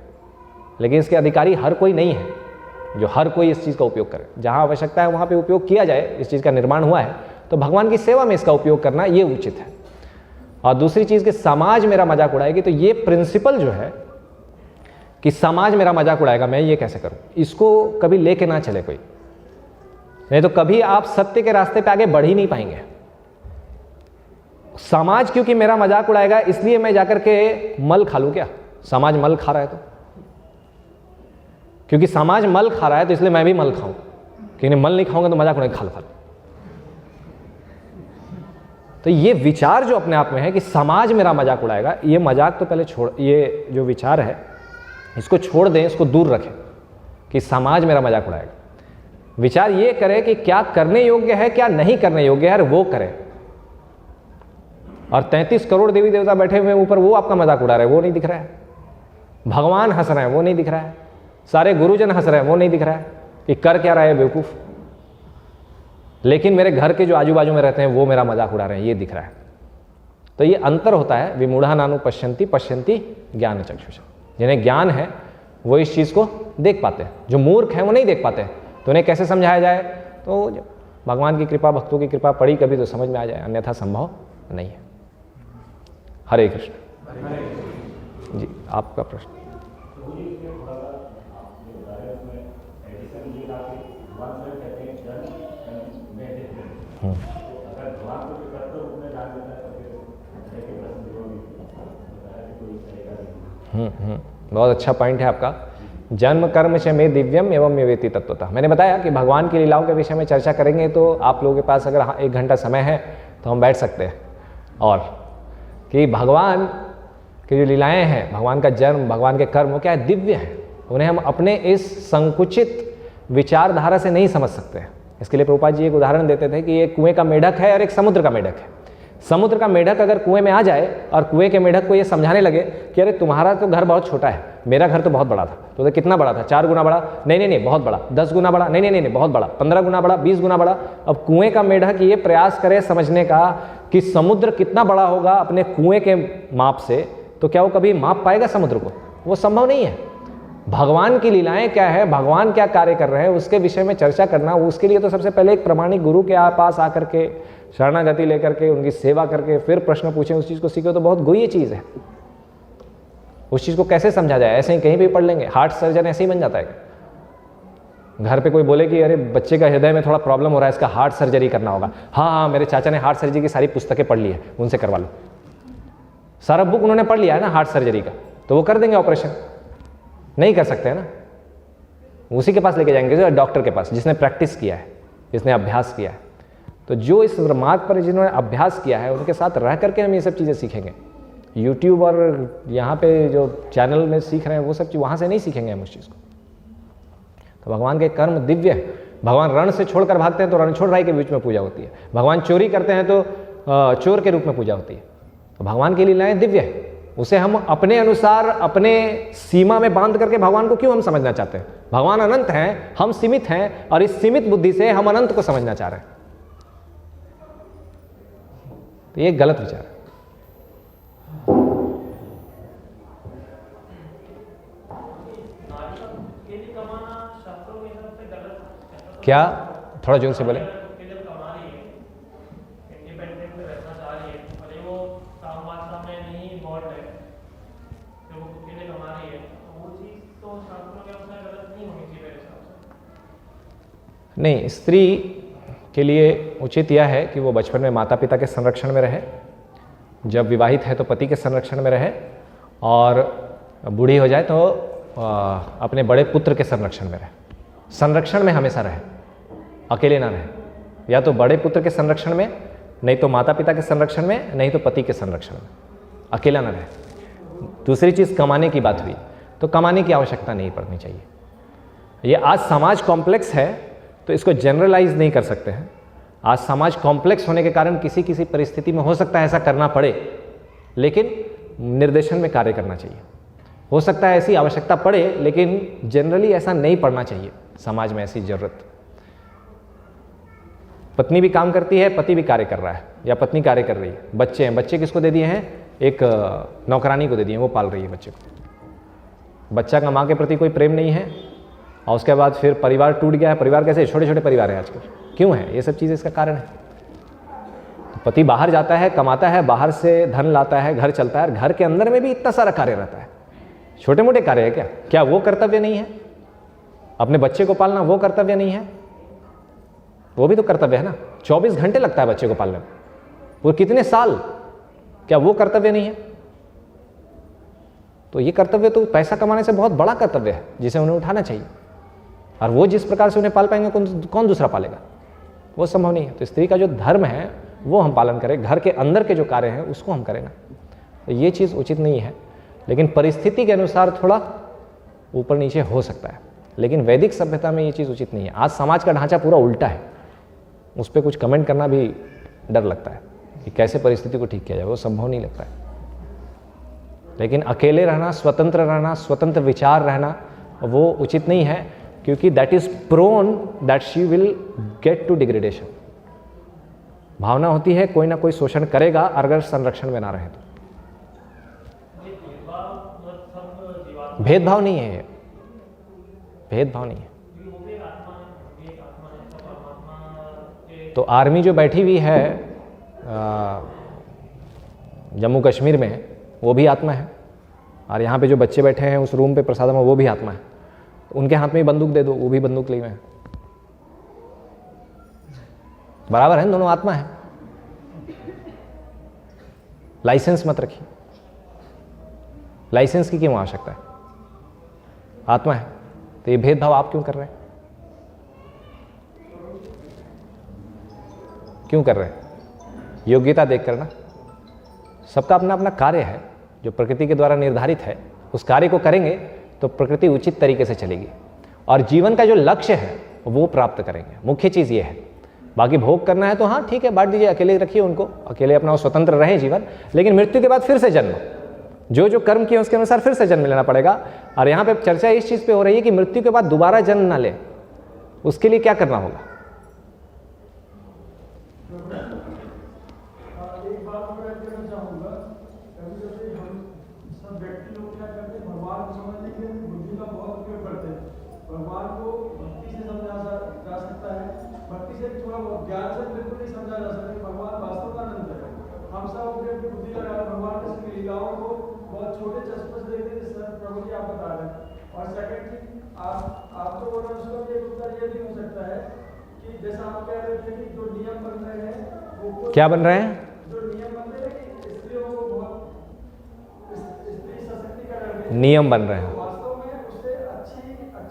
लेकिन इसके अधिकारी हर कोई नहीं है जो हर कोई इस चीज़ का उपयोग करे। जहाँ आवश्यकता है वहाँ पे उपयोग किया जाए, इस चीज़ का निर्माण हुआ है तो भगवान की सेवा में इसका उपयोग करना ये उचित है। और दूसरी चीज़ कि समाज मेरा मजाक उड़ाएगी, तो ये प्रिंसिपल जो है कि समाज मेरा मजाक उड़ाएगा, मैं ये कैसे करूँ, इसको कभी लेके ना चले कोई, नहीं तो कभी आप सत्य के रास्ते पे आगे बढ़ ही नहीं पाएंगे। समाज क्योंकि मेरा मजाक उड़ाएगा इसलिए मैं जाकर के मल खा लूं क्या? समाज मल खा रहा है तो, क्योंकि समाज मल खा रहा है तो इसलिए मैं भी मल खाऊं, क्योंकि मल नहीं खाऊंगा तो मजाक उड़ाएगा, खा लो। तो ये विचार जो अपने आप में है कि समाज मेरा मजाक उड़ाएगा, ये मजाक तो पहले छोड़, ये जो विचार है इसको छोड़ दें, इसको दूर रखें कि समाज मेरा मजाक उड़ाएगा। विचार ये करें कि क्या करने योग्य है, क्या नहीं करने योग्य है, वो करें। और 33 करोड़ देवी देवता बैठे हुए ऊपर, वो आपका मजाक उड़ा रहे हैं, वो नहीं दिख रहा है। भगवान हंस रहे हैं, वो नहीं दिख रहा है। सारे गुरुजन हंस रहे हैं, वो नहीं दिख रहा है कि कर क्या रहा है बेवकूफ। लेकिन मेरे घर के जो आजू बाजू में रहते हैं वो मेरा मजाक उड़ा रहे हैं, ये दिख रहा है। तो ये अंतर होता है। विमूढ़ा नानु पश्यन्ति पश्यन्ति ज्ञान चक्षुषा। जिन्हें ज्ञान है वो इस चीज़ को देख पाते हैं, जो मूर्ख हैं वो नहीं देख पाते। तो उन्हें कैसे समझाया जाए? तो भगवान की कृपा, भक्तों की कृपा पड़ी कभी तो समझ में आ जाए, अन्यथा संभव नहीं है। हरे कृष्ण जी, आपका प्रश्न। बहुत अच्छा पॉइंट है आपका। जन्म कर्म से में दिव्यम एवं में वेति तत्वतः। मैंने बताया कि भगवान की लीलाओं के विषय में चर्चा करेंगे, तो आप लोगों के पास अगर 1 घंटा समय है तो हम बैठ सकते हैं, और कि भगवान की जो लीलाएं हैं, भगवान का जन्म, भगवान के कर्म, वो क्या है? दिव्य है। उन्हें हम अपने इस संकुचित विचारधारा से नहीं समझ सकते हैं। इसके लिए प्रभुपाद जी एक उदाहरण देते थे कि एक कुएं का मेढक है और एक समुद्र का मेढक है। समुद्र का मेढक अगर कुएं में आ जाए और कुएं के मेढक को ये समझाने लगे कि अरे तुम्हारा तो घर बहुत छोटा है, मेरा घर तो बहुत बड़ा था, तो कितना बड़ा था? 4 गुना बड़ा? नहीं, बहुत बड़ा। 10 गुना बड़ा? नहीं, बहुत बड़ा। 15 गुना बड़ा? 20 गुना बड़ा। अब कुएं का मेढक ये प्रयास करे समझने का कि समुद्र कितना बड़ा होगा अपने कुएं के माप से, तो क्या वो कभी माप पाएगा समुद्र को? वो संभव नहीं है। भगवान की लीलाएं क्या है, भगवान क्या कार्य कर रहे हैं, उसके विषय में चर्चा करना, उसके लिए तो सबसे पहले एक प्रमाणिक गुरु के पास आकर के शरणागति लेकर के उनकी सेवा करके फिर प्रश्न पूछें, उस चीज़ को सीखे, तो बहुत गुह्य चीज़ है। उस चीज़ को कैसे समझा जाए? ऐसे ही कहीं भी पढ़ लेंगे? हार्ट सर्जन ऐसे ही बन जाता है। घर पे कोई बोले कि अरे बच्चे का हृदय में थोड़ा प्रॉब्लम हो रहा है, इसका हार्ट सर्जरी करना होगा। हाँ, मेरे चाचा ने हार्ट सर्जरी की सारी पुस्तकें पढ़ ली है, उनसे करवा लो। सारा बुक उन्होंने पढ़ लिया है ना हार्ट सर्जरी का, तो वो कर देंगे ऑपरेशन। नहीं कर सकते है ना, उसी के पास लेके जाएंगे जो डॉक्टर के पास, जिसने प्रैक्टिस किया है, जिसने अभ्यास किया है। तो जो इस मार्ग पर जिन्होंने अभ्यास किया है उनके साथ रह करके हम ये सब चीज़ें सीखेंगे। यूट्यूब और यहाँ पे जो चैनल में सीख रहे हैं वो सब चीज़ वहाँ से नहीं सीखेंगे हम उस चीज़ को। तो भगवान के कर्म दिव्य है, भगवान रण से छोड़कर भागते हैं तो रणछोड़राय के बीच में पूजा होती है। भगवान चोरी करते हैं तो चोर के रूप में पूजा होती है। तो भगवान की लीलाएं दिव्य है, उसे हम अपने अनुसार अपने सीमा में बांध करके भगवान को क्यों हम समझना चाहते हैं? भगवान अनंत हैं, हम सीमित हैं, और इस सीमित बुद्धि से हम अनंत को समझना चाह रहे हैं। तो ये गलत विचार है। क्या? थोड़ा जोर से बोले। नहीं, स्त्री के लिए उचित यह है कि वो बचपन में माता पिता के संरक्षण में रहे, जब विवाहित है तो पति के संरक्षण में रहे, और बूढ़ी हो जाए तो अपने बड़े पुत्र के संरक्षण में रहे। संरक्षण में हमेशा रहे, अकेले ना रहे। या तो बड़े पुत्र के संरक्षण में, नहीं तो माता पिता के संरक्षण में, नहीं तो पति के संरक्षण में, अकेला ना रहे। दूसरी चीज़ कमाने की बात हुई, तो कमाने की आवश्यकता नहीं पड़नी चाहिए। ये आज समाज कॉम्प्लेक्स है तो इसको जनरलाइज नहीं कर सकते हैं। आज समाज कॉम्प्लेक्स होने के कारण किसी किसी परिस्थिति में हो सकता है ऐसा करना पड़े, लेकिन निर्देशन में कार्य करना चाहिए। हो सकता है ऐसी आवश्यकता पड़े, लेकिन जनरली ऐसा नहीं पड़ना चाहिए। समाज में ऐसी जरूरत, पत्नी भी काम करती है, पति भी कार्य कर रहा है, या पत्नी कार्य कर रही है, बच्चे हैं, बच्चे किसको दे दिए हैं? एक नौकरानी को दे दिए, वो पाल रही है बच्चे को। बच्चा का माँ के प्रति कोई प्रेम नहीं है, और उसके बाद फिर परिवार टूट गया है। परिवार कैसे? छोटे छोटे परिवार हैं आजकल। क्यों है? ये सब चीज़ें इसका कारण है। तो पति बाहर जाता है, कमाता है, बाहर से धन लाता है, घर चलता है, और घर के अंदर में भी इतना सारा कार्य रहता है। छोटे मोटे कार्य है क्या? क्या वो कर्तव्य नहीं है? अपने बच्चे को पालना वो कर्तव्य नहीं है? वो भी तो कर्तव्य है ना। 24 घंटे लगता है बच्चे को पालने में, वो कितने साल, क्या वो कर्तव्य नहीं है? तो ये कर्तव्य तो पैसा कमाने से बहुत बड़ा कर्तव्य है, जिसे उन्हें उठाना चाहिए। और वो जिस प्रकार से उन्हें पाल पाएंगे, कौन दूसरा पालेगा? वो संभव नहीं है। तो स्त्री का जो धर्म है वो हम पालन करें, घर के अंदर के जो कार्य हैं उसको हम करें ना। तो ये चीज़ उचित नहीं है, लेकिन परिस्थिति के अनुसार थोड़ा ऊपर नीचे हो सकता है। लेकिन वैदिक सभ्यता में ये चीज़ उचित नहीं है। आज समाज का ढांचा पूरा उल्टा है, उस पर कुछ कमेंट करना भी डर लगता है कि कैसे परिस्थिति को ठीक किया जाए, वो संभव नहीं लगता है। लेकिन अकेले रहना, स्वतंत्र रहना, स्वतंत्र विचार रहना, वो उचित नहीं है, क्योंकि that is prone that she will get to degradation. भावना होती है कोई ना कोई शोषण करेगा अगर संरक्षण में ना रहे तो। भेदभाव नहीं है ये, भेदभाव नहीं है। तो आर्मी जो बैठी हुई है जम्मू कश्मीर में, वो भी आत्मा है, और यहाँ पे जो बच्चे बैठे हैं उस रूम पे प्रसादम में, वो भी आत्मा है। उनके हाथ में ही बंदूक दे दो, वो भी बंदूक लिए हुए हैं, बराबर है, दोनों आत्मा है। लाइसेंस मत रखिए, लाइसेंस की क्यों आवश्यकता है? आत्मा है। तो ये भेदभाव आप क्यों कर रहे हैं? क्यों कर रहे हैं? योग्यता देख कर ना। सबका अपना अपना कार्य है जो प्रकृति के द्वारा निर्धारित है, उस कार्य को करेंगे तो प्रकृति उचित तरीके से चलेगी, और जीवन का जो लक्ष्य है वो प्राप्त करेंगे। मुख्य चीज़ ये है। बाकी भोग करना है तो हाँ ठीक है, बांट दीजिए, अकेले रखिए उनको, अकेले अपना स्वतंत्र रहें जीवन, लेकिन मृत्यु के बाद फिर से जन्म, जो जो कर्म किए उसके अनुसार फिर से जन्म लेना पड़ेगा। और यहाँ पे चर्चा इस चीज़ पे हो रही है कि मृत्यु के बाद दोबारा जन्म ना ले, उसके लिए क्या करना होगा? और सेकंड थिंग, आप तो बोल रहे हैं उसका भी एक उत्तर ये भी हो सकता है कि जैसा आप कह रहे थे कि जो नियम बन रहे हैं वो क्या बन रहे हैं? जो नियम बन रहे हैं कि स्त्रियों को बहुत स्त्री सशक्तिकरण में नियम बन रहे हैं, वास्तव में उससे अच्छी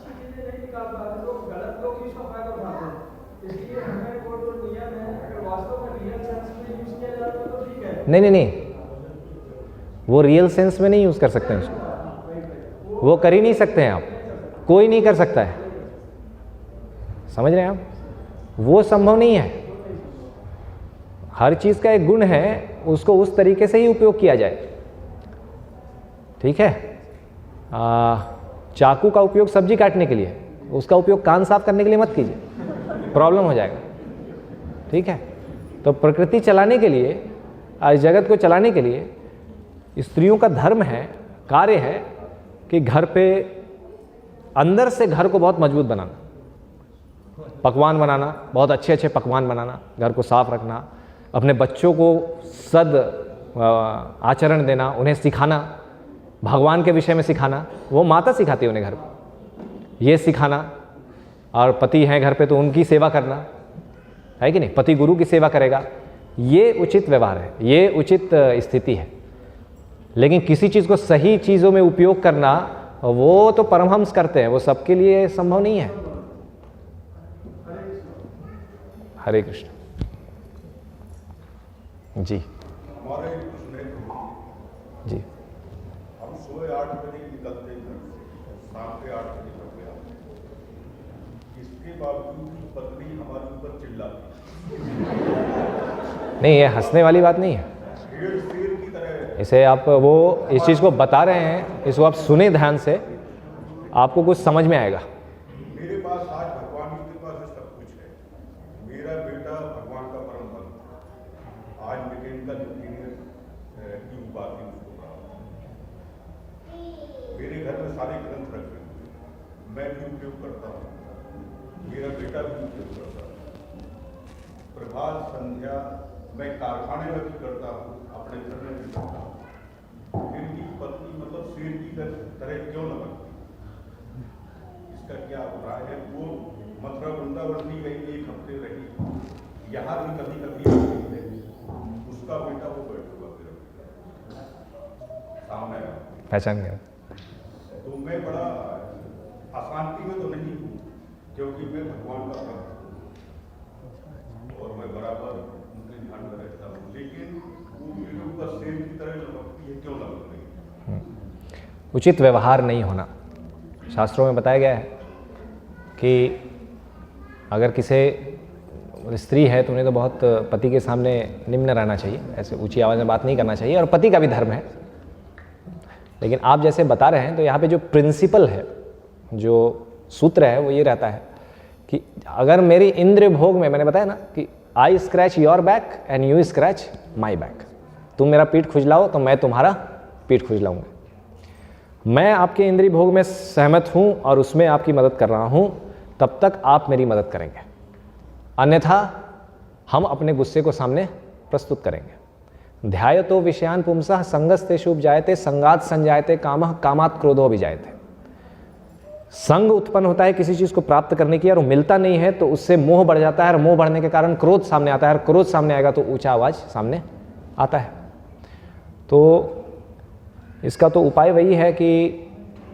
चीजें नहीं निकाल पाते लोग, गलत लोग इसका फायदा उठाते हैं। इसलिए हमें वो जो नियम है अगर वास्तव में रियल सेंस में यूज किया जाए तो ठीक है। नहीं, वो रियल सेंस में नहीं यूज कर सकते हैं उसको, वो कर ही नहीं सकते हैं आप, कोई नहीं कर सकता है। समझ रहे हैं आप? वो संभव नहीं है। हर चीज़ का एक गुण है, उसको उस तरीके से ही उपयोग किया जाए। ठीक है, चाकू का उपयोग सब्जी काटने के लिए, उसका उपयोग कान साफ करने के लिए मत कीजिए, प्रॉब्लम हो जाएगा। ठीक है, तो प्रकृति चलाने के लिए, आज जगत को चलाने के लिए स्त्रियों का धर्म है, कार्य है कि घर पे अंदर से घर को बहुत मजबूत बनाना, पकवान बनाना, बहुत अच्छे अच्छे पकवान बनाना, घर को साफ रखना, अपने बच्चों को सद आचरण देना, उन्हें सिखाना, भगवान के विषय में सिखाना। वो माता सिखाती है उन्हें घर पे, ये सिखाना। और पति हैं घर पे तो उनकी सेवा करना है कि नहीं, पति गुरु की सेवा करेगा। ये उचित व्यवहार है, ये उचित स्थिति है। लेकिन किसी चीज़ को सही चीज़ों में उपयोग करना, वो तो परमहंस करते हैं, वो सबके लिए संभव नहीं है। हरे कृष्ण जी। हमारे जी, हम सुबह 8 बजे निकलते हैं घर से, शाम के 8 बजे तक गया। इसके बावजूद पत्नी हमारे ऊपर चिल्लाती, नहीं ये हंसने वाली बात नहीं है। शेर की तरह। इसे आप वो इस चीज़ को बता रहे हैं, इसको आप सुने ध्यान से, आपको कुछ समझ में आएगा। मेरे पास आज भगवान की कृपा से सब कुछ है। मेरा बेटा भगवान का परम भक्त, आज मैकेनिकल इंजीनियर की उपाधि उसको प्राप्त। मेरे घर में सारे ग्रंथ रखे हुए, मैं भी उपयोग करता हूँ, मेरा बेटा भी उपयोग करता है। प्रभात संध्या मैं कारखाने में भी करता हूँ, अपने घर में भी करता हूँ। फिर की पत्नी मतलब शेर की तरह क्यों न बनती? इसका क्या अभिप्राय है? वो मथुरा वृंदावन भी गई, 1 हफ्ते रही, यहाँ भी कभी कभी रही। उसका बेटा वो बैठूगा, मेरा सामने पहचान गया। तो मैं बड़ा अशांति में तो नहीं हूँ, क्योंकि मैं भगवान का भक्त हूँ और मैं बराबर उनके ध्यान में रहता हूँ। लेकिन वो मेरे ऊपर शेर की तरह लपकती है, क्यों लपक रही है? उचित व्यवहार नहीं होना। शास्त्रों में बताया गया है कि अगर किसी स्त्री है तो उन्हें तो बहुत पति के सामने निम्न रहना चाहिए, ऐसे ऊंची आवाज़ में बात नहीं करना चाहिए, और पति का भी धर्म है। लेकिन आप जैसे बता रहे हैं तो यहाँ पे जो प्रिंसिपल है, जो सूत्र है, वो ये रहता है कि अगर मेरी इंद्रिय भोग में, मैंने बताया ना कि आई scratch your back and you scratch my back, तुम मेरा पीठ खुजलाओ तो मैं तुम्हारा पीठ खुजलाऊंगा। मैं आपके इंद्रिय भोग में सहमत हूं और उसमें आपकी मदद कर रहा हूं, तब तक आप मेरी मदद करेंगे, अन्यथा हम अपने गुस्से को सामने प्रस्तुत करेंगे। ध्यायतो विषयान पुंसः संगस्तेषु उपजायते संगात संजायते कामः कामात् क्रोधो विजायते। संग उत्पन्न होता है किसी चीज़ को प्राप्त करने की, और वो मिलता नहीं है तो उससे मोह बढ़ जाता है, और मोह बढ़ने के कारण क्रोध सामने आता है, और क्रोध सामने आएगा तो ऊंचा आवाज़ सामने आता है। तो इसका तो उपाय वही है कि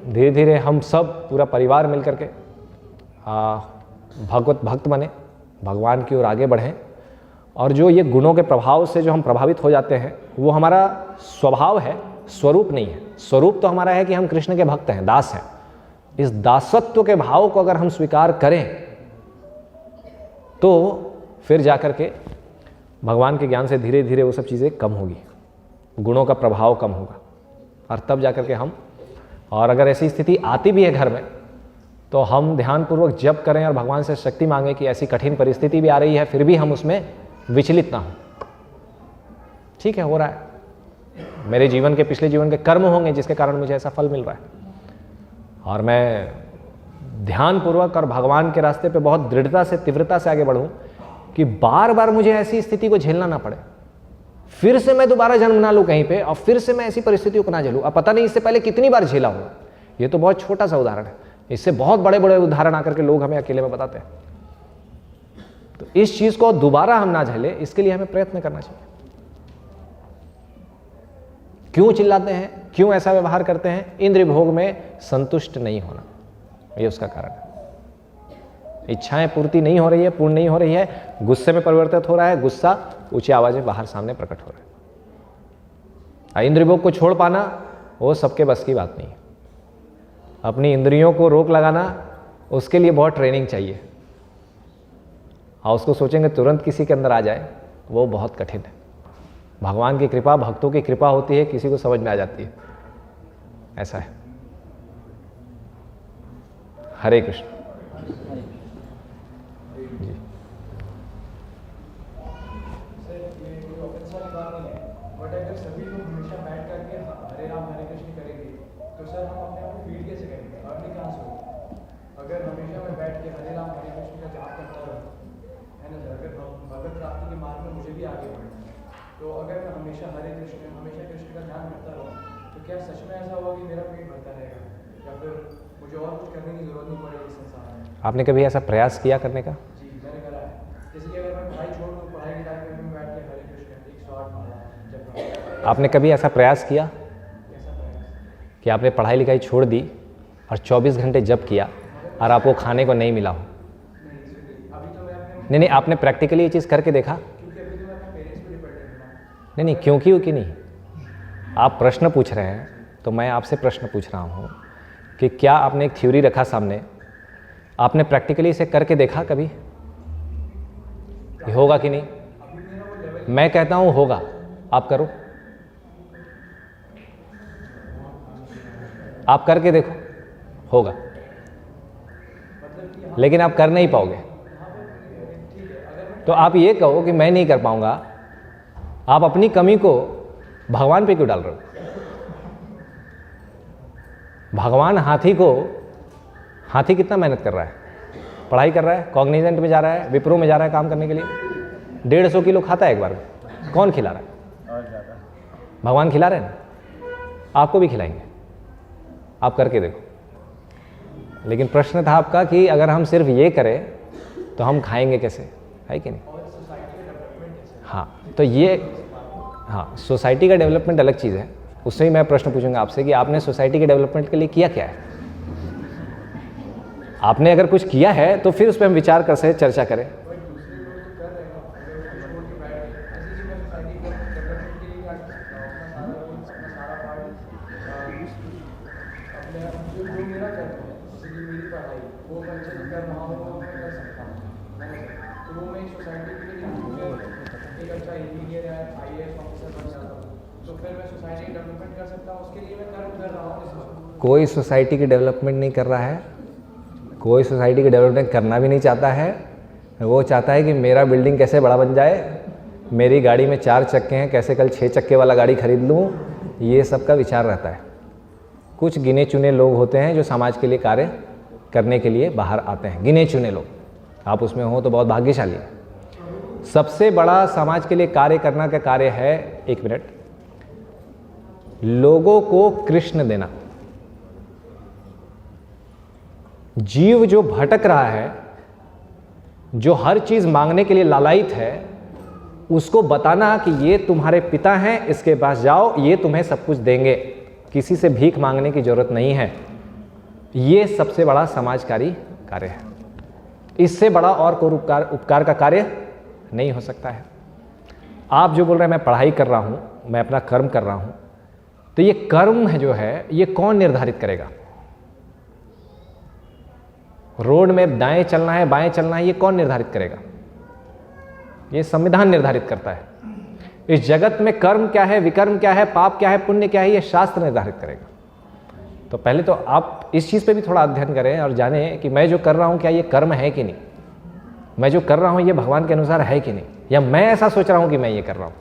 धीरे धीरे हम सब पूरा परिवार मिल करके भगवत भक्त बने, भगवान की ओर आगे बढ़ें, और जो ये गुणों के प्रभाव से जो हम प्रभावित हो जाते हैं, वो हमारा स्वभाव है, स्वरूप नहीं है। स्वरूप तो हमारा है कि हम कृष्ण के भक्त हैं, दास हैं। इस दासत्व के भाव को अगर हम स्वीकार करें तो फिर जाकर के भगवान के ज्ञान से धीरे धीरे वो सब चीज़ें कम होगी, गुणों का प्रभाव कम होगा, और तब जाकर के हम, और अगर ऐसी स्थिति आती भी है घर में, तो हम ध्यानपूर्वक जप करें और भगवान से शक्ति मांगें कि ऐसी कठिन परिस्थिति भी आ रही है, फिर भी हम उसमें विचलित ना हो। ठीक है, हो रहा है, मेरे जीवन के, पिछले जीवन के कर्म होंगे जिसके कारण मुझे ऐसा फल मिल रहा है, और मैं ध्यानपूर्वक और भगवान के रास्ते पे बहुत दृढ़ता से, तीव्रता से आगे बढ़ूं कि बार बार मुझे ऐसी स्थिति को झेलना ना पड़े, फिर से मैं दोबारा जन्म ना लूं कहीं पे, और फिर से मैं ऐसी परिस्थितियों को ना झेलूं। अब पता नहीं इससे पहले कितनी बार झेला हूं। ये तो बहुत छोटा सा उदाहरण है, इससे बहुत बड़े बड़े उदाहरण आकर के लोग हमें अकेले में बताते हैं। तो इस चीज को दोबारा हम ना झेले, इसके लिए हमें प्रयत्न करना चाहिए। क्यों चिल्लाते हैं, क्यों ऐसा व्यवहार करते हैं? इंद्रिय भोग में संतुष्ट नहीं होना, ये उसका कारण है। इच्छाएं पूर्ति नहीं हो रही है, पूर्ण नहीं हो रही है, गुस्से में परिवर्तित हो रहा है, गुस्सा ऊंची आवाज में बाहर सामने प्रकट हो रहा है। इंद्रिय भोग को छोड़ पाना वो सबके बस की बात नहीं है। अपनी इंद्रियों को रोक लगाना, उसके लिए बहुत ट्रेनिंग चाहिए। और उसको सोचेंगे तुरंत किसी के अंदर आ जाए, वो बहुत कठिन है। भगवान की कृपा, भक्तों की कृपा होती है, किसी को समझ में आ जाती है, ऐसा है। हरे कृष्ण। जी सर ये कोई ऑफेंस वाली बात नहीं है, बट अगर सभी लोग हमेशा बैठ करके हरे राम हरे कृष्ण करेंगे तो सर हम अपने आप को फील कैसे करेंगे, अर्निंग कहाँ से होगी? अगर हमेशा मैं बैठ के हरे राम हरे कृष्ण का जाप करता रहूँ, है ना सर, अगर भगवत प्राप्ति के मार्ग में मुझे भी आगे बढ़ना है, तो अगर मैं हमेशा हरे कृष्ण हमेशा कृष्ण का ध्यान करता रहूँ तो क्या सच में ऐसा होगा कि मेरा पेट भरता रहेगा या फिर मुझे और कुछ करने की जरूरत नहीं पड़ेगी संसार में? आपने कभी ऐसा प्रयास किया करने का? जी मैंने करा है। जैसे कि अगर मैं पढ़ाई छोड़ दूँ, पढ़ाई के टाइम में बैठ के हरे कृष्ण 108 माला जप करूँ। आपने कभी ऐसा प्रयास किया कैसा प्रयास? कि आपने पढ़ाई लिखाई छोड़ दी और 24 घंटे जप किया और आपको खाने को नहीं मिला हो? अभी तो मैं अपने, नहीं, आपने प्रैक्टिकली ये चीज़ करके देखा? क्योंकि अभी तो मैं अपने पेरेंट्स पे डिपेंडेंट हूँ ना। नहीं, क्योंकि नहीं, आप प्रश्न पूछ रहे हैं तो मैं आपसे प्रश्न पूछ रहा हूँ कि क्या आपने एक थ्योरी रखा सामने, आपने प्रैक्टिकली इसे करके देखा कभी कि होगा कि नहीं? मैं कहता हूँ होगा, आप करो, आप करके देखो, होगा, लेकिन आप कर नहीं पाओगे। तो आप ये कहो कि मैं नहीं कर पाऊंगा, आप अपनी कमी को भगवान पे क्यों डाल रहे हो? भगवान हाथी कितना मेहनत कर रहा है, पढ़ाई कर रहा है, कॉग्निजेंट में जा रहा है, विप्रो में जा रहा है काम करने के लिए, 150 किलो खाता है एक बार में, कौन खिला रहा है? भगवान खिला रहे हैं ना, आपको भी खिलाएंगे, आप करके देखो। लेकिन प्रश्न था आपका कि अगर हम सिर्फ ये करें तो हम खाएंगे कैसे, है कि नहीं? हाँ, तो ये, हाँ, सोसाइटी का डेवलपमेंट अलग चीज़ है, उससे ही मैं प्रश्न पूछूंगा आपसे कि आपने सोसाइटी के डेवलपमेंट के लिए किया क्या है? आपने अगर कुछ किया है तो फिर उस पर हम विचार कर सकते, चर्चा करें। कोई सोसाइटी की डेवलपमेंट नहीं कर रहा है, कोई सोसाइटी की डेवलपमेंट करना भी नहीं चाहता है। वो चाहता है कि मेरा बिल्डिंग कैसे बड़ा बन जाए, मेरी गाड़ी में 4 चक्के हैं, कैसे कल 6 चक्के वाला गाड़ी खरीद लूँ, ये सब का विचार रहता है। कुछ गिने चुने लोग होते हैं जो समाज के लिए कार्य करने के लिए बाहर आते हैं, गिने चुने लोग, आप उसमें हो तो बहुत भाग्यशाली है। सबसे बड़ा समाज के लिए कार्य करना का कार्य है, 1 मिनट, लोगों को कृष्ण देना। जीव जो भटक रहा है, जो हर चीज मांगने के लिए लालायित है, उसको बताना कि ये तुम्हारे पिता हैं, इसके पास जाओ, ये तुम्हें सब कुछ देंगे, किसी से भीख मांगने की जरूरत नहीं है। ये सबसे बड़ा समाजकारी कार्य है। इससे बड़ा और कोई उपकार का कार्य नहीं हो सकता है। आप जो बोल रहे हैं मैं पढ़ाई कर रहा हूं, मैं अपना कर्म कर रहा हूं, तो ये कर्म है जो है, ये कौन निर्धारित करेगा? रोड में दाएं चलना है बाएं चलना है, ये कौन निर्धारित करेगा? ये संविधान निर्धारित करता है। इस जगत में कर्म क्या है, विकर्म क्या है, पाप क्या है, पुण्य क्या है, ये शास्त्र निर्धारित करेगा। तो पहले तो आप इस चीज पे भी थोड़ा अध्ययन करें और जानें कि मैं जो कर रहा हूं क्या ये कर्म है कि नहीं, मैं जो कर रहा हूं ये भगवान के अनुसार है कि नहीं, या मैं ऐसा सोच रहा हूं कि मैं ये कर रहा हूं,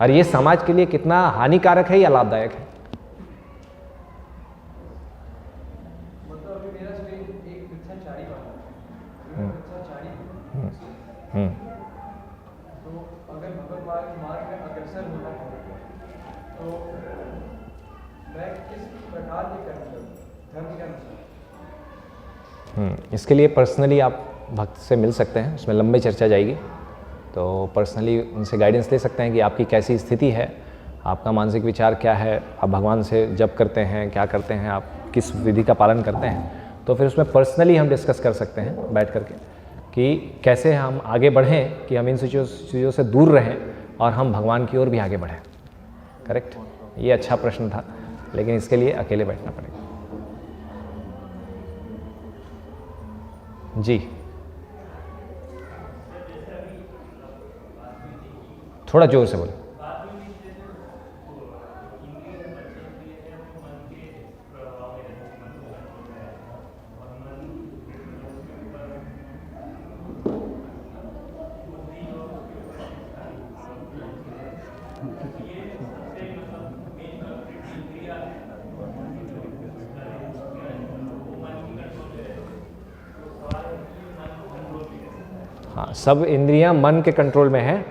और ये समाज के लिए कितना हानिकारक है या लाभदायक है। तो अगर भगवत मार्ग में अग्रसर होना है तो मैं किस प्रकार के कर्म करूं धर्म के अनुसार? इसके लिए पर्सनली आप भक्त से मिल सकते हैं, उसमें लंबी चर्चा जाएगी। तो पर्सनली उनसे गाइडेंस ले सकते हैं कि आपकी कैसी स्थिति है, आपका मानसिक विचार क्या है, आप भगवान से जप करते हैं, क्या करते हैं, आप किस विधि का पालन करते हैं। तो फिर उसमें पर्सनली हम डिस्कस कर सकते हैं बैठ करके कि कैसे हम आगे बढ़ें, कि हम इन चीज़ों से दूर रहें और हम भगवान की ओर भी आगे बढ़ें। करेक्ट? ये अच्छा प्रश्न था, लेकिन इसके लिए अकेले बैठना पड़ेगा। थोड़ा जोर से बोलो। हाँ, सब इंद्रियां मन के कंट्रोल में है,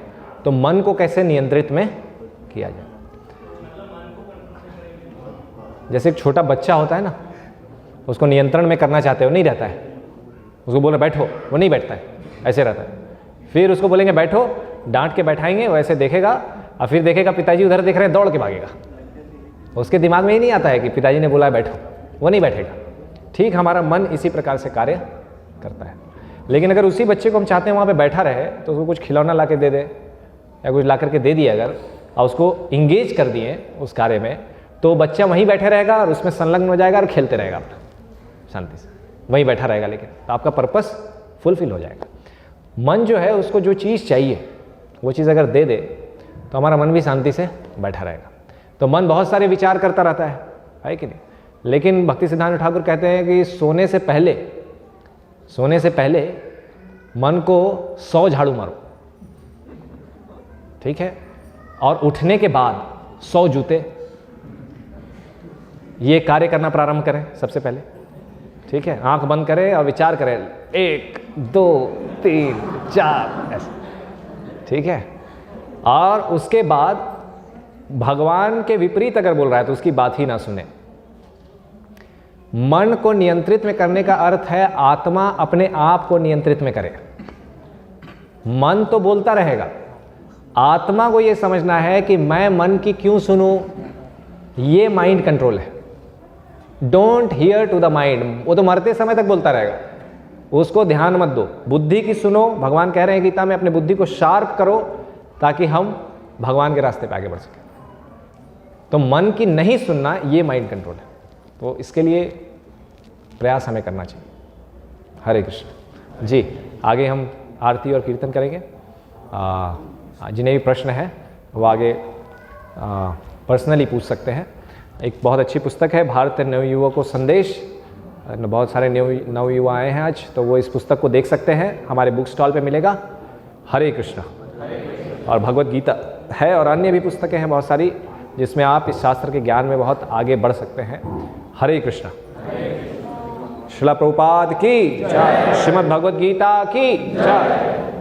तो मन को कैसे नियंत्रित में किया जाए। जैसे एक छोटा बच्चा होता है ना, उसको नियंत्रण में करना चाहते हो, नहीं रहता है, उसको बोले बैठो, वो नहीं बैठता है, ऐसे रहता है। फिर उसको बोलेंगे बैठो, डांट के बैठाएंगे, वो ऐसे देखेगा और फिर देखेगा पिताजी उधर देख रहे हैं, दौड़ के भागेगा। उसके दिमाग में ही नहीं आता है कि पिताजी ने बोला बैठो, वो नहीं बैठेगा। ठीक हमारा मन इसी प्रकार से कार्य करता है। लेकिन अगर उसी बच्चे को हम चाहते हैं वहाँ पे बैठा रहे, तो उसको कुछ खिलौना ला के दे दे या कुछ ला करके दे दिए अगर, और उसको इंगेज कर दिए उस कार्य में, तो बच्चा वहीं बैठे रहेगा और उसमें संलग्न हो जाएगा और खेलते रहेगा अपना शांति से, वहीं बैठा रहेगा। लेकिन तो आपका पर्पस फुलफिल हो जाएगा। मन जो है उसको जो चीज़ चाहिए वो चीज़ अगर दे दे तो हमारा मन भी शांति से बैठा रहेगा। तो मन बहुत सारे विचार करता रहता है कि नहीं? लेकिन भक्ति सिद्धांत ठाकुर कहते हैं कि सोने से पहले मन को 100 झाड़ू मारो, ठीक है, और उठने के बाद 100 जूते, ये कार्य करना प्रारंभ करें सबसे पहले, ठीक है। आंख बंद करें और विचार करें 1 2 3 4 ऐसे, ठीक है। और उसके बाद भगवान के विपरीत अगर बोल रहा है तो उसकी बात ही ना सुने। मन को नियंत्रित में करने का अर्थ है आत्मा अपने आप को नियंत्रित में करे। मन तो बोलता रहेगा, आत्मा को यह समझना है कि मैं मन की क्यों सुनूं, ये माइंड कंट्रोल है। Don't hear to the mind, वो तो मरते समय तक बोलता रहेगा, उसको ध्यान मत दो। बुद्धि की सुनो। भगवान कह रहे हैं गीता में अपने बुद्धि को शार्प करो ताकि हम भगवान के रास्ते पे आगे बढ़ सकें। तो मन की नहीं सुनना, ये माइंड कंट्रोल है। तो इसके लिए प्रयास हमें करना चाहिए। हरे कृष्ण जी। आगे हम आरती और कीर्तन करेंगे। जिन्हें भी प्रश्न है वो आगे पर्सनली पूछ सकते हैं। एक बहुत अच्छी पुस्तक है भारतीय नवयुवक को संदेश, बहुत सारे नवयुवा आए हैं आज, तो वो इस पुस्तक को देख सकते हैं, हमारे बुक स्टॉल पे मिलेगा। हरे कृष्ण। और भगवत गीता है और अन्य भी पुस्तकें हैं बहुत सारी, जिसमें आप इस शास्त्र के ज्ञान में बहुत आगे बढ़ सकते हैं। हरे कृष्ण। श्रील प्रभुपाद की जय। श्रीमद् भगवत गीता की जय।